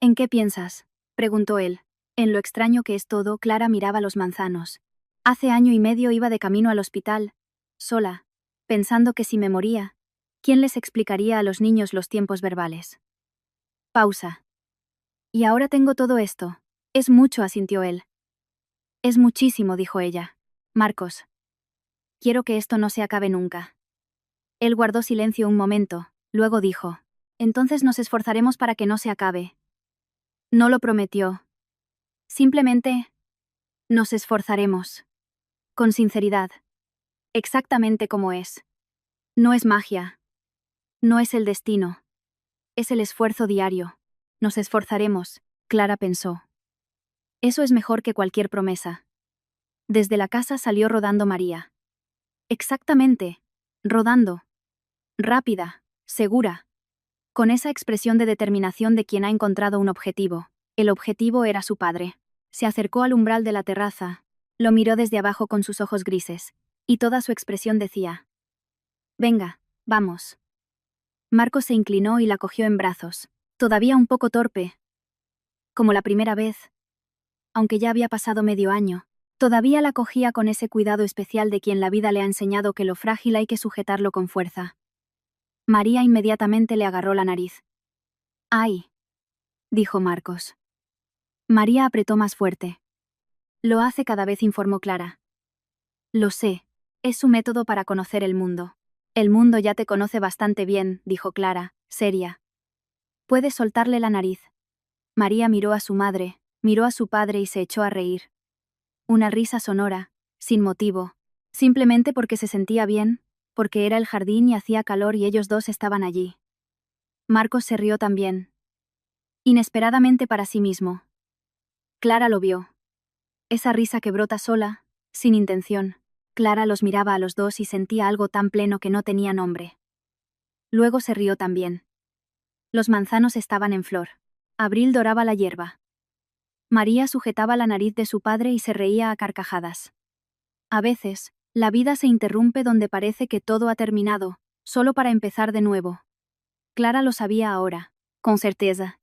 ¿En qué piensas?, preguntó él. En lo extraño que es todo. Clara miraba los manzanos. Hace año y medio iba de camino al hospital, sola, pensando que si me moría, ¿quién les explicaría a los niños los tiempos verbales? Pausa. Y ahora tengo todo esto. Es mucho, asintió él. Es muchísimo, dijo ella. Marcos. Quiero que esto no se acabe nunca. Él guardó silencio un momento, luego dijo. Entonces nos esforzaremos para que no se acabe. No lo prometió. Simplemente, nos esforzaremos. Con sinceridad. Exactamente como es. No es magia. No es el destino. Es el esfuerzo diario. Nos esforzaremos, Clara pensó. Eso es mejor que cualquier promesa. Desde la casa salió rodando María. Exactamente. Rodando. Rápida, segura. Con esa expresión de determinación de quien ha encontrado un objetivo. El objetivo era su padre. Se acercó al umbral de la terraza. Lo miró desde abajo con sus ojos grises. Y toda su expresión decía. Venga, vamos. Marcos se inclinó y la cogió en brazos. Todavía un poco torpe. Como la primera vez. Aunque ya había pasado medio año. Todavía la cogía con ese cuidado especial de quien la vida le ha enseñado que lo frágil hay que sujetarlo con fuerza. María inmediatamente le agarró la nariz. «¡Ay!», dijo Marcos. María apretó más fuerte. Lo hace cada vez, informó Clara. Lo sé, es su método para conocer el mundo. El mundo ya te conoce bastante bien, dijo Clara, seria. Puedes soltarle la nariz. María miró a su madre, miró a su padre y se echó a reír. Una risa sonora, sin motivo, simplemente porque se sentía bien, porque era el jardín y hacía calor y ellos dos estaban allí. Marcos se rió también. Inesperadamente para sí mismo. Clara lo vio. Esa risa que brota sola, sin intención. Clara los miraba a los dos y sentía algo tan pleno que no tenía nombre. Luego se rió también. Los manzanos estaban en flor. Abril doraba la hierba. María sujetaba la nariz de su padre y se reía a carcajadas. A veces, la vida se interrumpe donde parece que todo ha terminado, solo para empezar de nuevo. Clara lo sabía ahora, con certeza.